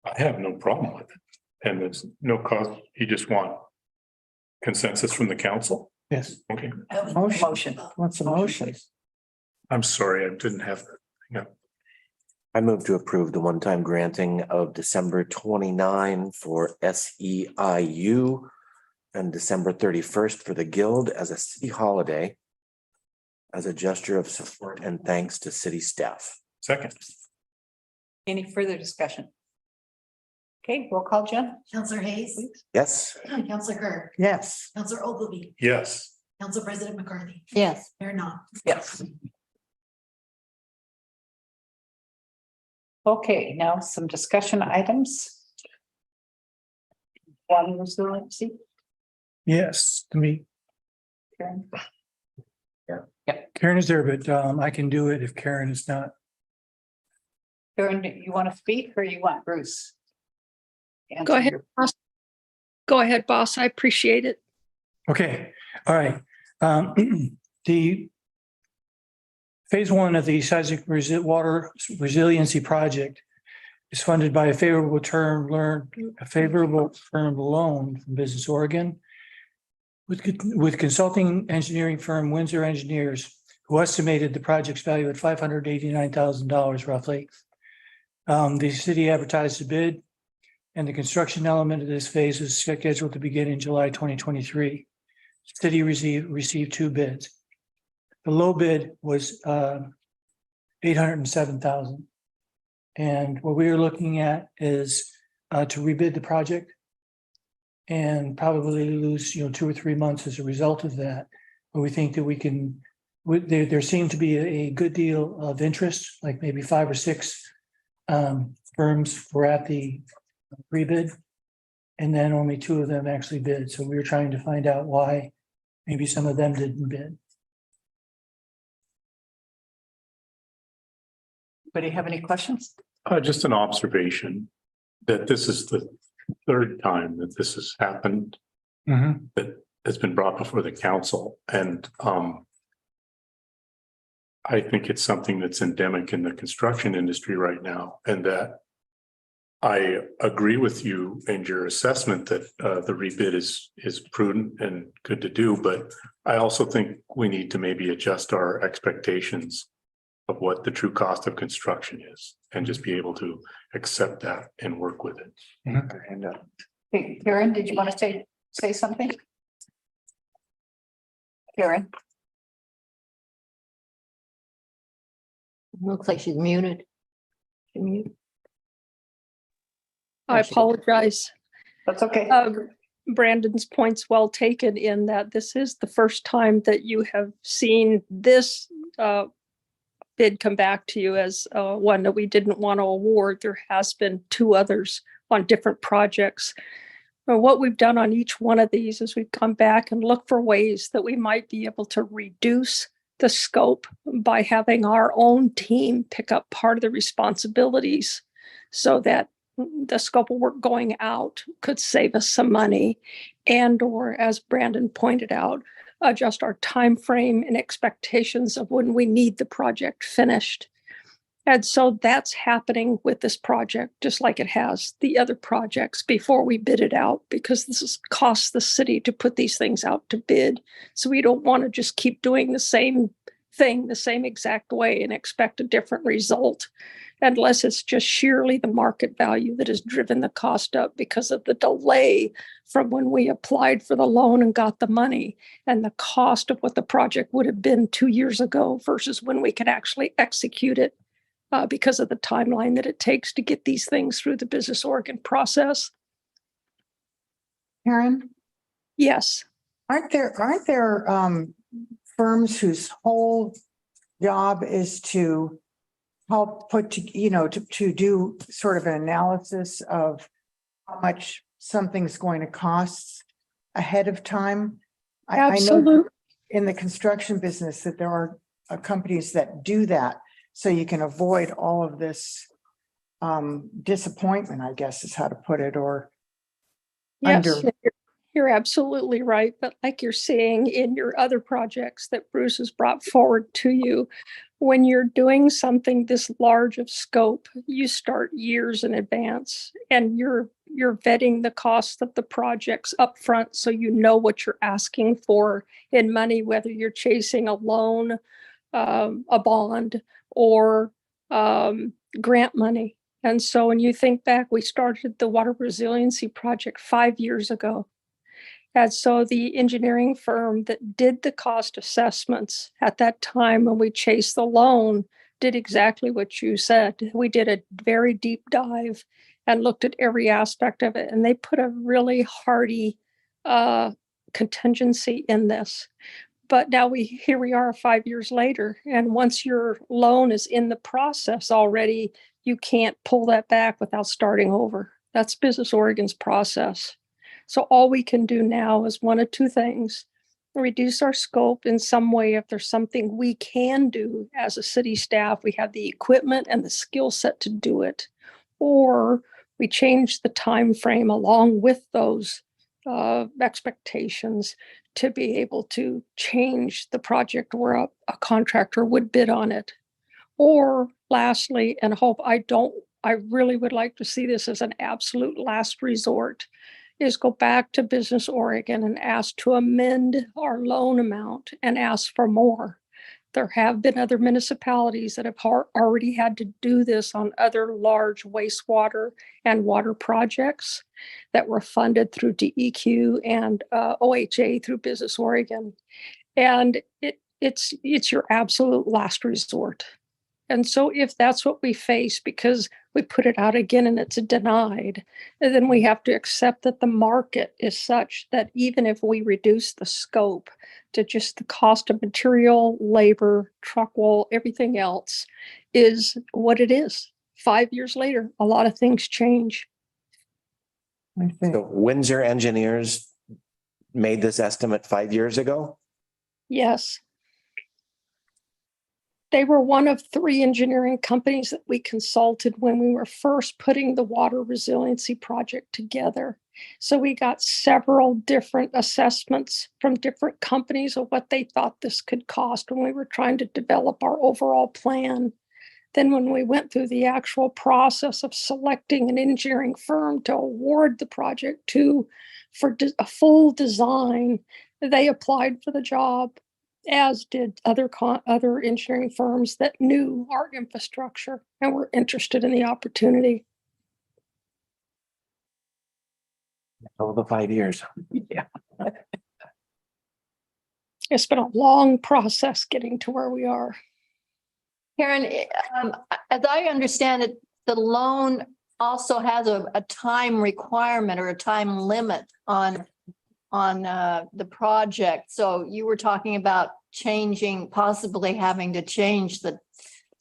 I have no problem with it. And there's no cause, you just want consensus from the council? Yes. Okay, Motion. What's a motion? I'm sorry, I didn't have that. I move to approve the one-time granting of December 29 for SEIU and December 31st for the Guild as a city holiday as a gesture of support and thanks to city staff. Second, Any further discussion? Okay, roll call, Jen. Counselor Hayes, Yes. Counselor Kerr, Yes. Counselor Ogilvy, yes. Council President McCarthy, Yes. Mayor Knopf. Yes. Okay, now some discussion items. Water resiliency. Yes, to me. Karen. Karen is there, but I can do it if Karen is not. Karen, do you want to speak or you want Bruce? Go ahead, boss. Go ahead, boss. I appreciate it. Okay, all right. The phase 1 of the seismic water resiliency project is funded by a favorable firm loan from Business Oregon with consulting engineering firm Windsor Engineers, who estimated the project's value at $589,000 roughly. The city advertised a bid, and the construction element of this phase is scheduled to begin in July 2023. City received 2 bids. The low bid was $807,000, And what we are looking at is to rebid the project and probably lose, 2 or 3 months as a result of that. But we think that we can, there seemed to be a good deal of interest, like maybe 5 or 6 firms were at the rebid. And then only 2 of them actually bid. So we were trying to find out why maybe some of them didn't bid. Anybody have any questions? Just an observation that this is the 3rd time that this has happened, that has been brought before the council. And I think it's something that's endemic in the construction industry right now. And that I agree with you and your assessment that the rebid is prudent and good to do. But I also think we need to maybe adjust our expectations of what the true cost of construction is and just be able to accept that and work with it. Hey, Karen, did you want to say something? Karen? Looks like she's muted. She muted. I apologize. That's okay. Brandon's point's well taken in that this is the first time that you have seen this bid come back to you as one that we didn't want to award. There has been 2 others on different projects. What we've done on each one of these is we've come back and looked for ways that we might be able to reduce the scope by having our own team pick up part of the responsibilities so that the scope of work going out could save us some money, and or, as Brandon pointed out, adjust our time frame and expectations of when we need the project finished. And so that's happening with this project, just like it has the other projects before we bid it out, because this is costs the city to put these things out to bid. So we don't want to just keep doing the same thing the same exact way and expect a different result, unless it's just sheerly the market value that has driven the cost up because of the delay from when we applied for the loan and got the money, and the cost of what the project would have been 2 years ago versus when we could actually execute it because of the timeline that it takes to get these things through the Business Oregon process. Karen? Yes. Aren't there firms whose whole job is to help put to do sort of an analysis of how much something's going to cost ahead of time? I know in the construction business that there are companies that do that, so you can avoid all of this disappointment, I guess is how to put it, or yes, you're absolutely right. But like you're seeing in your other projects that Bruce has brought forward to you, when you're doing something this large of scope, you start years in advance, and you're vetting the cost of the projects up front, so you know what you're asking for in money, whether you're chasing a loan, a bond, or grant money. And so when you think back, we started the water resiliency project 5 years ago. And so the engineering firm that did the cost assessments at that time when we chased the loan did exactly what you said. We did a very deep dive and looked at every aspect of it. And they put a really hearty contingency in this. But now here we are 5 years later, and once your loan is in the process already, you can't pull that back without starting over. That's Business Oregon's process. So all we can do now is one of 2 things: reduce our scope in some way. If there's something we can do as a city staff, we have the equipment and the skill set to do it, or we change the time frame along with those expectations to be able to change the project where a contractor would bid on it. Or lastly, and I really would like to see this as an absolute last resort, is go back to Business Oregon and ask to amend our loan amount and ask for more. There have been other municipalities that have already had to do this on other large wastewater and water projects that were funded through DEQ and OHA through Business Oregon. And it's your absolute last resort. And so if that's what we face because we put it out again and it's denied, then we have to accept that the market is such that even if we reduce the scope to just the cost of material, labor, truck roll, everything else is what it is. 5 years later, a lot of things change. So Windsor Engineers made this estimate 5 years ago? Yes. They were one of 3 engineering companies that we consulted when we were first putting the water resiliency project together. So we got several different assessments from different companies of what they thought this could cost when we were trying to develop our overall plan. Then when we went through the actual process of selecting an engineering firm to award the project to for a full design, they applied for the job, as did other engineering firms that knew our infrastructure and were interested in the opportunity. Over 5 years. Yeah. It's been a long process getting to where we are. Karen, as I understand it, the loan also has a time requirement or a time limit on the project. So you were talking about possibly having to change the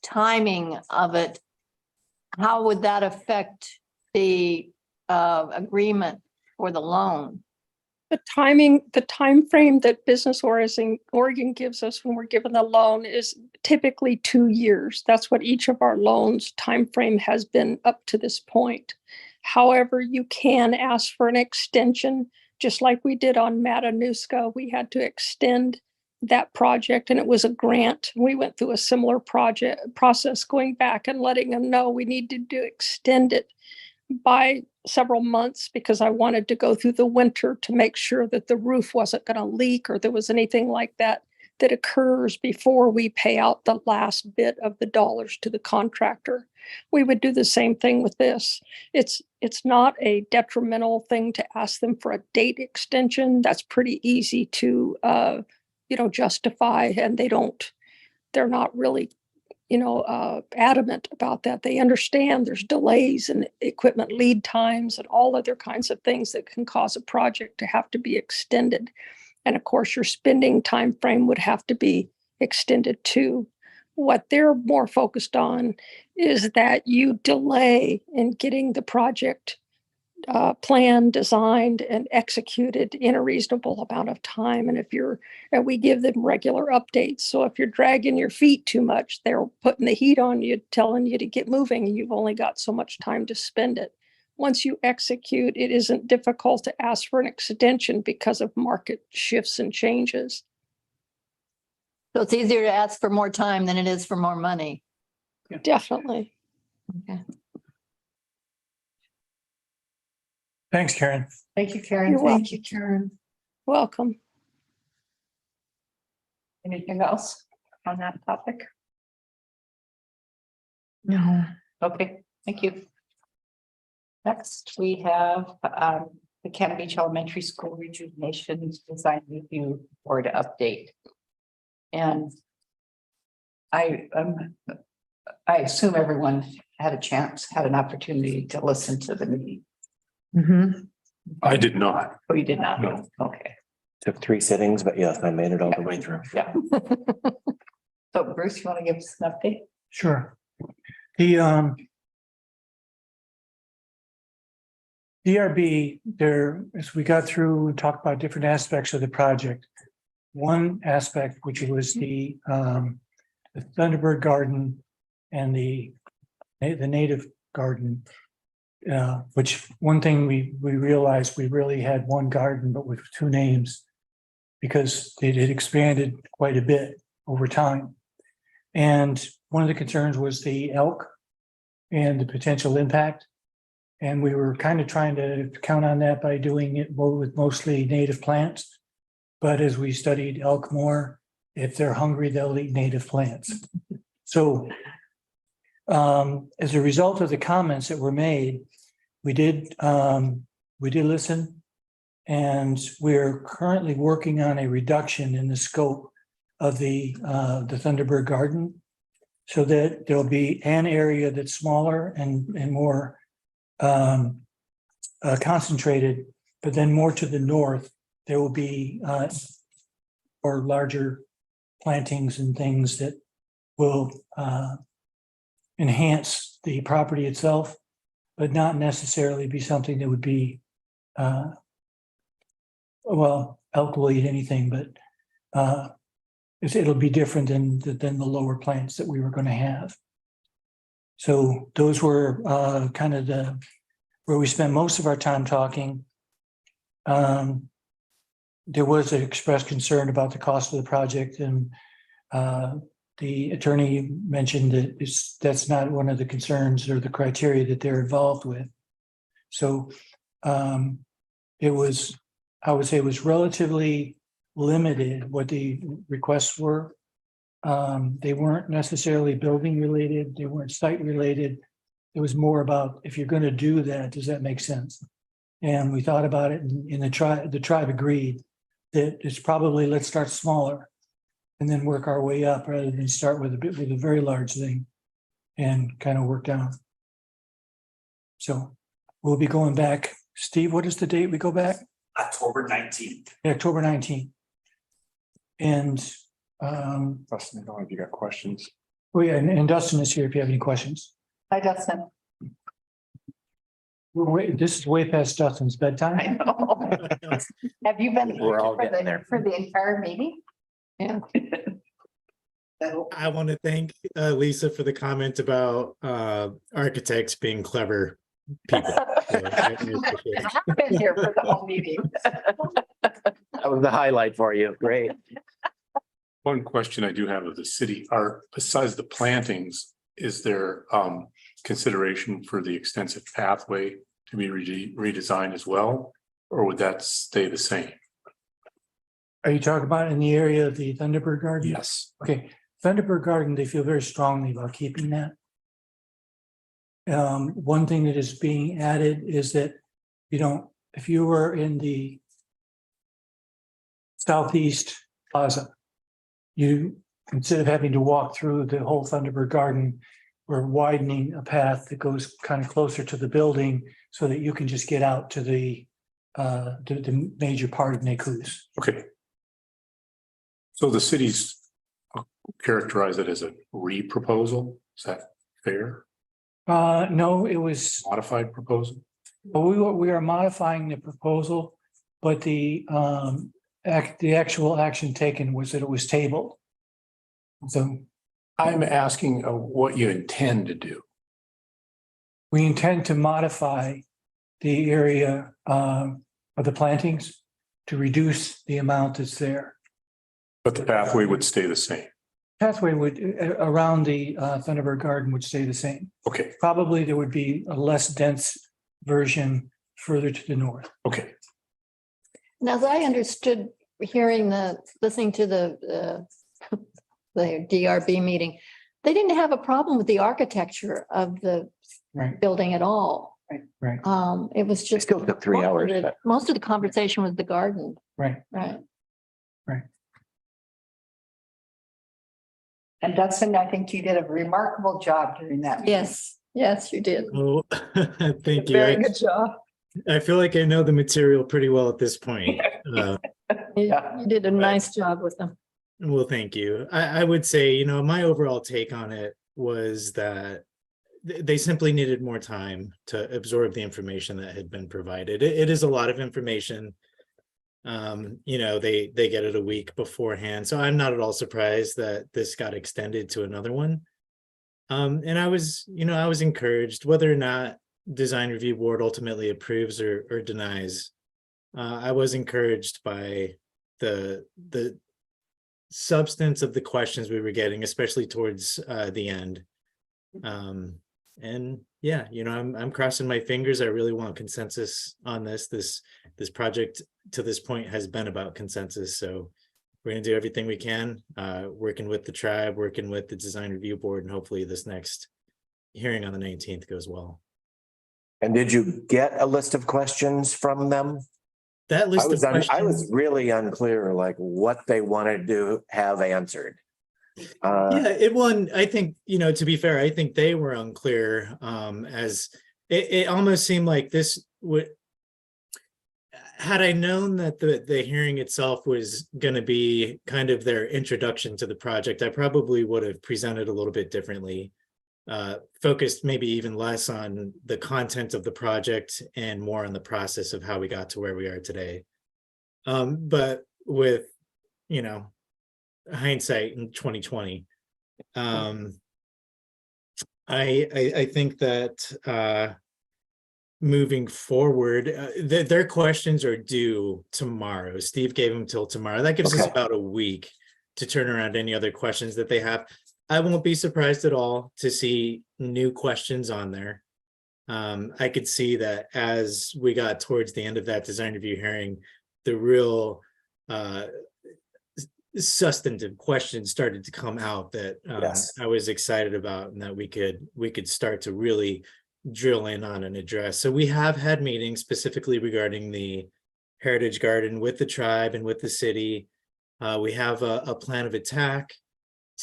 timing of it. How would that affect the agreement for the loan? The time frame that Business Oregon gives us when we're given the loan is typically 2 years. That's what each of our loans time frame has been up to this point. However, you can ask for an extension, just like we did on Matanuska. We had to extend that project, and it was a grant. We went through a similar process, going back and letting them know we needed to extend it by several months because I wanted to go through the winter to make sure that the roof wasn't going to leak or there was anything like that occurs before we pay out the last bit of the dollars to the contractor. We would do the same thing with this. It's not a detrimental thing to ask them for a date extension. That's pretty easy to justify, and they're not really adamant about that. They understand there's delays and equipment lead times and all other kinds of things that can cause a project to have to be extended. And of course, your spending time frame would have to be extended too. What they're more focused on is that you delay in getting the project planned, designed, and executed in a reasonable amount of time. And we give them regular updates. So if you're dragging your feet too much, they're putting the heat on you, telling you to get moving, and you've only got so much time to spend it. Once you execute, it isn't difficult to ask for an extension because of market shifts and changes. So it's easier to ask for more time than it is for more money. Definitely. Okay. Thanks, Karen. Thank you, Karen. You're Thank you, Karen. Welcome. Anything else on that topic? No. Okay, thank you. Next, we have the Cannon Beach Elementary School Rejuvenation Design Review Board update. And I assume everyone had an opportunity to listen to the meeting. I did not. Oh, you did not? No. Okay. Took 3 sittings, but yes, I made it all the way through. Yeah. So Bruce, you want to give us an update? Sure. The DRB there, as we got through and talked about different aspects of the project. One aspect, which was the Thunderbird Garden and the native garden, which one thing we realized we really had one garden, but with 2 names because it had expanded quite a bit over time. And one of the concerns was the elk and the potential impact. And we were kind of trying to count on that by doing it with mostly native plants. But as we studied elk more, if they're hungry, they'll eat native plants. So as a result of the comments that were made, we did listen, and we're currently working on a reduction in the scope of the Thunderbird Garden. so that there'll be an area that's smaller and more concentrated, but then more to the north, there will be or larger plantings and things that will enhance the property itself, but not necessarily be something that would be well, elk will eat anything, but it'll be different than the lower plants that we were going to have. So those were kind of where we spent most of our time talking. There was an expressed concern about the cost of the project, and the attorney mentioned that that's not one of the concerns or the criteria that they're involved with. So it was, I would say it was relatively limited what the requests were. They weren't necessarily building related, they weren't site related. It was more about, if you're going to do that, does that make sense? And we thought about it, and the tribe agreed that it's probably, let's start smaller and then work our way up rather than start with a very large thing and kind of work down. So we'll be going back. Steve, what is the date we go back? October 19th. October 19th. And Dustin, I don't know if you got questions. oh yeah, and Dustin is here if you have any questions. Hi, Dustin. This is way past Dustin's bedtime. I know. Have you been We're all for getting there. the entire meeting? Yeah. I want to thank Lisa for the comment about architects being clever people. So I appreciate it. I've been here for the whole meeting. That was the highlight for you. Great. One question I do have of the city are, besides the plantings, is there consideration for the extensive pathway to be redesigned as well? Or would that stay the same? Are you talking about in the area of the Thunderbird Garden? Yes. Okay, Thunderbird Garden, they feel very strongly about keeping that. One thing that is being added is that if you were in the Southeast Plaza, you, instead of having to walk through the whole Thunderbird Garden, we're widening a path that goes kind of closer to the building so that you can just get out to the major part of Necus. Okay. So the city's characterize it as a re-proposal. Is that fair? No, it was. Modified proposal? Well, we are modifying the proposal, but the actual action taken was that it was tabled. So I'm asking what you intend to do. we intend to modify the area of the plantings to reduce the amount that's there. But the pathway would stay the same. Pathway would, around the Thunderbird Garden would stay the same. Okay, Probably there would be a less dense version further to the north. okay. Now, as I understood, listening to the DRB meeting, they didn't have a problem with the architecture of the Right, building at all. right, It was just. Still took 3 hours. but- Most of the conversation was the garden, right. right? And Dustin, I think you did a remarkable job doing that. Yes, yes, you did. Oh, thank you. Very good job. I feel like I know the material pretty well at this point. You did a nice job with them. Well, thank you. I would say, my overall take on it was that they simply needed more time to absorb the information that had been provided. It is a lot of information. They get it a week beforehand. So I'm not at all surprised that this got extended to another one. And I was encouraged, whether or not design review board ultimately approves or denies. I was encouraged by the substance of the questions we were getting, especially towards the end. And yeah, I'm crossing my fingers. I really want consensus on this. This project to this point has been about consensus. So we're going to do everything we can, working with the tribe, working with the design review board, and hopefully this next hearing on the 19th goes well. And did you get a list of questions from them? That list of questions. I was really unclear, like what they wanted to have answered. Yeah, it won. I think, to be fair, I think they were unclear, as it almost seemed like this would. Had I known that the hearing itself was going to be kind of their introduction to the project, I probably would have presented a little bit differently, focused maybe even less on the content of the project and more on the process of how we got to where we are today. But with, hindsight in 2020, I think that moving forward, their questions are due tomorrow. Steve gave them till tomorrow. That gives us about a week to turn around any other questions that they have. I won't be surprised at all to see new questions on there. I could see that as we got towards the end of that design review hearing, the real substantive questions started to come out that I was excited about, and that we could start to really drill in on and address. So we have had meetings specifically regarding the Heritage Garden with the tribe and with the city. We have a plan of attack.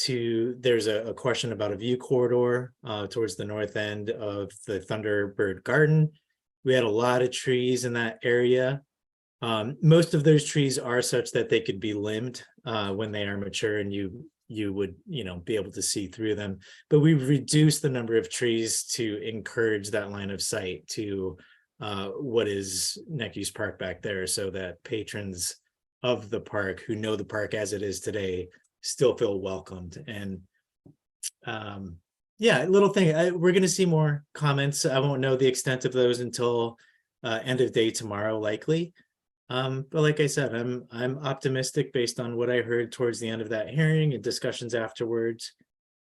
There's a question about a view corridor towards the north end of the Thunderbird Garden. We had a lot of trees in that area. Most of those trees are such that they could be limbed when they are mature, and you would be able to see through them. But we've reduced the number of trees to encourage that line of sight to what is Neckies Park back there, so that patrons of the park who know the park as it is today still feel welcomed. And little thing, we're going to see more comments. I won't know the extent of those until end of day tomorrow, likely. But like I said, I'm optimistic based on what I heard towards the end of that hearing and discussions afterwards.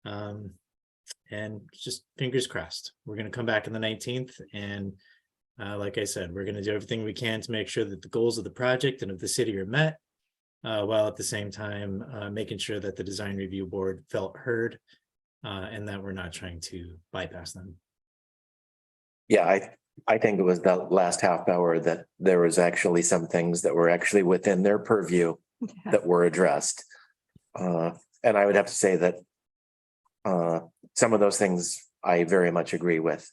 And just fingers crossed. We're going to come back on the 19th. And like I said, we're going to do everything we can to make sure that the goals of the project and of the city are met, while at the same time making sure that the design review board felt heard, and that we're not trying to bypass them. Yeah, I think it was the last half hour that there was actually some things that were actually within their purview that were addressed. And I would have to say that some of those things I very much agree with.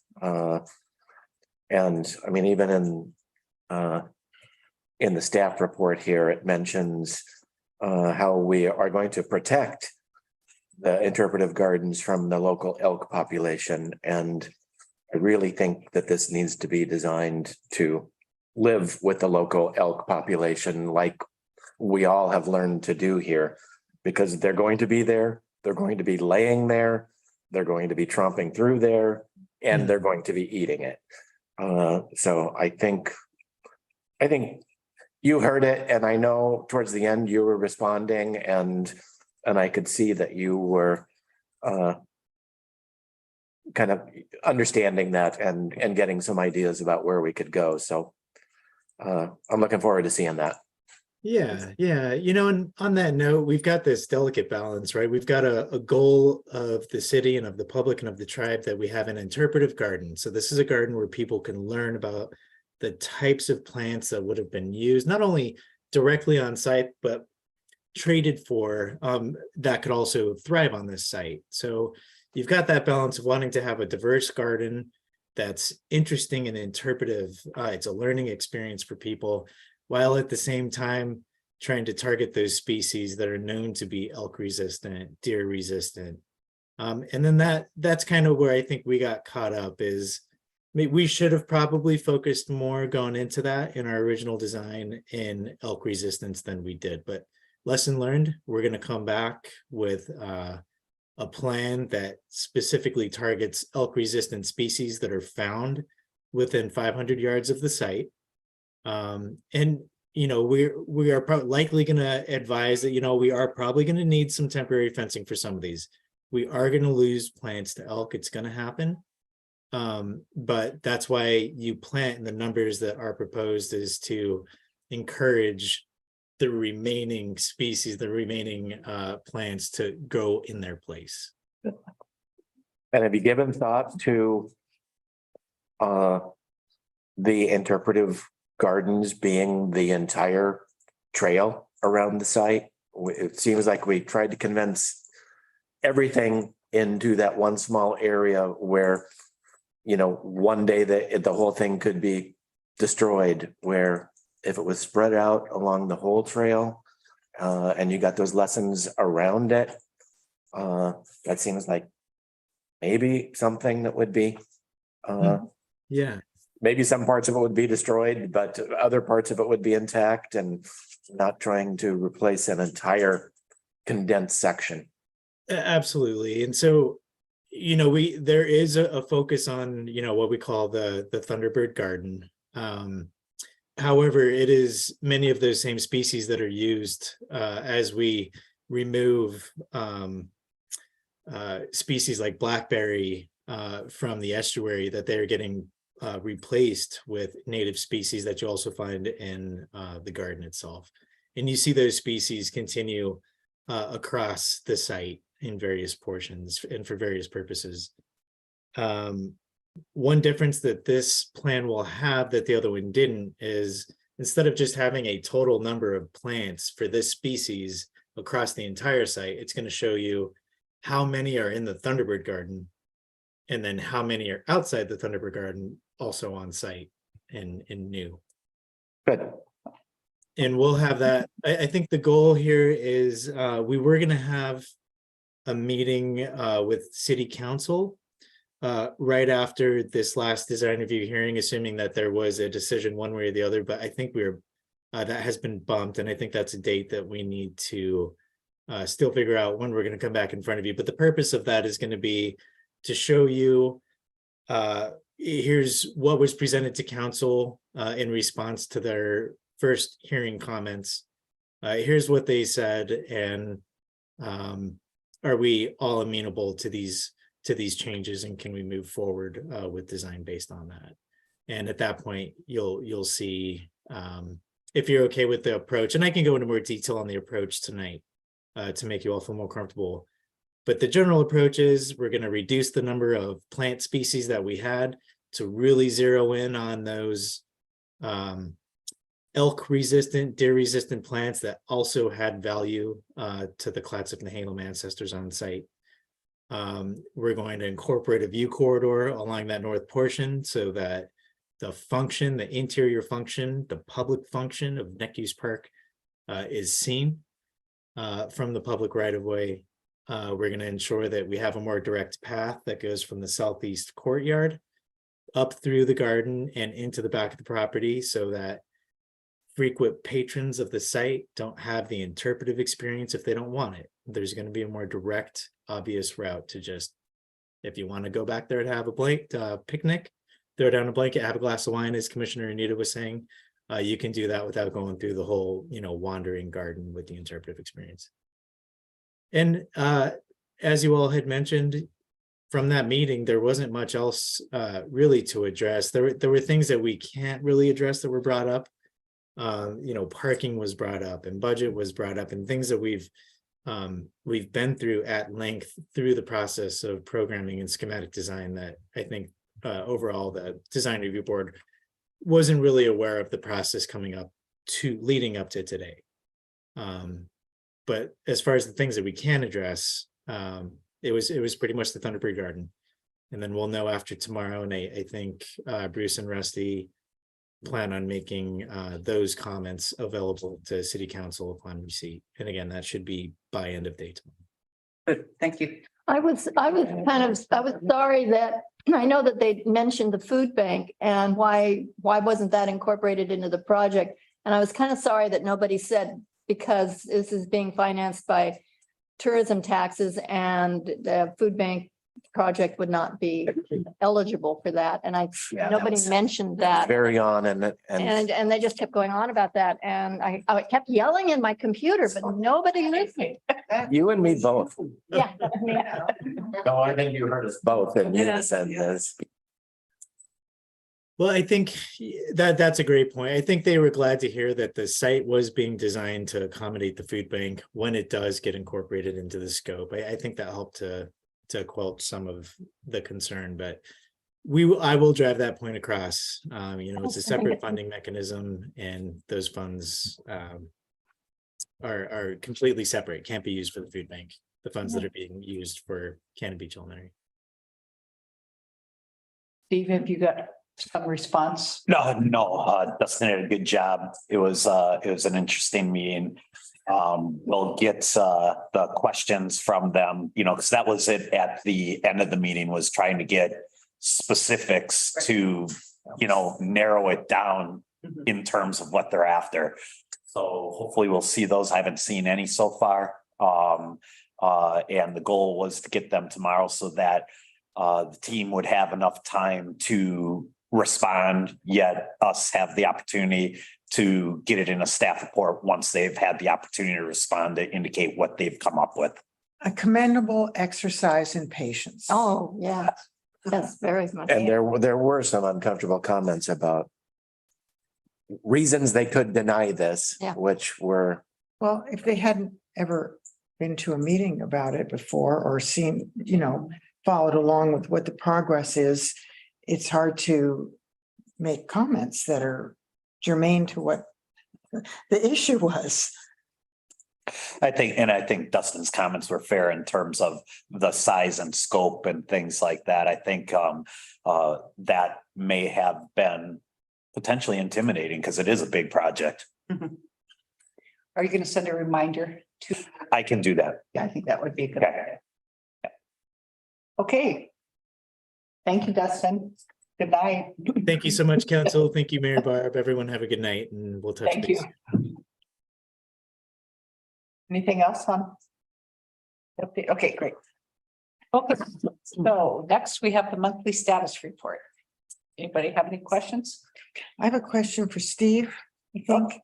And I mean, even in the staff report here, it mentions how we are going to protect the interpretive gardens from the local elk population. And I really think that this needs to be designed to live with the local elk population like we all have learned to do here, because they're going to be there, they're going to be laying there, they're going to be tromping through there, and they're going to be eating it. So I think you heard it, and I know towards the end you were responding, and I could see that you were kind of understanding that and getting some ideas about where we could go. So I'm looking forward to seeing that. Yeah. And on that note, we've got this delicate balance, right? We've got a goal of the city and of the public and of the tribe that we have an interpretive garden. So this is a garden where people can learn about the types of plants that would have been used, not only directly on site, but traded for, that could also thrive on this site. So you've got that balance of wanting to have a diverse garden that's interesting and interpretive. It's a learning experience for people, while at the same time trying to target those species that are known to be elk resistant, deer resistant. And then that's kind of where I think we got caught up is, we should have probably focused more going into that in our original design in elk resistance than we did. But lesson learned, we're going to come back with a plan that specifically targets elk resistant species that are found within 500 yards of the site. And we are likely going to advise that we are probably going to need some temporary fencing for some of these. We are going to lose plants to elk. It's going to happen. But that's why you plant in the numbers that are proposed, is to encourage the remaining species, the remaining plants to go in their place. And have you given thought to the interpretive gardens being the entire trail around the site? It seems like we tried to convince everything into that one small area where, you know, one day the whole thing could be destroyed, where if it was spread out along the whole trail, and you got those lessons around it, that seems like maybe something that would be, Yeah. maybe some parts of it would be destroyed, but other parts of it would be intact, and not trying to replace an entire condensed section. Absolutely. And so, you know, there is a focus on, you know, what we call the Thunderbird Garden. However, it is many of those same species that are used as we remove species like blackberry from the estuary, that they're getting replaced with native species that you also find in the garden itself. And you see those species continue across the site in various portions and for various purposes. One difference that this plan will have that the other one didn't is, instead of just having a total number of plants for this species across the entire site, it's going to show you how many are in the Thunderbird Garden, and then how many are outside the Thunderbird Garden, also on site and new. Good. And we'll have that. I think the goal here is we were going to have a meeting with City Council right after this last design review hearing, assuming that there was a decision one way or the other. But I think that has been bumped, and I think that's a date that we need to still figure out when we're going to come back in front of you. But the purpose of that is going to be to show you here's what was presented to council in response to their first hearing comments. Here's what they said, and are we all amenable to these changes, and can we move forward with design based on that? And at that point, you'll see if you're okay with the approach, and I can go into more detail on the approach tonight to make you all feel more comfortable. But the general approach is we're going to reduce the number of plant species that we had to really zero in on those elk resistant, deer resistant plants that also had value to the Clatsop Nehalem ancestors on site. We're going to incorporate a view corridor along that north portion so that the interior function, the public function of Neck-Use Park is seen from the public right-of-way. We're going to ensure that we have a more direct path that goes from the southeast courtyard up through the garden and into the back of the property, so that frequent patrons of the site don't have the interpretive experience if they don't want it. There's going to be a more direct, obvious route to just, if you want to go back there to have a picnic, throw down a blanket, have a glass of wine, as Commissioner Anita was saying, you can do that without going through the whole, wandering garden with the interpretive experience. And as you all had mentioned, from that meeting, there wasn't much else really to address. There were things that we can't really address that were brought up. Parking was brought up, and budget was brought up, and things that we've been through at length through the process of programming and schematic design, that I think overall the design review board wasn't really aware of the process leading up to today. But as far as the things that we can address, it was pretty much the Thunderbird Garden. And then we'll know after tomorrow, and I think Bruce and Rusty plan on making those comments available to City Council upon receipt. And again, that should be by end of day tomorrow. Good, thank you. I was sorry that, I know that they mentioned the food bank and why wasn't that incorporated into the project? And I was kind of sorry that nobody said, because this is being financed by tourism taxes and the food bank project would not be eligible for that. And nobody mentioned that. Very on And they just kept going on about that. And I kept yelling in my computer, but nobody listened. You and me both. Yeah. No, I think you heard us both in unison. Well, I think that's a great point. I think they were glad to hear that the site was being designed to accommodate the food bank when it does get incorporated into the scope. I think that helped to quell some of the concern, but I will drive that point across. It's a separate funding mechanism, and those funds are completely separate, can't be used for the food bank. the funds that are being used for Cannon Beach Elementary. Steve, have you got some response? No, Dustin did a good job. It was an interesting meeting. We'll get the questions from them, because that was it at the end of the meeting, was trying to get specifics to, narrow it down in terms of what they're after. So hopefully we'll see those. I haven't seen any so far. And the goal was to get them tomorrow so that the team would have enough time to respond, yet us have the opportunity to get it in a staff report once they've had the opportunity to respond to indicate what they've come up with. A commendable exercise in patience. Oh, yeah. Yes, very much. And there were some uncomfortable comments about reasons they could deny this, Yeah. which were, Well, if they hadn't ever been to a meeting about it before or seen, followed along with what the progress is, it's hard to make comments that are germane to what the issue was. I think Dustin's comments were fair in terms of the size and scope and things like that. I think that may have been potentially intimidating because it is a big project. Are you going to send a reminder to? I can do that. Yeah, I think that would be a good idea. Okay. Thank you, Dustin. Good night. Thank you so much, Council. Thank you, Mayor Barb. Everyone have a good night, and we'll touch Thank base. you. Anything else on? Okay, great. Okay, so next we have the monthly status report. Anybody have any questions? I have a question for Steve, I think.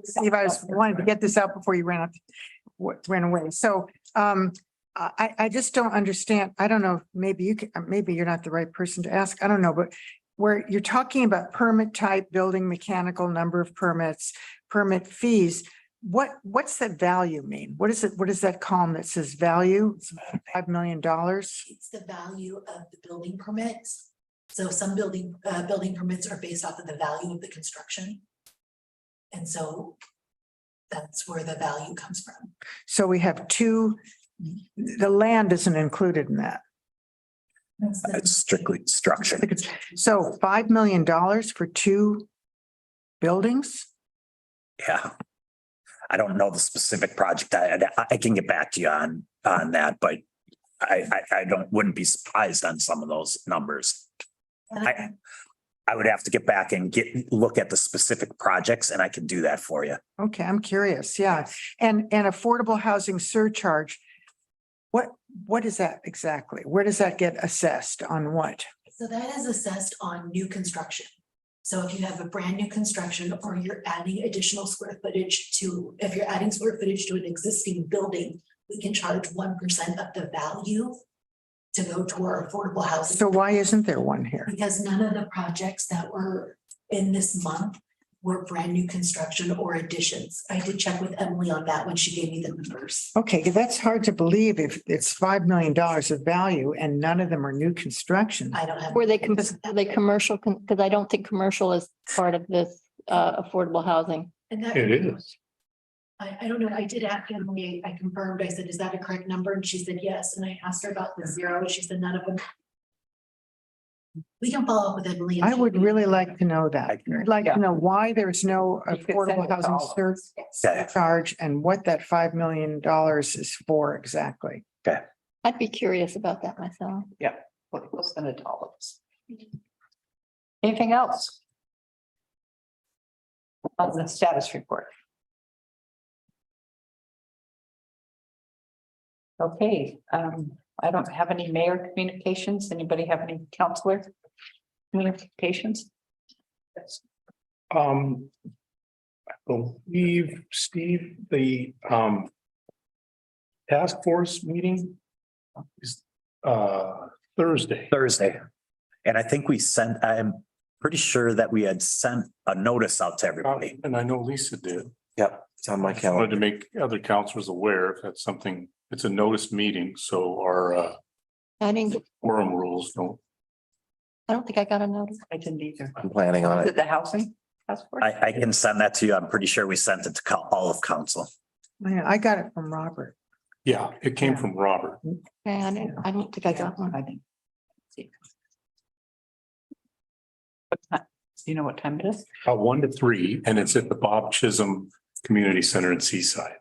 Steve, I wanted to get this out before you ran away. So I just don't understand. I don't know, maybe you're not the right person to ask. I don't know, but where you're talking about permit type, building, mechanical, number of permits, permit fees, what's that value mean? What is it? What is that column that says value? It's $5 million. It's the value of the building permits. So some building permits are based off of the value of the construction. And so that's where the value comes from. So we have the land isn't included in that. It's strictly structure. So $5 million for 2 buildings? Yeah. I don't know the specific project. I can get back to you on that, but I wouldn't be surprised on some of those numbers. I would have to get back and look at the specific projects, and I can do that for you. Okay, I'm curious. Yeah. And affordable housing surcharge. What is that exactly? Where does that get assessed on what? So that is assessed on new construction. So if you have a brand new construction or you're adding additional square footage if you're adding square footage to an existing building, we can charge 1% of the value to go to our affordable housing. So why isn't there one here? Because none of the projects that were in this month were brand new construction or additions. I did check with Emily on that when she gave me the numbers. Okay, that's hard to believe if it's $5 million of value and none of them are new construction. I don't have. Were they commercial? Because I don't think commercial is part of this affordable housing. And that. It is. I don't know. I did ask Emily, I confirmed, I said, is that a correct number? And she said, yes. And I asked her about the 0. She said, none of them. We can follow up with Emily. I would really like to know that. I'd like to know why there's no affordable housing surcharge and what that $5 million is for exactly. Okay. I'd be curious about that myself. Yeah, we'll send it to all of us. Anything else? On the status report. Okay, I don't have any mayor communications. Anybody have any counselor communications? Yes. I believe, Steve, the task force meeting is Thursday. And I think I'm pretty sure that we had sent a notice out to everybody. And I know Lisa did. yep, it's on my I wanted calendar. to make other counselors aware if that's something, it's a notice meeting, so our forum rules don't. I don't think I got a notice. I didn't either. I'm planning on Is it. it the housing task force? I can send that to you. I'm pretty sure we sent it to all of council. I got it from Robert. Yeah, it came from Robert. And I don't think I got one. I think. What time? Do you know what time it is? 1 to 3, and it's at the Bob Chisholm Community Center in Seaside.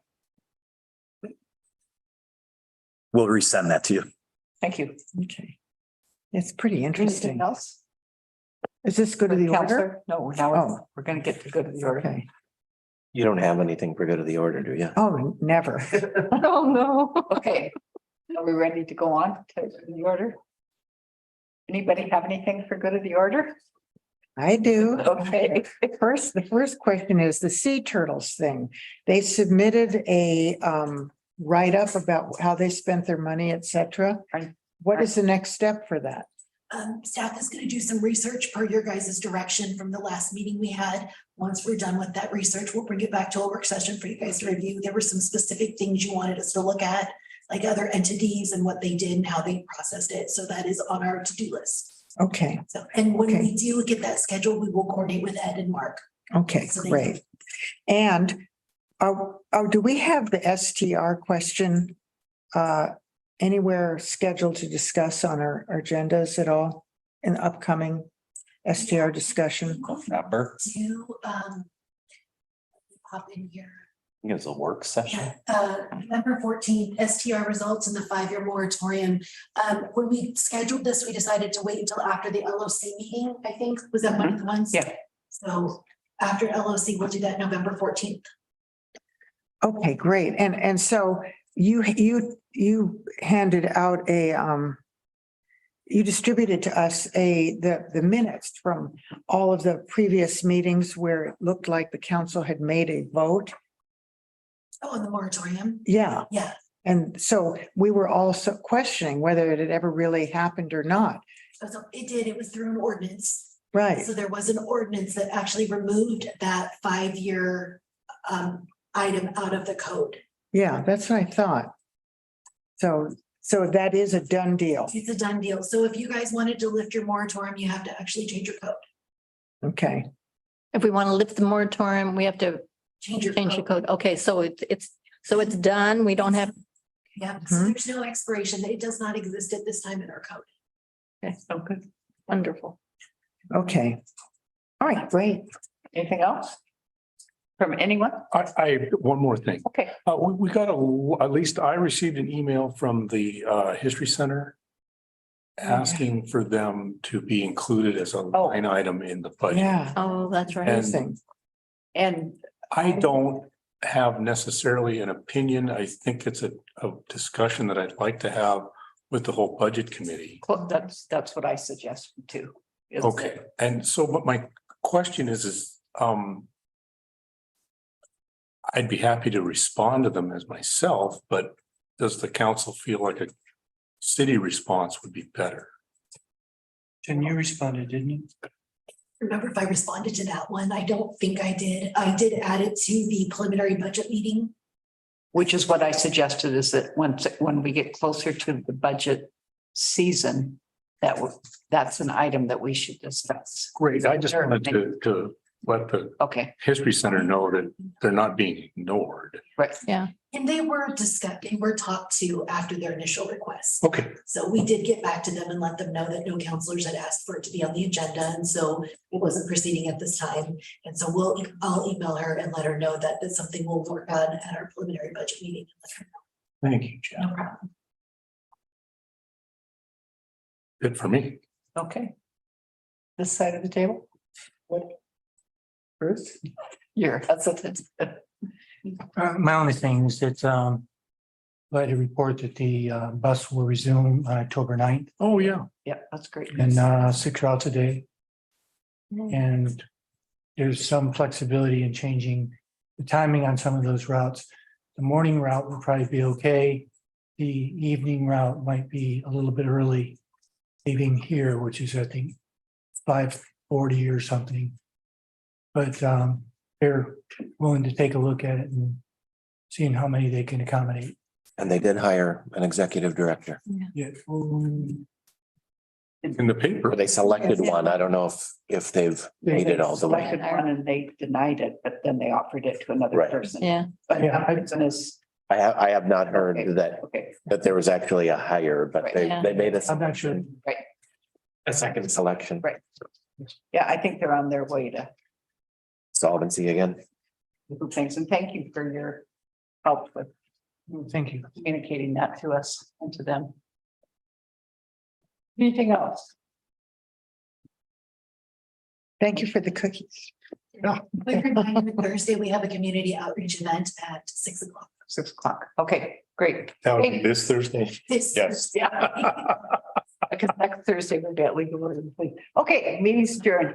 We'll resend that to you. Thank you. Okay. It's pretty interesting. Anything else? Is this good to the order? Counselor? No, now Oh. we're going to get to go to the order. Okay. You don't have anything for good of the order, do you? Oh, never. Oh, no. Okay. Are we ready to go on to the order? Anybody have anything for good of the order? I do. Okay. The first question is the sea turtles thing. They submitted a write-up about how they spent their money, et cetera. What is the next step for that? Staff is going to do some research per your guys' direction from the last meeting we had. Once we're done with that research, we'll bring it back to a work session for you guys to review. There were some specific things you wanted us to look at, like other entities and what they did and how they processed it. So that is on our to-do list. Okay, So, and when Okay. we do get that scheduled, we will coordinate with Ed and Mark. okay, So they- great. And do we have the STR question anywhere scheduled to discuss on our agendas at all in the upcoming STR discussion? Number, To, pop in here. I think it's a work session. November 14th, STR results in the 5-year moratorium. When we scheduled this, we decided to wait until after the LOC meeting, I think. Was that one of the ones? Yeah. So after LOC, we'll do that November 14th. Okay, great. And so you handed out you distributed to us the minutes from all of the previous meetings where it looked like the council had made a vote. Oh, in the moratorium? Yeah. Yeah. And so we were also questioning whether it had ever really happened or not. So it did, it was through an ordinance. Right. So there was an ordinance that actually removed that 5-year item out of the code. Yeah, that's what I thought. So that is a done deal. It's a done deal. So if you guys wanted to lift your moratorium, you have to actually change your code. Okay. If we want to lift the moratorium, we have to Change your change the code. code. Okay, so it's done. We don't have, Yeah, so there's no expiration. It does not exist at this time in our code. okay, so good. Wonderful. Okay. All right, great. Anything else? From anyone? I one more thing. Okay. We got at least I received an email from the History Center asking for them to be included as a line item in the budget. Yeah. Oh, that's right. And I don't have necessarily an opinion. I think it's a discussion that I'd like to have with the whole budget committee. well, that's what I suggest too. is Okay, and so what my question is, I'd be happy to respond to them as myself, but does the council feel like a city response would be better? And you responded, didn't you? Remember if I responded to that one? I don't think I did. I did add it to the preliminary budget meeting. Which is what I suggested is that when we get closer to the budget season, that's an item that we should discuss. Great, I just wanted to let the Okay, History Center know that they're not being ignored. right. Yeah. And they were discussed, they were talked to after their initial request. Okay, So we did get back to them and let them know that no counselors had asked for it to be on the agenda. And so it wasn't proceeding at this time. And so I'll email her and let her know that it's something we'll work on at our preliminary budget meeting. thank you, Jeff. No problem. Good for me. Okay. This side of the table? What? Bruce? You're hesitant. My only thing is that, glad to report that the bus will resume on October 9th Oh, yeah. Yeah, that's great. and 6 routes a day. And there's some flexibility in changing the timing on some of those routes. The morning route will probably be okay. The evening route might be a little bit early, leaving here, which is, I think, 5:40 or something. But they're willing to take a look at it and seeing how many they can accommodate. And they did hire an executive director. Yeah. In the paper. Or they selected one. I don't know if they've made it all the way. Selected one and they denied it, but then they offered it to another Right. person. Yeah. But Yeah, that person is I have not heard that, Okay, that there was actually a hire, but they made a I'm not sure. right. a second selection. Right. Yeah, I think they're on their way to Solvency again. do things, and thank you for your help with Thank you. communicating that to us and to them. Anything else? Thank you for the cookies. Quick reminder, Thursday, we have a community outreach event at 6 o'clock. 6 o'clock. Okay, great. That would be this Thursday. This Yes. Yeah. Because next Thursday we'll get legal. Okay, meeting's adjourned.